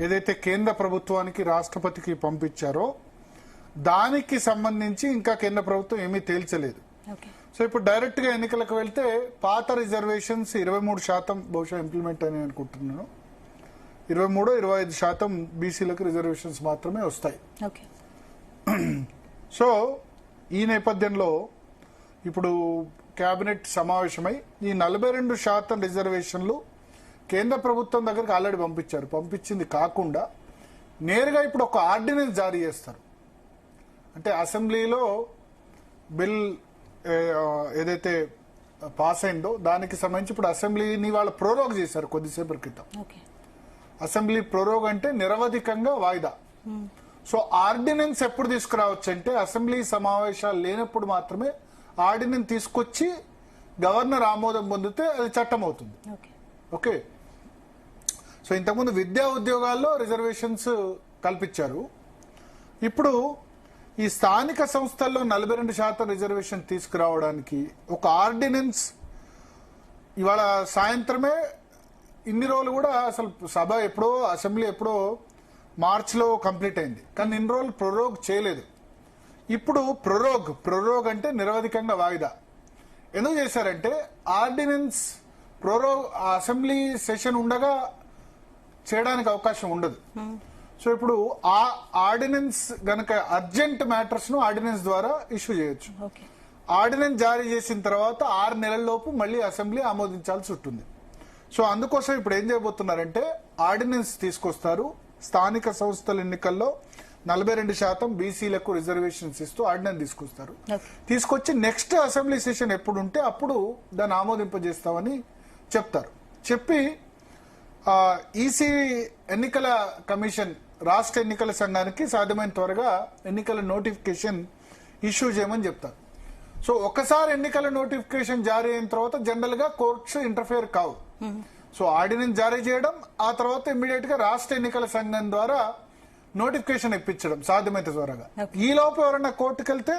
ఏదైతే కేంద్ర ప్రభుత్వానికి రాష్ట్రపతికి పంపించారో దానికి సంబంధించి ఇంకా కేంద్ర ప్రభుత్వం ఏమీ తేల్చలేదు. సో ఇప్పుడు డైరెక్ట్ గా ఎన్నికలకు వెళ్తే పాత రిజర్వేషన్స్ 23% బహుశా ఇంప్లిమెంట్ అని అనుకుంటున్నాను. 23-25% బీసీలకు రిజర్వేషన్స్ మాత్రమే వస్తాయి. సో ఈ నేపథ్యంలో ఇప్పుడు కేబినెట్ సమావేశమై ఈ 42% రిజర్వేషన్లు కేంద్ర ప్రభుత్వం దగ్గరికి ఆల్రెడీ పంపించారు. పంపించింది కాకుండా నేరుగా ఇప్పుడు ఒక ఆర్డినెన్స్ జారీ చేస్తారు. అంటే అసెంబ్లీలో బిల్ ఏదైతే పాస్ అయిందో దానికి సంబంధించి ఇప్పుడు అసెంబ్లీని వాళ్ళు ప్రోరోగ్ చేశారు కొద్దిసేపటి క్రితం. అసెంబ్లీ ప్రోరోగ్ అంటే నిరవధికంగా వాయిదా. సో ఆర్డినెన్స్ ఎప్పుడు తీసుకురావచ్చు అంటే అసెంబ్లీ సమావేశాలు లేనప్పుడు మాత్రమే ఆర్డినెన్స్ తీసుకొచ్చి గవర్నర్ ఆమోదం పొందితే అది చట్టం అవుతుంది. ఓకే, సో ఇంతకుముందు విద్యా ఉద్యోగాల్లో రిజర్వేషన్స్ కల్పించారు. ఇప్పుడు ఈ స్థానిక సంస్థల్లో 42% రిజర్వేషన్ తీసుకురావడానికి ఒక ఆర్డినెన్స్ ఇవాళ సాయంత్రమే, ఇన్ని రోజులు కూడా అసలు సభ ఎప్పుడో, అసెంబ్లీ ఎప్పుడో మార్చిలో కంప్లీట్ అయింది, కానీ ఇన్ని రోజులు ప్రొరోగ్ చేయలేదు. ఇప్పుడు ప్రొరోగ్ అంటే నిరవధికంగా వాయిదా ఎందుకు చేశారంటే ఆర్డినెన్స్ ప్రొరోగ్ అసెంబ్లీ సెషన్ ఉండగా చేయడానికి అవకాశం ఉండదు. సో ఇప్పుడు ఆ ఆర్డినెన్స్ గనక అర్జెంట్ మ్యాటర్స్ ను ఆర్డినెన్స్ ద్వారా ఇష్యూ చేయొచ్చు. ఆర్డినెన్స్ జారీ చేసిన తర్వాత 6 నెలల లోపు మళ్ళీ అసెంబ్లీ ఆమోదించాల్సి ఉంటుంది. సో అందుకోసం ఇప్పుడు ఏం చేయబోతున్నారంటే ఆర్డినెన్స్ తీసుకొస్తారు. స్థానిక సంస్థల ఎన్నికల్లో 42% బీసీలకు రిజర్వేషన్స్ ఇస్తూ ఆర్డినెన్స్ తీసుకొస్తారు. తీసుకొచ్చి నెక్స్ట్ అసెంబ్లీ సెషన్ ఎప్పుడు ఉంటే అప్పుడు దాన్ని ఆమోదింపజేస్తామని చెప్తారు. చెప్పి ఈసీ ఎన్నికల కమిషన్, రాష్ట్ర ఎన్నికల సంఘానికి సాధ్యమైన త్వరగా ఎన్నికల నోటిఫికేషన్ ఇష్యూ చేయమని చెప్తారు. సో ఒకసారి ఎన్నికల నోటిఫికేషన్ జారీ అయిన తర్వాత జనరల్ గా కోర్ట్స్ ఇంటర్ఫియర్ కావు. సో ఆర్డినెన్స్ జారీ చేయడం, ఆ తర్వాత ఇమ్మీడియట్ గా రాష్ట్ర ఎన్నికల సంఘం ద్వారా నోటిఫికేషన్ ఇప్పించడం సాధ్యమైతే త్వరగా. ఈ లోపు ఎవరైనా కోర్టుకు వెళ్తే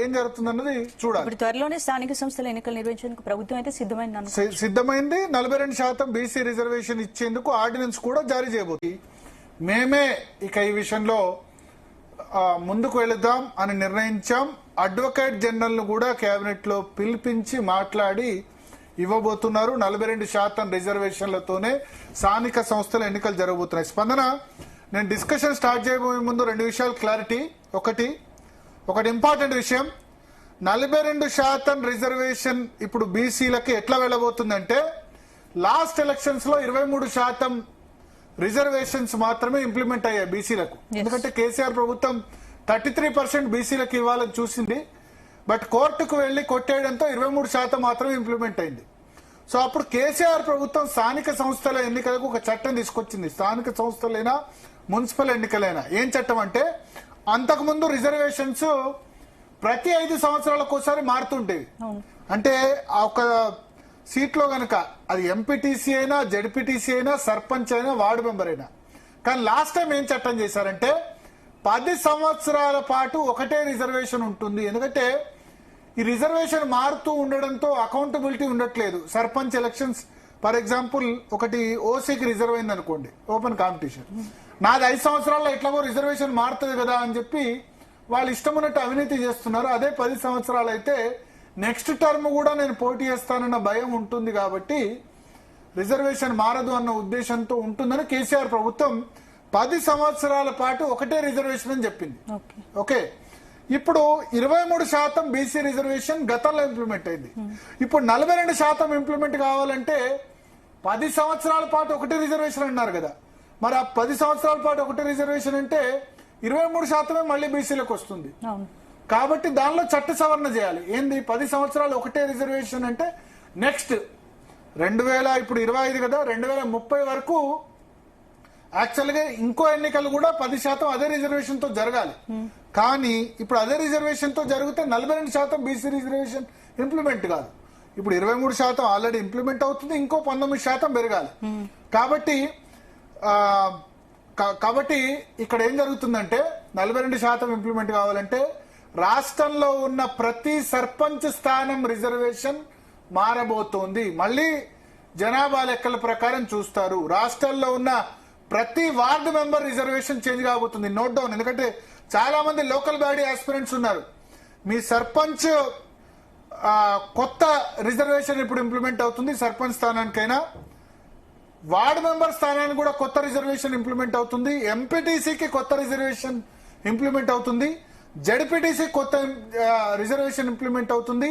ఏం జరుగుతుందన్నది చూడాలి. త్వరలోనే స్థానిక సంస్థల ఎన్నికలు నిర్వహించేందుకు ప్రభుత్వం అయితే సిద్ధమైంది. 42% బీసీ రిజర్వేషన్ ఇచ్చేందుకు ఆర్డినెన్స్ కూడా జారీ చేయబోతుంది. మేమే ఇక ఈ విషయంలో ముందుకు వెళుదాం అని నిర్ణయించాం. అడ్వకేట్ జనరల్ ను కూడా కేబినెట్ లో పిలిపించి మాట్లాడి ఇవ్వబోతున్నారు. 42% రిజర్వేషన్లతోనే స్థానిక సంస్థల ఎన్నికలు జరగబోతున్నాయి. స్పందన, నేను డిస్కషన్ స్టార్ట్ చేయబోయే ముందు 2 విషయాలు క్లారిటీ. ఒకటి ఇంపార్టెంట్ విషయం, 42% రిజర్వేషన్ ఇప్పుడు బీసీలకి ఎట్లా వెళ్ళబోతుందంటే లాస్ట్ ఎలక్షన్స్ లో 23% రిజర్వేషన్స్ మాత్రమే ఇంప్లిమెంట్ అయ్యాయి బీసీలకు. ఎందుకంటే కేసీఆర్ ప్రభుత్వం 33% బీసీలకు ఇవ్వాలని చూసింది, బట్ కోర్టుకు వెళ్లి కొట్టేయడంతో 23% మాత్రమే ఇంప్లిమెంట్ అయింది. సో అప్పుడు కేసీఆర్ ప్రభుత్వం స్థానిక సంస్థల ఎన్నికలకు ఒక చట్టం తీసుకొచ్చింది. స్థానిక సంస్థలైనా మున్సిపల్ ఎన్నికలైనా ఏం చట్టం అంటే, అంతకుముందు రిజర్వేషన్స్ ప్రతి 5 సంవత్సరాలకు ఒకసారి మారుతుంటేవి. అంటే ఒక సీట్లో గనక అది ఎంపీటీసీ అయినా, జడ్పీటీసీ అయినా, సర్పంచ్ అయినా, వార్డు మెంబర్ అయినా. కానీ లాస్ట్ టైం ఏం చట్టం చేశారంటే 10 సంవత్సరాల పాటు ఒకటే రిజర్వేషన్ ఉంటుంది. ఎందుకంటే ఈ రిజర్వేషన్ మారుతూ ఉండడంతో అకౌంటబిలిటీ ఉండట్లేదు. సర్పంచ్ ఎలక్షన్స్ ఫర్ ఎగ్జాంపుల్ ఒకటి ఓసీకి రిజర్వ్ అయింది అనుకోండి, ఓపెన్ కాంపిటీషన్, నాది 5 సంవత్సరాల్లో ఎట్లాగో రిజర్వేషన్ మారుతుంది కదా అని చెప్పి వాళ్ళు ఇష్టం ఉన్నట్టు అవినీతి చేస్తున్నారు. అదే 10 సంవత్సరాలు అయితే నెక్స్ట్ టర్మ్ కూడా నేను పోటీ చేస్తానన్న భయం ఉంటుంది. కాబట్టి రిజర్వేషన్ మారదు అన్న ఉద్దేశంతో ఉంటుందని కేసీఆర్ ప్రభుత్వం 10 సంవత్సరాల పాటు ఒకటే రిజర్వేషన్ అని చెప్పింది. ఓకే, ఇప్పుడు 23% బీసీ రిజర్వేషన్ గతంలో ఇంప్లిమెంట్ అయింది. ఇప్పుడు 42% ఇంప్లిమెంట్ కావాలంటే 10 సంవత్సరాల పాటు ఒకటే రిజర్వేషన్ అన్నారు కదా. మరి ఆ 10 సంవత్సరాల పాటు ఒకటే రిజర్వేషన్ అంటే 23% మళ్ళీ బీసీలకు వస్తుంది. కాబట్టి దానిలో చట్ట సవరణ చేయాలి. ఏంది 10 సంవత్సరాలు ఒకటే రిజర్వేషన్ అంటే నెక్స్ట్ 2000 ఇప్పుడు 25 కదా, 2030 వరకు యాక్చువల్ గా ఇంకో ఎన్నికలు కూడా 10% అదే రిజర్వేషన్ తో జరగాలి. కానీ ఇప్పుడు అదే రిజర్వేషన్ తో జరిగితే 42% బీసీ రిజర్వేషన్ ఇంప్లిమెంట్ కాదు. ఇప్పుడు 23% ఆల్రెడీ ఇంప్లిమెంట్ అవుతుంది, ఇంకో 19% పెరగాలి. కాబట్టి ఇక్కడ ఏం జరుగుతుందంటే 42% ఇంప్లిమెంట్ కావాలంటే రాష్ట్రంలో ఉన్న ప్రతి సర్పంచ్ స్థానం రిజర్వేషన్ మారబోతోంది. మళ్ళీ జనాభా లెక్కల ప్రకారం చూస్తారు. రాష్ట్రాల్లో ఉన్న ప్రతి వార్డు మెంబర్ రిజర్వేషన్ చేంజ్ కాబోతుంది. Note down. ఎందుకంటే చాలా మంది లోకల్ బాడీ ఆస్పిరెంట్స్ ఉన్నారు. మీ సర్పంచ్ కొత్త రిజర్వేషన్ ఇప్పుడు ఇంప్లిమెంట్ అవుతుంది. సర్పంచ్ స్థానానికైనా, వార్డు మెంబర్ స్థానానికి కూడా కొత్త రిజర్వేషన్ ఇంప్లిమెంట్ అవుతుంది. ఎంపీటీసీకి కొత్త రిజర్వేషన్ ఇంప్లిమెంట్ అవుతుంది. జడ్పీటీసీ కొత్త రిజర్వేషన్ ఇంప్లిమెంట్ అవుతుంది.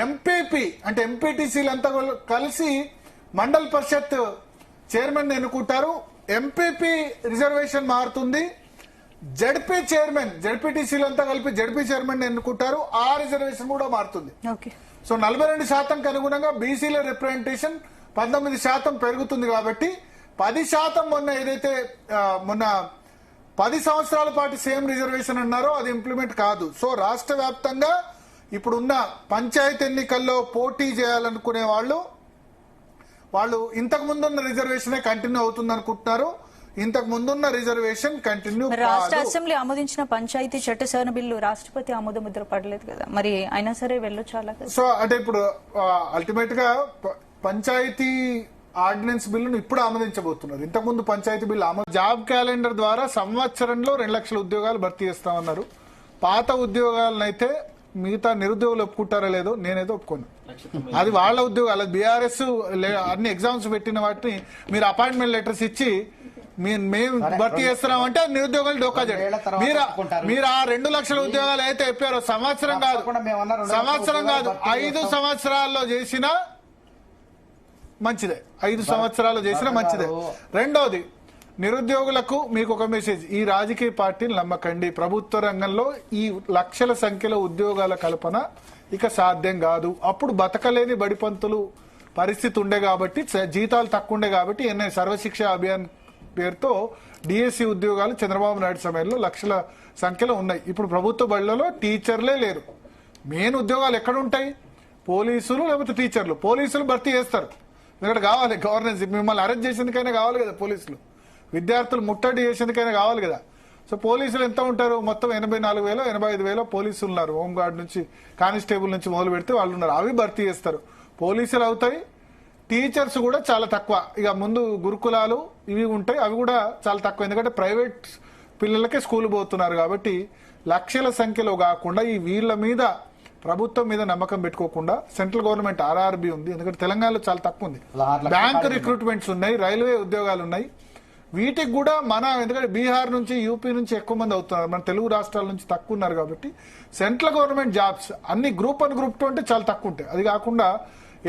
ఎంపీపీ అంటే ఎంపీటీసీలంతా కలిసి మండల్ పరిషత్ చైర్మన్ ఎన్నుకుంటారు. ఎంపీపీ రిజర్వేషన్ మారుతుంది. జడ్పీ చైర్మన్, జడ్పీటీసీలంతా కలిపి జడ్పీ చైర్మన్ ఎన్నుకుంటారు. ఆ రిజర్వేషన్ కూడా మారుతుంది. సో 42% అనుగుణంగా బీసీల రిప్రజెంటేషన్ 19% పెరుగుతుంది. కాబట్టి 10% మొన్న 10 సంవత్సరాల పాటు సేమ్ రిజర్వేషన్ అన్నారు, అది ఇంప్లిమెంట్ కాదు. సో రాష్ట్ర వ్యాప్తంగా ఇప్పుడున్న పంచాయతీ ఎన్నికల్లో పోటీ చేయాలనుకునే వాళ్ళు ఇంతకు ముందున్న రిజర్వేషనే కంటిన్యూ అవుతుంది అనుకుంటున్నారు. ఇంతకు ముందున్న రిజర్వేషన్ కంటిన్యూ రాష్ట్ర అసెంబ్లీ ఆమోదించిన పంచాయతీ చట్ట సవరణ బిల్లు రాష్ట్రపతి ఆమోద ముద్ర పడలేదు కదా, మరి అయినా సరే వెళ్ళొచ్చాలా? సో అంటే ఇప్పుడు అల్టిమేట్ గా పంచాయతీ ఆర్డినెన్స్ బిల్లును ఇప్పుడు ఆమోదించబోతున్నారు. ఇంతకుముందు పంచాయతీ బిల్లు జాబ్ క్యాలెండర్ ద్వారా సంవత్సరంలో 2 లక్షల ఉద్యోగాలు భర్తీ చేస్తామన్నారు. పాత ఉద్యోగాలనైతే మిగతా నిరుద్యోగులు ఒప్పుకుంటారో లేదో నేనేదో ఒప్పుకోను. అది వాళ్ళ ఉద్యోగాలు. బీఆర్ఎస్ అన్ని ఎగ్జామ్స్ పెట్టిన వాటిని మీరు అపాయింట్మెంట్ లెటర్స్ ఇచ్చి మేము భర్తీ చేస్తున్నామంటే నిరుద్యోగులు డోకా చేయండి. మీరు ఆ 2 లక్షల ఉద్యోగాలు అయితే చెప్పారో సంవత్సరం కాదు 5 సంవత్సరాల్లో చేసినా మంచిదే. 5 సంవత్సరాలు చేసినా మంచిదే. రెండోది, నిరుద్యోగులకు మీకు ఒక మెసేజ్, ఈ రాజకీయ పార్టీని నమ్మకండి. ప్రభుత్వ రంగంలో ఈ లక్షల సంఖ్యలో ఉద్యోగాల కల్పన ఇక సాధ్యం కాదు. అప్పుడు బతకలేని బడిపంతులు పరిస్థితి ఉండే కాబట్టి, జీతాలు తక్కువ ఉండే కాబట్టి సర్వశిక్ష అభియాన్ పేరుతో డిఎస్సి ఉద్యోగాలు చంద్రబాబు నాయుడు సమయంలో లక్షల సంఖ్యలో ఉన్నాయి. ఇప్పుడు ప్రభుత్వ బడులలో టీచర్లే లేరు. మెయిన్ ఉద్యోగాలు ఎక్కడ ఉంటాయి? పోలీసులు లేకపోతే టీచర్లు. పోలీసులు భర్తీ చేస్తారు, ఎందుకంటే కావాలి గవర్నెన్స్. మిమ్మల్ని అరెస్ట్ చేసేందుకైనా కావాలి కదా పోలీసులు, విద్యార్థులు ముట్టడి చేసేందుకైనా కావాలి కదా. సో పోలీసులు ఎంత ఉంటారు? మొత్తం 84,000 85,000 పోలీసులు ఉన్నారు. హోంగార్డ్ నుంచి కానిస్టేబుల్ నుంచి మొదలు పెడితే వాళ్ళు ఉన్నారు. అవి భర్తీ చేస్తారు. పోలీసులు అవుతాయి. టీచర్స్ కూడా చాలా తక్కువ. ఇక ముందు గురుకులాలు ఇవి ఉంటాయి, అవి కూడా చాలా తక్కువ. ఎందుకంటే ప్రైవేట్ పిల్లలకే స్కూల్ పోతున్నారు కాబట్టి లక్షల సంఖ్యలో కాకుండా ఈ వీళ్ళ మీద ప్రభుత్వం మీద నమ్మకం పెట్టుకోకుండా సెంట్రల్ గవర్నమెంట్ ఆర్ఆర్బి ఉంది. ఎందుకంటే తెలంగాణలో చాలా తక్కువ ఉంది. బ్యాంక్ రిక్రూట్మెంట్స్ ఉన్నాయి, రైల్వే ఉద్యోగాలు ఉన్నాయి. వీటికి కూడా ఎందుకంటే బీహార్ నుంచి యూపీ నుంచి ఎక్కువ మంది అవుతున్నారు, మన తెలుగు రాష్ట్రాల నుంచి తక్కువ ఉన్నారు కాబట్టి సెంట్రల్ గవర్నమెంట్ జాబ్స్ అన్ని గ్రూప్ 1 గ్రూప్ 2 అంటే చాలా తక్కువ ఉంటాయి. అది కాకుండా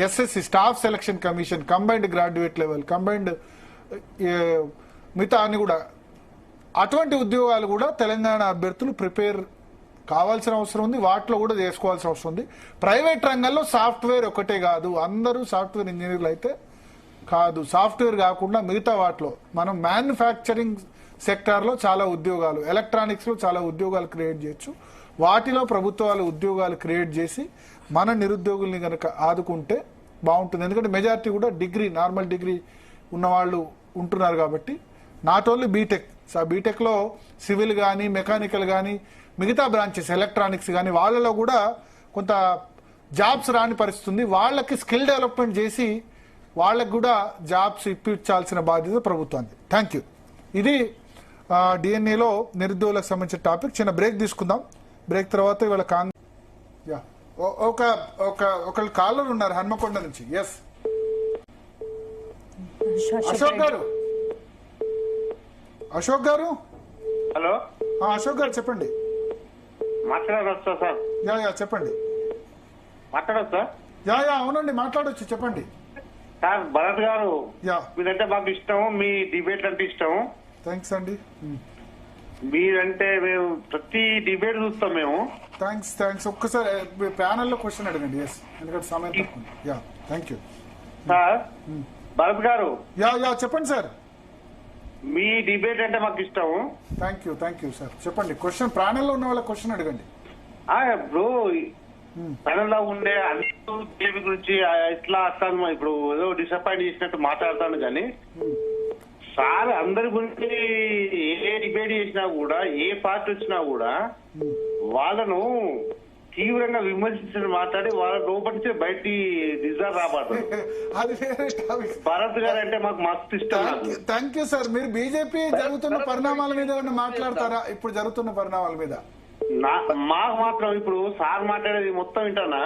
SSC staff selection commission, combined graduate level, combined మిగతా అన్ని కూడా అటువంటి ఉద్యోగాలు కూడా తెలంగాణ అభ్యర్థులు ప్రిపేర్ కావాల్సిన అవసరం ఉంది. వాటిలో కూడా చేసుకోవాల్సిన అవసరం ఉంది. ప్రైవేట్ రంగంలో సాఫ్ట్వేర్ ఒకటే కాదు, అందరూ సాఫ్ట్వేర్ ఇంజనీర్లు అయితే కాదు. సాఫ్ట్వేర్ కాకుండా మిగతా వాటిలో మనం మ్యానుఫ్యాక్చరింగ్ సెక్టార్లో చాలా ఉద్యోగాలు, ఎలక్ట్రానిక్స్లో చాలా ఉద్యోగాలు క్రియేట్ చేయొచ్చు. వాటిలో ప్రభుత్వాలు ఉద్యోగాలు క్రియేట్ చేసి మన నిరుద్యోగుల్ని కనుక ఆదుకుంటే బాగుంటుంది. ఎందుకంటే మెజారిటీ కూడా నార్మల్ డిగ్రీ ఉన్నవాళ్ళు ఉంటున్నారు కాబట్టి నాట్ ఓన్లీ బీటెక్. బీటెక్లో సివిల్ కానీ మెకానికల్ కానీ మిగతా బ్రాంచెస్ ఎలక్ట్రానిక్స్ కానీ వాళ్ళలో కూడా కొంత జాబ్స్ రాని పరిస్థితి ఉంది. వాళ్ళకి స్కిల్ డెవలప్మెంట్ చేసి వాళ్ళకి కూడా జాబ్స్ ఇప్పించాల్సిన బాధ్యత ప్రభుత్వానికి. Thank you. ఇది డిఎన్ఏలో నిరుద్యోగులకు సంబంధించిన టాపిక్. చిన్న బ్రేక్ తీసుకుందాం. బ్రేక్ తర్వాత ఇవాళ ఒకళ్ళు కాలర్ ఉన్నారు హన్మకొండ నుంచి. Yes Ashok garu hello. అశోక్ గారు చెప్పండి. మాట్లాడొచ్చా సార్? చెప్పండి. మాట్లాడొచ్చా? అవునండి మాట్లాడొచ్చు, చెప్పండి. సార్ భరత్ గారు, మీరంటే మాకు ఇష్టం, మీ డిబేట్ అంటే ఇష్టం. థ్యాంక్స్ అండి. మీరంటే మేము ప్రతి డిబేట్ చూస్తాం మేము. థ్యాంక్స్. ఒక్కసారి ప్యానెల్లో క్వశ్చన్ అడగండి. ఎస్, ఎందుకంటే సమయం తక్కువ. Thank you sir. భరత్ గారు చెప్పండి సార్. మీ డిబేట్ అంటే మాకు ఇష్టం. Thank you sir. చెప్పండి. క్వశ్చన్ ప్యానెల్లో ఉన్న వాళ్ళ క్వశ్చన్ అడగండి. ఇప్పుడు ప్యానెల్లో ఉండే బీజేపీ గురించి ఇట్లా వస్తాను, ఇప్పుడు ఏదో డిసప్పాయింట్ చేసినట్టు మాట్లాడతాను. కానీ సార్ అందరి గురించి ఏ డిబేట్ చేసినా కూడా, ఏ పార్టీ వచ్చినా కూడా వాళ్ళను తీవ్రంగా విమర్శించడం మాట్లాడి వాళ్ళ లోపలికి బయటికి నిజాలు రాబడతారు. భరత్ గారు అంటే మాకు మస్తు ఇష్టం. Thank you sir. మీరు బీజేపీ జరుగుతున్న పరిణామాల మీద మాట్లాడతారా? ఇప్పుడు జరుగుతున్న పరిణామాల మీద మాకు మాత్రం ఇప్పుడు సార్ మాట్లాడేది మొత్తం వింటానా?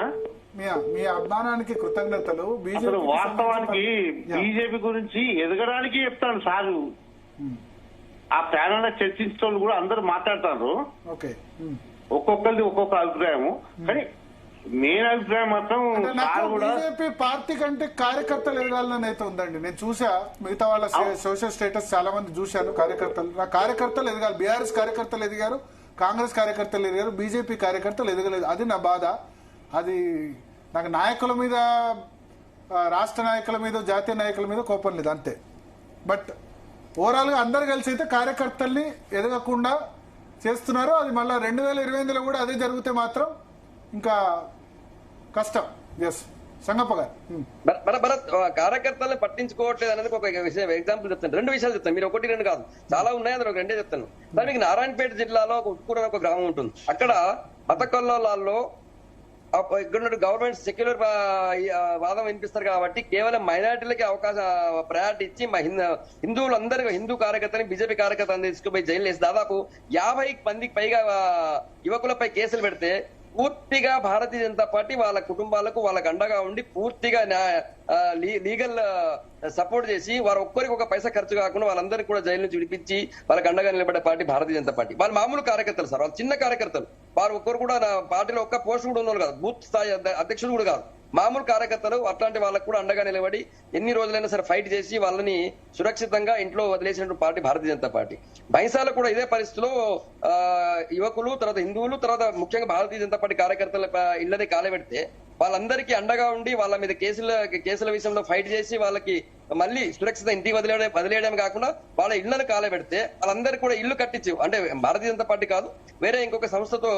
మీ అభిమానానికి కృతజ్ఞతలు. అసలు వాస్తవానికి బీజేపీ గురించి ఎదగడానికి చెప్తాను సారు. ఆ ప్యానల్ చర్చించే కూడా అందరూ మాట్లాడతారు. ఒక్కొక్కరిది ఒక్కొక్క అభిప్రాయము. కానీ మెయిన్ అభిప్రాయం మాత్రం బీజేపీ పార్టీ కంటే కార్యకర్తలు ఎదగాలని అయితే ఉందండి. నేను చూసా మిగతా వాళ్ళ సోషల్ స్టేటస్ చాలా మంది చూశాను. కార్యకర్తలు ఎదగాలి. బీఆర్ఎస్ కార్యకర్తలు ఎదిగారు, కాంగ్రెస్ కార్యకర్తలు ఎదిగారు, బీజేపీ కార్యకర్తలు ఎదగలేదు. అది నా బాధ. అది నాకు నాయకుల మీద, రాష్ట్ర నాయకుల మీద, జాతీయ నాయకుల మీద కోపం లేదు అంతే. బట్ ఓవరాల్ గా అందరు కలిసి అయితే కార్యకర్తల్ని ఎదగకుండా చేస్తున్నారు. అది మళ్ళీ 2028లో కూడా అదే జరిగితే మాత్రం ఇంకా కష్టం. ఎస్ సంగప్ప గారు. భరత్ కార్యకర్తలను పట్టించుకోవట్లేదు అనేది ఒక విషయం ఎగ్జాంపుల్ చెప్తాను. 2 విషయాలు చెప్తాను, మీరు 1, 2 కాదు, చాలా ఉన్నాయి, అందులో 2 చెప్తాను. సార్, మీకు నారాయణపేట జిల్లాలో ఒక ఉట్కూరు ఒక గ్రామం ఉంటుంది. అక్కడ మతకల్లోలాల్లో ఇక్కడ గవర్నమెంట్ సెక్యులర్ వాదం వినిపిస్తారు కాబట్టి కేవలం మైనారిటీలకి అవకాశం ప్రయారిటీ ఇచ్చి మా హిందువులందరూ హిందూ కార్యకర్తని బీజేపీ కార్యకర్తలను తీసుకుపోయి జైలు వేసి దాదాపు 50 మందికి పైగా యువకులపై కేసులు పెడితే పూర్తిగా భారతీయ జనతా పార్టీ వాళ్ళ కుటుంబాలకు వాళ్ళకు అండగా ఉండి పూర్తిగా లీగల్ సపోర్ట్ చేసి వారు ఒక్కరికి ఒక పైసా ఖర్చు కాకుండా వాళ్ళందరికీ కూడా జైలు నుంచి విడిపించి వాళ్ళకి అండగా నిలబడే పార్టీ భారతీయ జనతా పార్టీ. వాళ్ళు మామూలు కార్యకర్తలు సార్, వాళ్ళు చిన్న కార్యకర్తలు. వారు ఒక్కరు కూడా నా పార్టీలో ఒక్క పోస్ట్ కూడా ఉన్నారు కాదు, బూత్ స్థాయి అధ్యక్షుడు కూడా కాదు, మామూలు కార్యకర్తలు. అట్లాంటి వాళ్ళకు కూడా అండగా నిలబడి ఎన్ని రోజులైనా సరే ఫైట్ చేసి వాళ్ళని సురక్షితంగా ఇంట్లో వదిలేసిన పార్టీ భారతీయ జనతా పార్టీ. బైంసాలో కూడా ఇదే పరిస్థితిలో యువకులు, తర్వాత హిందువులు, తర్వాత ముఖ్యంగా భారతీయ జనతా పార్టీ కార్యకర్తల ఇళ్లదే కాలబెడితే వాళ్ళందరికీ అండగా ఉండి వాళ్ళ మీద కేసుల విషయంలో ఫైట్ చేసి వాళ్ళకి మళ్ళీ సురక్షిత ఇంటికి వదిలేయడం కాకుండా వాళ్ళ ఇళ్లను కాలబెడితే వాళ్ళందరికీ కూడా ఇల్లు కట్టించు, అంటే భారతీయ జనతా పార్టీ కాదు వేరే ఇంకొక సంస్థతో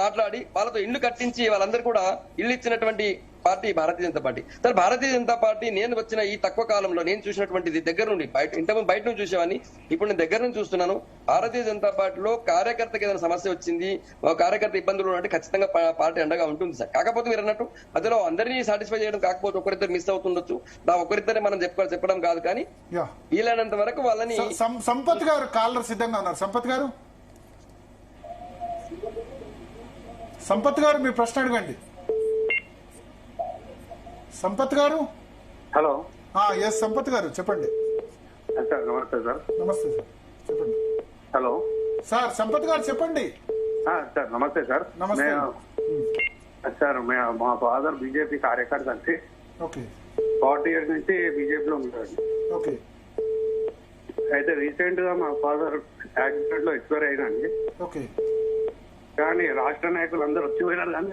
మాట్లాడి వాళ్ళతో ఇల్లు కట్టించి వాళ్ళందరూ కూడా ఇల్లు ఇచ్చినటువంటి పార్టీ భారతీయ జనతా పార్టీ. సార్, భారతీయ జనతా పార్టీ నేను వచ్చిన ఈ తక్కువ కాలంలో నేను చూసినటువంటిది దగ్గర నుండి ఇంతకుముందు బయట నుంచి చూసేవాడిని, ఇప్పుడు నేను దగ్గర నుంచి చూస్తున్నాను. భారతీయ జనతా పార్టీలో కార్యకర్తకి ఏదైనా సమస్య వచ్చింది, కార్యకర్త ఇబ్బందులు అంటే ఖచ్చితంగా పార్టీ అండగా ఉంటుంది సార్. కాకపోతే మీరు అన్నట్టు అందులో అందరినీ సాటిస్ఫై చేయడం కాకపోతే ఒకరిద్దరు మిస్ అవుతుండొచ్చు, ఒకరిద్దరే మనం చెప్పడం కాదు, కానీ వీలైనంత వరకు వాళ్ళని. సంపత్ గారు కాలర్ సిద్ధంగా ఉన్నారు. సంపత్ గారు మీ ప్రశ్న అడగండి. సంపత్ గారు. హలో. ఎస్ సంపత్ గారు చెప్పండి. సార్ నమస్తే సార్. నమస్తే సార్ చెప్పండి. హలో సార్ సంపత్ గారు చెప్పండి. సార్ నమస్తే సార్. నమస్తే సార్ మా ఫాదర్ బీజేపీ కార్యకర్త అండి. ఓకే. 40 years నుంచి బీజేపీలో ఉంటారండి. ఓకే. అయితే రీసెంట్ గా మా ఫాదర్ యాక్సిడెంట్ లో ఎక్స్పైర్ అయినండి. ఓకే. కానీ రాష్ట్ర నాయకులు అందరూ వచ్చిపోయినారు, కానీ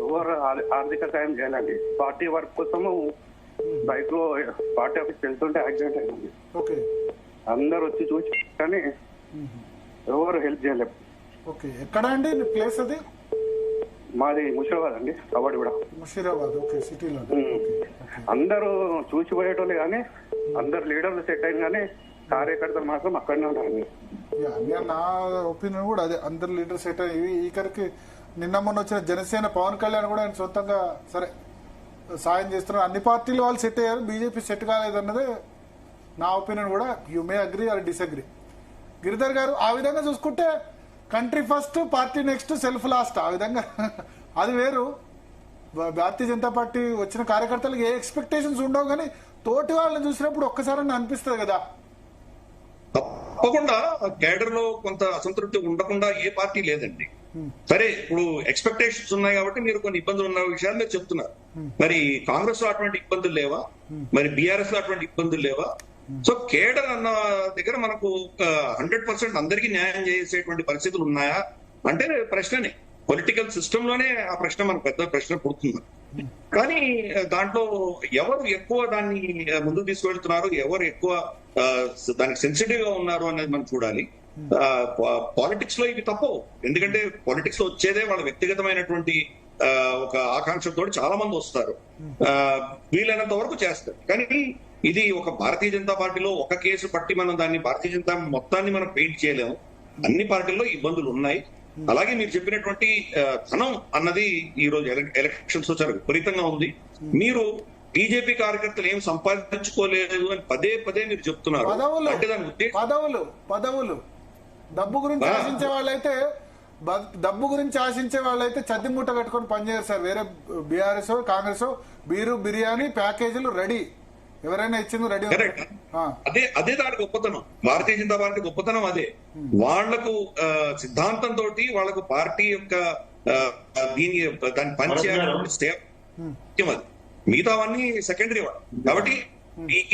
ఎవరు ఆర్థిక సాయం చేయాలండి. పార్టీ వర్క్ కోసము బైక్ లో పార్టీ ఆఫీస్ వెళ్తుంటే యాక్సిడెంట్ అయింది. ఓకే. అందరు వచ్చి చూసి కానీ ఎవరు హెల్ప్ చేయలేరు. ఓకే. ఎక్కడ అండి ప్లేస్ అది? మాది ముషిరాబాద్ అండి, కబడ్డీ కూడా. ముషిరాబాద్. ఓకే. సిటీలో అందరూ చూసిపోయేటోళ్ళే కానీ అందరు లీడర్లు సెట్ అయిన కానీ కార్యకర్తలు మాత్రం అక్కడనే ఉంటారండి. నా ఒపీనియన్ కూడా అదే, అందరు లీడర్ సెట్ అయ్యి ఈకరికి నిన్న మొన్న వచ్చిన జనసేన పవన్ కళ్యాణ్ కూడా ఆయన సొంతంగా సరే సాయం చేస్తున్నారు. అన్ని పార్టీలు వాళ్ళు సెట్ అయ్యారు, బీజేపీ సెట్ కాలేదన్నదే నా ఒపీనియన్ కూడా. You may agree or disagree. Giridhar గారు, ఆ విధంగా చూసుకుంటే country first party next self last, ఆ విధంగా అది వేరు. భారతీయ జనతా పార్టీ వచ్చిన కార్యకర్తలకు ఏ ఎక్స్పెక్టేషన్స్ ఉండవు, కానీ తోటి వాళ్ళని చూసినప్పుడు ఒక్కసారి అనిపిస్తుంది కదా. తప్పకుండా కేడర్ లో కొంత అసంతృప్తి ఉండకుండా ఏ పార్టీ లేదండి. సరే, ఇప్పుడు ఎక్స్పెక్టేషన్స్ ఉన్నాయి కాబట్టి మీరు కొన్ని ఇబ్బందులు ఉన్న విషయాలు మీరు చెప్తున్నారు. మరి కాంగ్రెస్ లో అటువంటి ఇబ్బందులు లేవా? మరి బీఆర్ఎస్ లో అటువంటి ఇబ్బందులు లేవా? సో కేడర్ అన్న దగ్గర మనకు 100% అందరికీ న్యాయం చేసేటువంటి పరిస్థితులు ఉన్నాయా అంటే ప్రశ్ననే. పొలిటికల్ సిస్టమ్ లోనే ఆ ప్రశ్న మనకు పెద్ద ప్రశ్న పుడుతుంది. కానీ దాంట్లో ఎవరు ఎక్కువ దాన్ని ముందుకు తీసుకువెళ్తున్నారు, ఎవరు ఎక్కువ దానికి సెన్సిటివ్ గా ఉన్నారు అనేది మనం చూడాలి. పాలిటిక్స్ లో ఇవి తప్పవు, ఎందుకంటే పాలిటిక్స్ లో వచ్చేదే వాళ్ళ వ్యక్తిగతమైనటువంటి ఒక ఆకాంక్షతో చాలా మంది వస్తారు, వీలైనంత వరకు చేస్తారు. కానీ ఇది ఒక భారతీయ జనతా పార్టీలో ఒక కేసు పట్టి మనం దాన్ని భారతీయ జనతా మొత్తాన్ని మనం పెయింట్ చేయలేము. అన్ని పార్టీల్లో ఇబ్బందులు ఉన్నాయి. అలాగే మీరు చెప్పినటువంటి ధనం అన్నది ఈ రోజు ఎలక్షన్స్ చాలా విపరీతంగా ఉంది. మీరు బీజేపీ కార్యకర్తలు ఏం సంపాదించుకోలేదు అని పదే పదే మీరు చెప్తున్నారు. అంటే దాని ఉద్దేశం పదవులు డబ్బు గురించి ఆశించే వాళ్ళైతే చద్ది మూట కట్టుకొని పనిచేయరు సార్. వేరే బీఆర్ఎస్ కాంగ్రెస్ బీరు బిర్యానీ ప్యాకేజీలు రెడీ, ఎవరైనా ఇచ్చింది రెడీ. అదే దాని గొప్పతనం, భారతీయ జనతా పార్టీ గొప్పతనం అదే. వాళ్లకు సిద్ధాంతంతో వాళ్లకు పార్టీ యొక్క దాన్ని పనిచేయాలన్నటువంటి స్టేప్ అది. మిగతావన్నీ సెకండరీ వాడు. కాబట్టి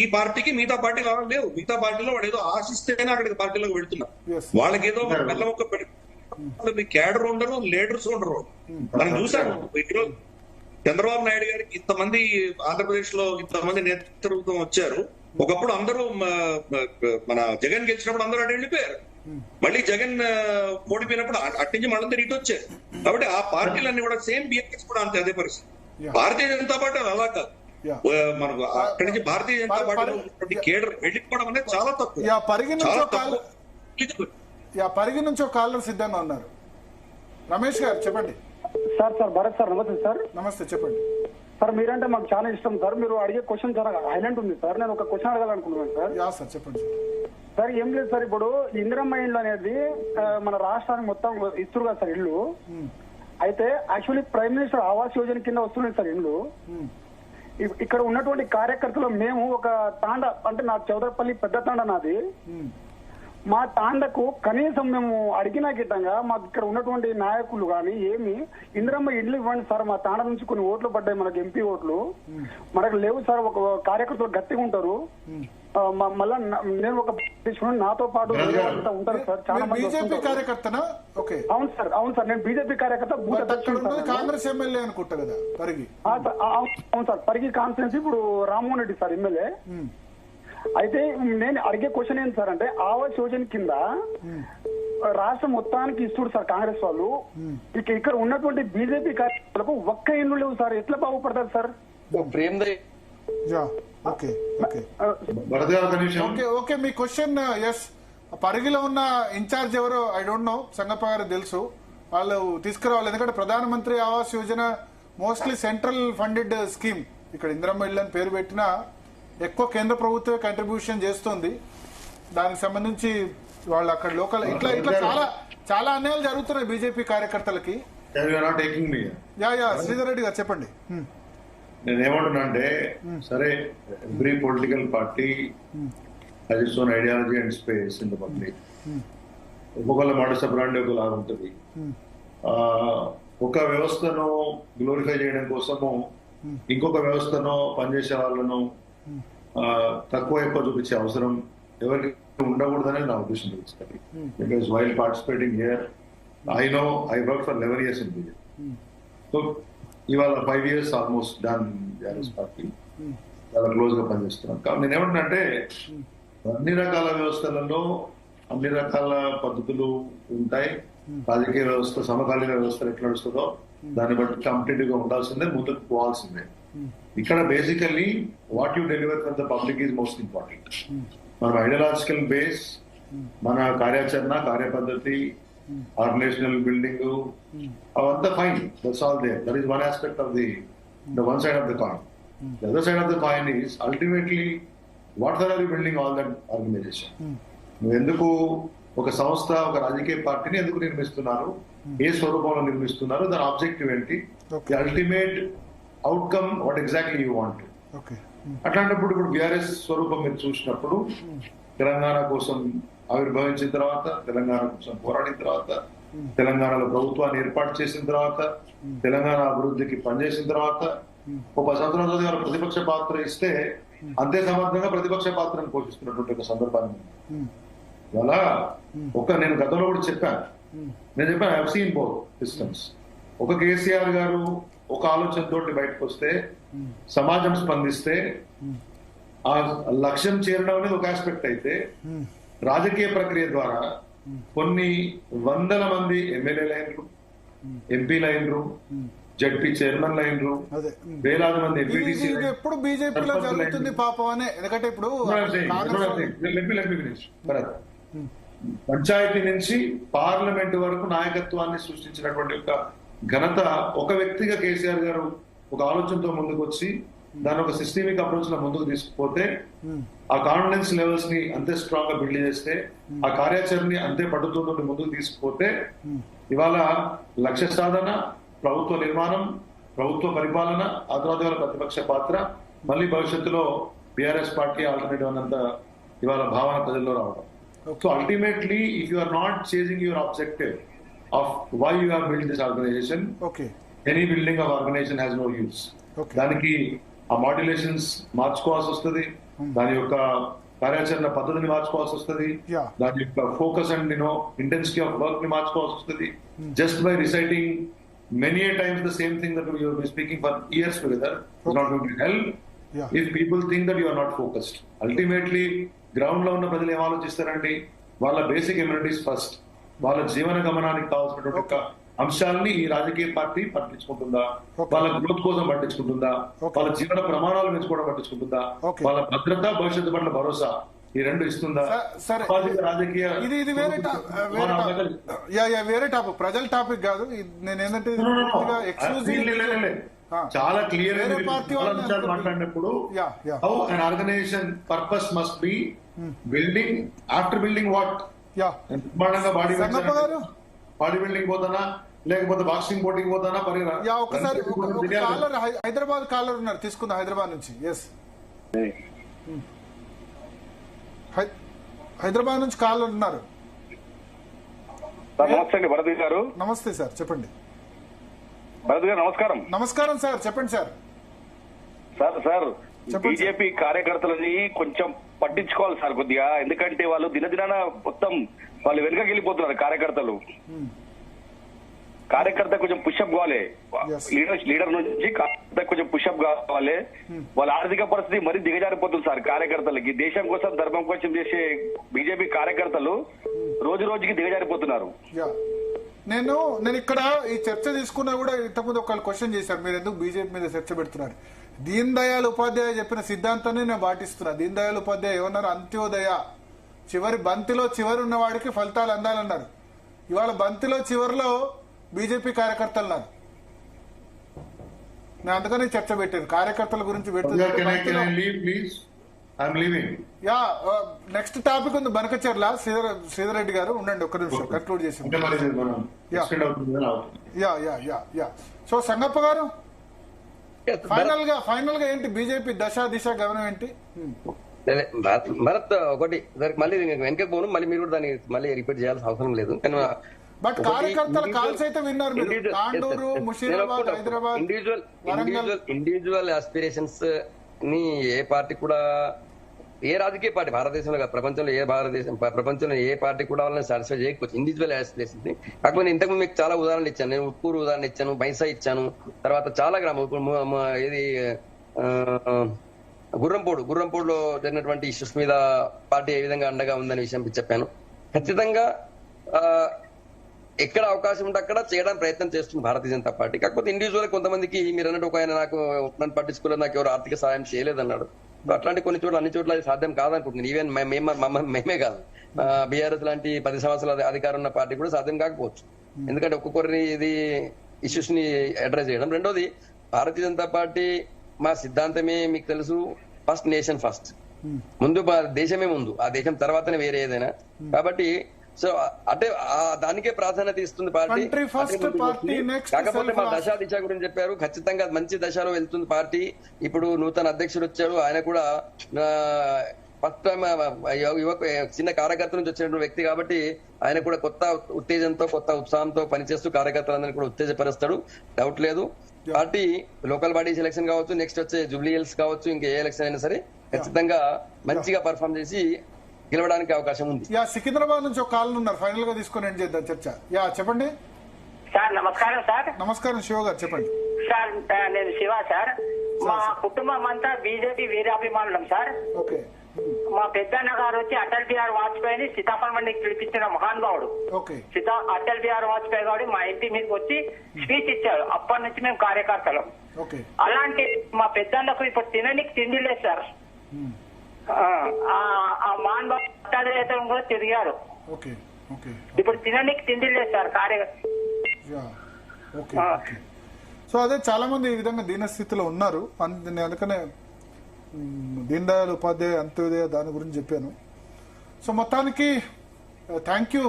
ఈ పార్టీకి మిగతా పార్టీ కావాలి లేవు. మిగతా పార్టీలో వాడు ఏదో ఆశిస్తేనే అక్కడికి పార్టీలోకి వెళ్తున్నారు. వాళ్ళకి ఏదో బెల్లం ఒక్క పెట్టి క్యాడర్ ఉండరు, లీడర్స్ ఉండరు. మనం చూసాము చంద్రబాబు నాయుడు గారికి ఇంతమంది ఆంధ్రప్రదేశ్ లో ఇంతమంది నేతృత్వం వచ్చారు, ఒకప్పుడు అందరూ మన జగన్ గెలిచినప్పుడు అందరూ అటు వెళ్ళిపోయారు. మళ్ళీ జగన్ ఓడిపోయినప్పుడు అటు నుంచి మళ్ళీ తిరిగి వచ్చారు. కాబట్టి ఆ పార్టీలన్నీ కూడా సేమ్ బిఎస్ఎస్ కూడా అంతే అదే పరిస్థితి. భారతీయ జనతా పార్టీ అలా కాదు. మనకు అక్కడి నుంచి భారతీయ జనతా పార్టీ కేడర్ వెళ్ళిపోవడం అనేది చాలా తక్కువ. పరిగి నుంచి ఒక కాలర్ సిద్ధంగా ఉన్నారు. రమేష్ గారు చెప్పండి. సార్ భరత్ సార్ నమస్తే సార్. నమస్తే చెప్పండి సార్. మీరంటే మాకు చాలా ఇష్టం సార్. మీరు అడిగే క్వశ్చన్ చాలా హైలైట్ ఉంది సార్. నేను ఒక క్వశ్చన్ అడగాలనుకుంటున్నాను సార్. సార్ చెప్పండి సార్. ఏం లేదు సార్, ఇప్పుడు ఇందిరమ్మ ఇల్లు అనేది మన రాష్ట్రానికి మొత్తం ఇస్తారు కదా సార్ ఇల్లు. అయితే actually prime minister Awas Yojana కింద వస్తున్నాయి సార్ ఇల్లు. ఇక్కడ ఉన్నటువంటి కార్యకర్తలు మేము ఒక తాండా, అంటే నా చౌదరపల్లి పెద్ద తాండా నాది. మా తాండకు కనీసం మేము అడిగిన గిట్టంగా మాకు ఇక్కడ ఉన్నటువంటి నాయకులు కానీ ఏమి ఇందిరమ్మ ఇల్లు ఇవ్వండి సార్, మా తాండ నుంచి కొన్ని ఓట్లు పడ్డాయి మనకు, ఎంపీ ఓట్లు మనకు లేవు సార్. ఒక కార్యకర్తలు గట్టిగా ఉంటారు. మళ్ళా నేను ఒక నాతో పాటు ఉంటారు సార్ చాలా మంది. అవును సార్, అవును సార్. నేను బీజేపీ కార్యకర్త, కాంగ్రెస్ ఎమ్మెల్యే అనుకుంటా కదా పరిగి. అవును సార్, పరిగి కాన్స్టిట్యున్సీ ఇప్పుడు రామ్మోహన్ రెడ్డి సార్ ఎమ్మెల్యే. అయితే నేను అడిగే క్వశ్చన్ ఏంటి సార్ అంటే, ఆవాస్ యోజన కింద రాష్ట్రం మొత్తానికి ఇస్తుడు సార్ కాంగ్రెస్ వాళ్ళు. ఇక్కడ ఉన్నటువంటి బీజేపీ కార్యకర్తలకు ఒక్క ఇల్లు లేవు సార్. ఎట్లా బాగుపడతారు సార్? ఓకే మీ క్వశ్చన్. ఎస్, పరిగిలో ఉన్న ఇన్ఛార్జ్ ఎవరో ఐ డోంట్ నో, సంగప్ప గారు తెలుసు. వాళ్ళు తీసుకురావాలి, ఎందుకంటే ప్రధానమంత్రి Awas Yojana mostly central funded scheme. ఇక్కడ ఇందిరమ్మ ఇల్లు అని పేరు పెట్టినా ఎక్కువ కేంద్ర ప్రభుత్వమే కంట్రిబ్యూషన్ చేస్తుంది. దానికి సంబంధించి వాళ్ళు అక్కడ లోకల్ ఇట్లా చాలా చాలా అన్యాయాలు జరుగుతున్నాయి బీజేపీ కార్యకర్తలకి. శ్రీధర్ రెడ్డి గారు చెప్పండి. నేనేమంటున్నా అంటే, సరే every political party has its own ideology and space in the public. ఒక్కొక్కళ్ళ మోడస్ ఆపరాండి ఒకలాగా ఉంటుంది. ఒక వ్యవస్థను గ్లోరిఫై చేయడం కోసము ఇంకొక వ్యవస్థను పనిచేసే వాళ్ళను తక్కువ ఎక్కువ చూపించే అవసరం ఎవరికి ఉండకూడదనేది నా ఉద్దేశం తెలుస్తుంది. Because while participating here I work for 11 years in BJP. So ఇవాళ 5 years almost done BRS party, చాలా క్లోజ్ గా పనిచేస్తున్నాం. కాబట్టి నేను ఏమంటున్నా, అన్ని రకాల వ్యవస్థలలో అన్ని రకాల పద్ధతులు ఉంటాయి. రాజకీయ వ్యవస్థ సమకాలీన వ్యవస్థలు ఎట్లా నడుస్తుందో దాన్ని బట్టి కాంపిటేటివ్ గా ఉండాల్సిందే, ముందుకు పోవాల్సిందే. ఇక్కడ basically what you deliver for the public is most important. మన ఐడియాలజికల్ బేస్, మన కార్యాచరణ, కార్యపద్ధతి, ఆర్గనైజేషనల్ బిల్డింగ్, అవంతా fine, that's all there. That is one aspect of the one side of the coin. The other side of the coin is ultimately what are you building all that organisation. నువ్వు ఎందుకు ఒక సంస్థ, ఒక రాజకీయ పార్టీని ఎందుకు నిర్మిస్తున్నారు, ఏ స్వరూపంలో నిర్మిస్తున్నారు, దాని ఆబ్జెక్టివ్ ఏంటి, the ultimate outcome what exactly you want. అట్లాంటప్పుడు ఇప్పుడు బీఆర్ఎస్ స్వరూపం మీరు చూసినప్పుడు, తెలంగాణ కోసం ఆవిర్భవించిన తర్వాత, తెలంగాణ కోసం పోరాడిన తర్వాత, తెలంగాణలో ప్రభుత్వాన్ని ఏర్పాటు చేసిన తర్వాత, తెలంగాణ అభివృద్ధికి పనిచేసిన తర్వాత, ఒక 10 సంవత్సరాల తర్వాత ప్రతిపక్ష పాత్ర ఇస్తే అంతే సమర్థంగా ప్రతిపక్ష పాత్రను పోషిస్తున్నటువంటి ఒక సందర్భాన్ని అలా నేను గతంలో కూడా చెప్పాను. I have seen both systems. ఒక కేసీఆర్ గారు ఒక ఆలోచనతోటి బయటకు వస్తే, సమాజం స్పందిస్తే ఆ లక్ష్యం చేరడం అనేది ఒక ఆస్పెక్ట్ అయితే, రాజకీయ ప్రక్రియ ద్వారా కొన్ని వందల మంది ఎమ్మెల్యేలు అయినరు, ఎంపీలు అయినరు, జడ్పీ చైర్మన్ అయినరు, వేలాది మంది ఎంపీటీసీ. ఎప్పుడు బీజేపీలో జరుగుతుంది పాపం అనే, ఎందుకంటే ఇప్పుడు పంచాయతీ నుంచి పార్లమెంట్ వరకు నాయకత్వాన్ని సృష్టించినటువంటి ఒక ఘనత ఒక వ్యక్తిగా కేసీఆర్ గారు ఒక ఆలోచనతో ముందుకు వచ్చి దాని ఒక సిస్టమిక్ అప్రోచ్ లో ముందుకు తీసుకుపోతే, ఆ కాన్ఫిడెన్స్ లెవెల్స్ ని అంతే స్ట్రాంగ్ గా బిల్డ్ చేస్తే, ఆ కార్యాచరణని అంతే పట్టుదలతో ముందుకు తీసుకుపోతే, ఇవాళ లక్ష్య సాధన, ప్రభుత్వ నిర్మాణం, ప్రభుత్వ పరిపాలన, ఆ తర్వాత ప్రతిపక్ష పాత్ర, మళ్ళీ భవిష్యత్తులో బీఆర్ఎస్ పార్టీ ఆల్టర్నేటివ్ అన్నంత ఇవాళ భావన ప్రజల్లో రావడం. So ultimately if you are not chasing your objective of why you have built this organization, any building of organization has no use. దానికి ఆ మాడ్యులేషన్స్ మార్చుకోవాల్సి వస్తుంది, దాని యొక్క కార్యాచరణ పద్ధతిని మార్చుకోవాల్సి వస్తుంది, దాని యొక్క focus and intensity of work ని మార్చుకోవాల్సి వస్తుంది. Just by reciting many a times the same thing that you have been speaking for years together is not going to help. If people think that you are not focused. Ultimately ground లో ఉన్న ప్రజలు ఏం ఆలోచిస్తారండి? వాళ్ళ basic immunities first, వాళ్ళ జీవన గమనానికి కావాల్సినటువంటి ఒక అంశాలని ఈ రాజకీయ పార్టీ పట్టించుకుంటుందా, వాళ్ళ గ్రోత్ కోసం పట్టించుకుంటుందా, వాళ్ళ జీవన ప్రమాణాలు పెంచుకోవడం పట్టించుకుంటుందా, వాళ్ళ భద్రత భవిష్యత్తు పట్ల భరోసా ఈ రెండు ఇస్తుందా? రాజకీయ ఇది వేరే టాపిక్, ప్రజల టాపిక్ కాదు. నేను ఏంటంటే చాలా క్లియర్ మాట్లాడినప్పుడు how an organisation purpose must be building after building what, నిర్మాణంగా బాడీ బిల్డింగ్ పోతానా లేకపోతే బాక్సింగ్ పోటీకి పోతానా? ఒకసారి హైదరాబాద్ కాలర్ ఉన్నారు, తీసుకుందాం హైదరాబాద్ నుంచి. ఎస్, హైదరాబాద్ నుంచి కాలర్ ఉన్నారు. నమస్తే అండి భరత్ గారు. నమస్తే సార్, చెప్పండి. భరత్ గారు నమస్కారం. నమస్కారం సార్, చెప్పండి సార్. సార్ బీజేపీ కార్యకర్తలని కొంచెం పట్టించుకోవాలి సార్ కొద్దిగా, ఎందుకంటే వాళ్ళు దినదినాన మొత్తం వాళ్ళు వెనుకకి వెళ్ళిపోతున్నారు. కార్యకర్త కొంచెం పుషప్ కావాలి, లీడర్ నుంచి కార్యకర్త కొంచెం పుషప్ కావాలి. వాళ్ళ ఆర్థిక పరిస్థితి మరీ దిగజారిపోతుంది సార్. కార్యకర్తలకి దేశం కోసం ధర్మం కోసం చేసే బీజేపీ కార్యకర్తలు రోజు రోజుకి దిగజారిపోతున్నారు. నేను ఇక్కడ ఈ చర్చ తీసుకున్నా కూడా ఇంతకుముందు ఒక క్వశ్చన్ చేశారు, మీరు ఎందుకు బీజేపీ మీద చర్చ పెడుతున్నారు? దీన్ దయాళ్ ఉపాధ్యాయ చెప్పిన సిద్ధాంతాన్ని నేను పాటిస్తున్నా. దీన్ దయాళ్ ఉపాధ్యాయ ఏమన్నారు? అంత్యోదయ, చివరి బంతిలో చివరి ఉన్న వాడికి ఫలితాలు అందాలన్నారు. ఇవాళ బంతిలో చివరిలో బీజేపీ కార్యకర్తలు ఉన్నారు. నేను అందుకని చర్చ పెట్టాను కార్యకర్తల గురించి. నెక్స్ట్ టాపిక్ ఉంది బనకచెర్ల. శ్రీధర్ రెడ్డి గారు ఉండండి, ఒక్క నిమిషం కంక్లూడ్ చేసి. సో సంగప్ప గారు, ఫైనల్ గా ఏంటి బీజేపీ దశ దిశ గమనం ఏంటి? భరత్ ఒకటి మళ్ళీ వెనక పోను, మళ్ళీ మీరు కూడా దాన్ని మళ్ళీ రిపీట్ చేయాల్సిన అవసరం లేదు. బట్ కార్యకర్తల కాల్స్ అయితే విన్నారు మీరు. తాండూరు, ముషీరాబాద్, హైదరాబాద్, ఇండివిజువల్ ఆస్పిరేషన్స్ ని ఏ పార్టీ కూడా, ఏ రాజకీయ పార్టీ భారతదేశంలో ప్రపంచంలో ఏ పార్టీ కూడా వాళ్ళని సాటిస్ఫై చేయకపోవచ్చు ఇండివిజువల్ ఆస్పిరేషన్స్ ని. కాకపోతే ఇంతకు మీకు చాలా ఉదాహరణలు ఇచ్చాను. నేను ఉట్కూరు ఉదాహరణ ఇచ్చాను, బైసా ఇచ్చాను, తర్వాత చాలా గ్రామం ఇది గుర్రంపూడిలో జరిగినటువంటి ఇష్యూస్ మీద పార్టీ ఏ విధంగా అండగా ఉందనే విషయం చెప్పాను. ఖచ్చితంగా ఎక్కడ అవకాశం ఉంటే అక్కడ చేయడానికి ప్రయత్నం చేస్తుంది భారతీయ జనతా పార్టీ. కాకపోతే ఇండివిజువల్ కొంతమందికి మీరు అన్నట్టు ఒక ఆయన నాకు నన్ను పట్టించుకోలేదు, నాకు ఎవరు ఆర్థిక సహాయం చేయలేదన్నాడు. అట్లాంటి కొన్ని చోట్ల అన్ని చోట్ల అది సాధ్యం కాదనుకుంటున్నాను. ఈవెన్ మేమే కాదు, బీఆర్ఎస్ లాంటి 10 సంవత్సరాల అధికారం ఉన్న పార్టీ కూడా సాధ్యం కాకపోవచ్చు. ఎందుకంటే ఒక్కొక్కరిని ఇది ఇష్యూస్ ని అడ్రస్ చేయడం. రెండోది, భారతీయ జనతా పార్టీ మా సిద్ధాంతమే మీకు తెలుసు, ఫస్ట్ నేషన్ ఫస్ట్, ముందు దేశమే ముందు, ఆ దేశం తర్వాతనే వేరే ఏదైనా. కాబట్టి సో అంటే దానికే ప్రాధాన్యత ఇస్తుంది పార్టీ. కాకపోతే మా దశ దిశ గురించి చెప్పారు. ఖచ్చితంగా మంచి దశలో వెళ్తుంది పార్టీ. ఇప్పుడు నూతన అధ్యక్షుడు వచ్చాడు, ఆయన కూడా ఫస్ట్ టైం చిన్న కార్యకర్త నుంచి వచ్చినటువంటి వ్యక్తి కాబట్టి ఆయన కూడా కొత్త ఉత్తేజంతో కొత్త ఉత్సాహంతో పనిచేస్తూ కార్యకర్తలందరినీ కూడా ఉత్తేజపరుస్తాడు, డౌట్ లేదు. పార్టీ లోకల్ బాడీస్ ఎలక్షన్ కావచ్చు, నెక్స్ట్ వచ్చే జూబ్లీ హిల్స్ కావచ్చు, ఇంకా ఏ ఎలక్షన్ అయినా సరే ఖచ్చితంగా మంచిగా పర్ఫార్మ్ చేసి గెలవడానికి అవకాశం ఉంది. సికింద్రాబాద్ నుంచి ఒక కాల్ ఉన్నారు, ఫైనల్ గా తీసుకుని ఏం చేద్దాం చర్చ. చెప్పండి సార్. నమస్కారం సార్. నమస్కారం శివ గారు, చెప్పండి సార్. నేను శివ సార్. మా కుటుంబం అంతా బీజేపీ వీరాభిమానులం సార్. ఓకే. మా పెద్దన్న గారు వచ్చి అటల్ బిహారీ వాజ్పేయిని సీతాఫలం పిలిపించిన మహానుభావుడు. అటల్ బిహారీ వాజ్పేయి గారు మా ఇంటి మీదకి వచ్చి స్పీచ్ ఇచ్చారు. అప్పటి నుంచి మేము కార్యకర్తలం. అలాంటి మా పెద్దన్నకు ఇప్పుడు తినడానికి తిండి లేదు సార్. ఆ మహానుభావుడు పట్టాభినేతలు కూడా తిరిగారు. ఇప్పుడు తినడానికి తిండి లేదు సార్ సో అదే చాలా మంది ఈ విధంగా దీనస్థితిలో ఉన్నారు. అందుకనే దీన్ దయాళ్ ఉపాధ్యాయ అంత్యోదయ దాని గురించి చెప్పాను. సో మొత్తానికి థ్యాంక్ యూ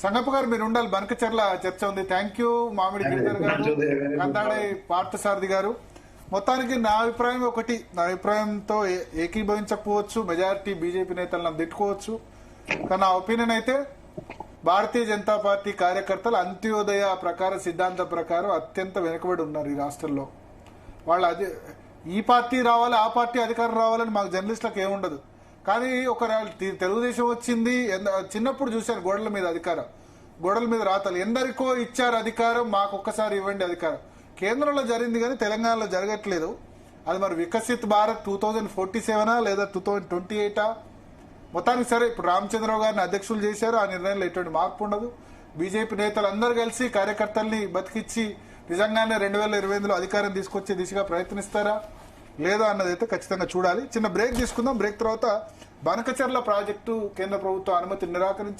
సంగప్ప గారు, మీరు ఉండాలి. బనకచెర్ల చర్చ ఉంది. థ్యాంక్ యూ మామిడి గిరిధర్ గారు, కందాడే పార్థసారథి గారు. మొత్తానికి నా అభిప్రాయం ఒకటి, నా అభిప్రాయంతో ఏకీభవించకపోవచ్చు, మెజారిటీ బీజేపీ నేతలను తిట్టుకోవచ్చు, కానీ నా ఒపీనియన్ అయితే భారతీయ జనతా పార్టీ కార్యకర్తలు అంత్యోదయ ప్రకారం సిద్ధాంత ప్రకారం అత్యంత వెనుకబడి ఉన్నారు ఈ రాష్ట్రంలో. వాళ్ళు అది ఈ పార్టీ రావాలి ఆ పార్టీ అధికారం రావాలని మాకు జర్నలిస్టులకు ఏముండదు. కానీ ఒక తెలుగుదేశం వచ్చింది, చిన్నప్పుడు చూశాను గోడల మీద అధికారం, గోడల మీద రాతలు, ఎందరికో ఇచ్చారు అధికారం, మాకు ఒక్కసారి ఇవ్వండి అధికారం. కేంద్రంలో జరిగింది కానీ తెలంగాణలో జరగట్లేదు. అది మరి వికసిత్ భారత్ 2047 లేదా 2028? మొత్తానికి సరే, ఇప్పుడు రామచంద్రరావు గారిని అధ్యక్షులు చేశారు, ఆ నిర్ణయంలో ఎటువంటి మార్పు ఉండదు. బీజేపీ నేతలు అందరూ కలిసి కార్యకర్తల్ని బతికిచ్చి నిజంగానే 2025లో అధికారం తీసుకొచ్చే దిశగా ప్రయత్నిస్తారా లేదా అన్నది అయితే ఖచ్చితంగా చూడాలి. చిన్న బ్రేక్ తీసుకుందాం. బ్రేక్ తర్వాత బనకచర్ల ప్రాజెక్టు కేంద్ర ప్రభుత్వం అనుమతి నిరాకరించి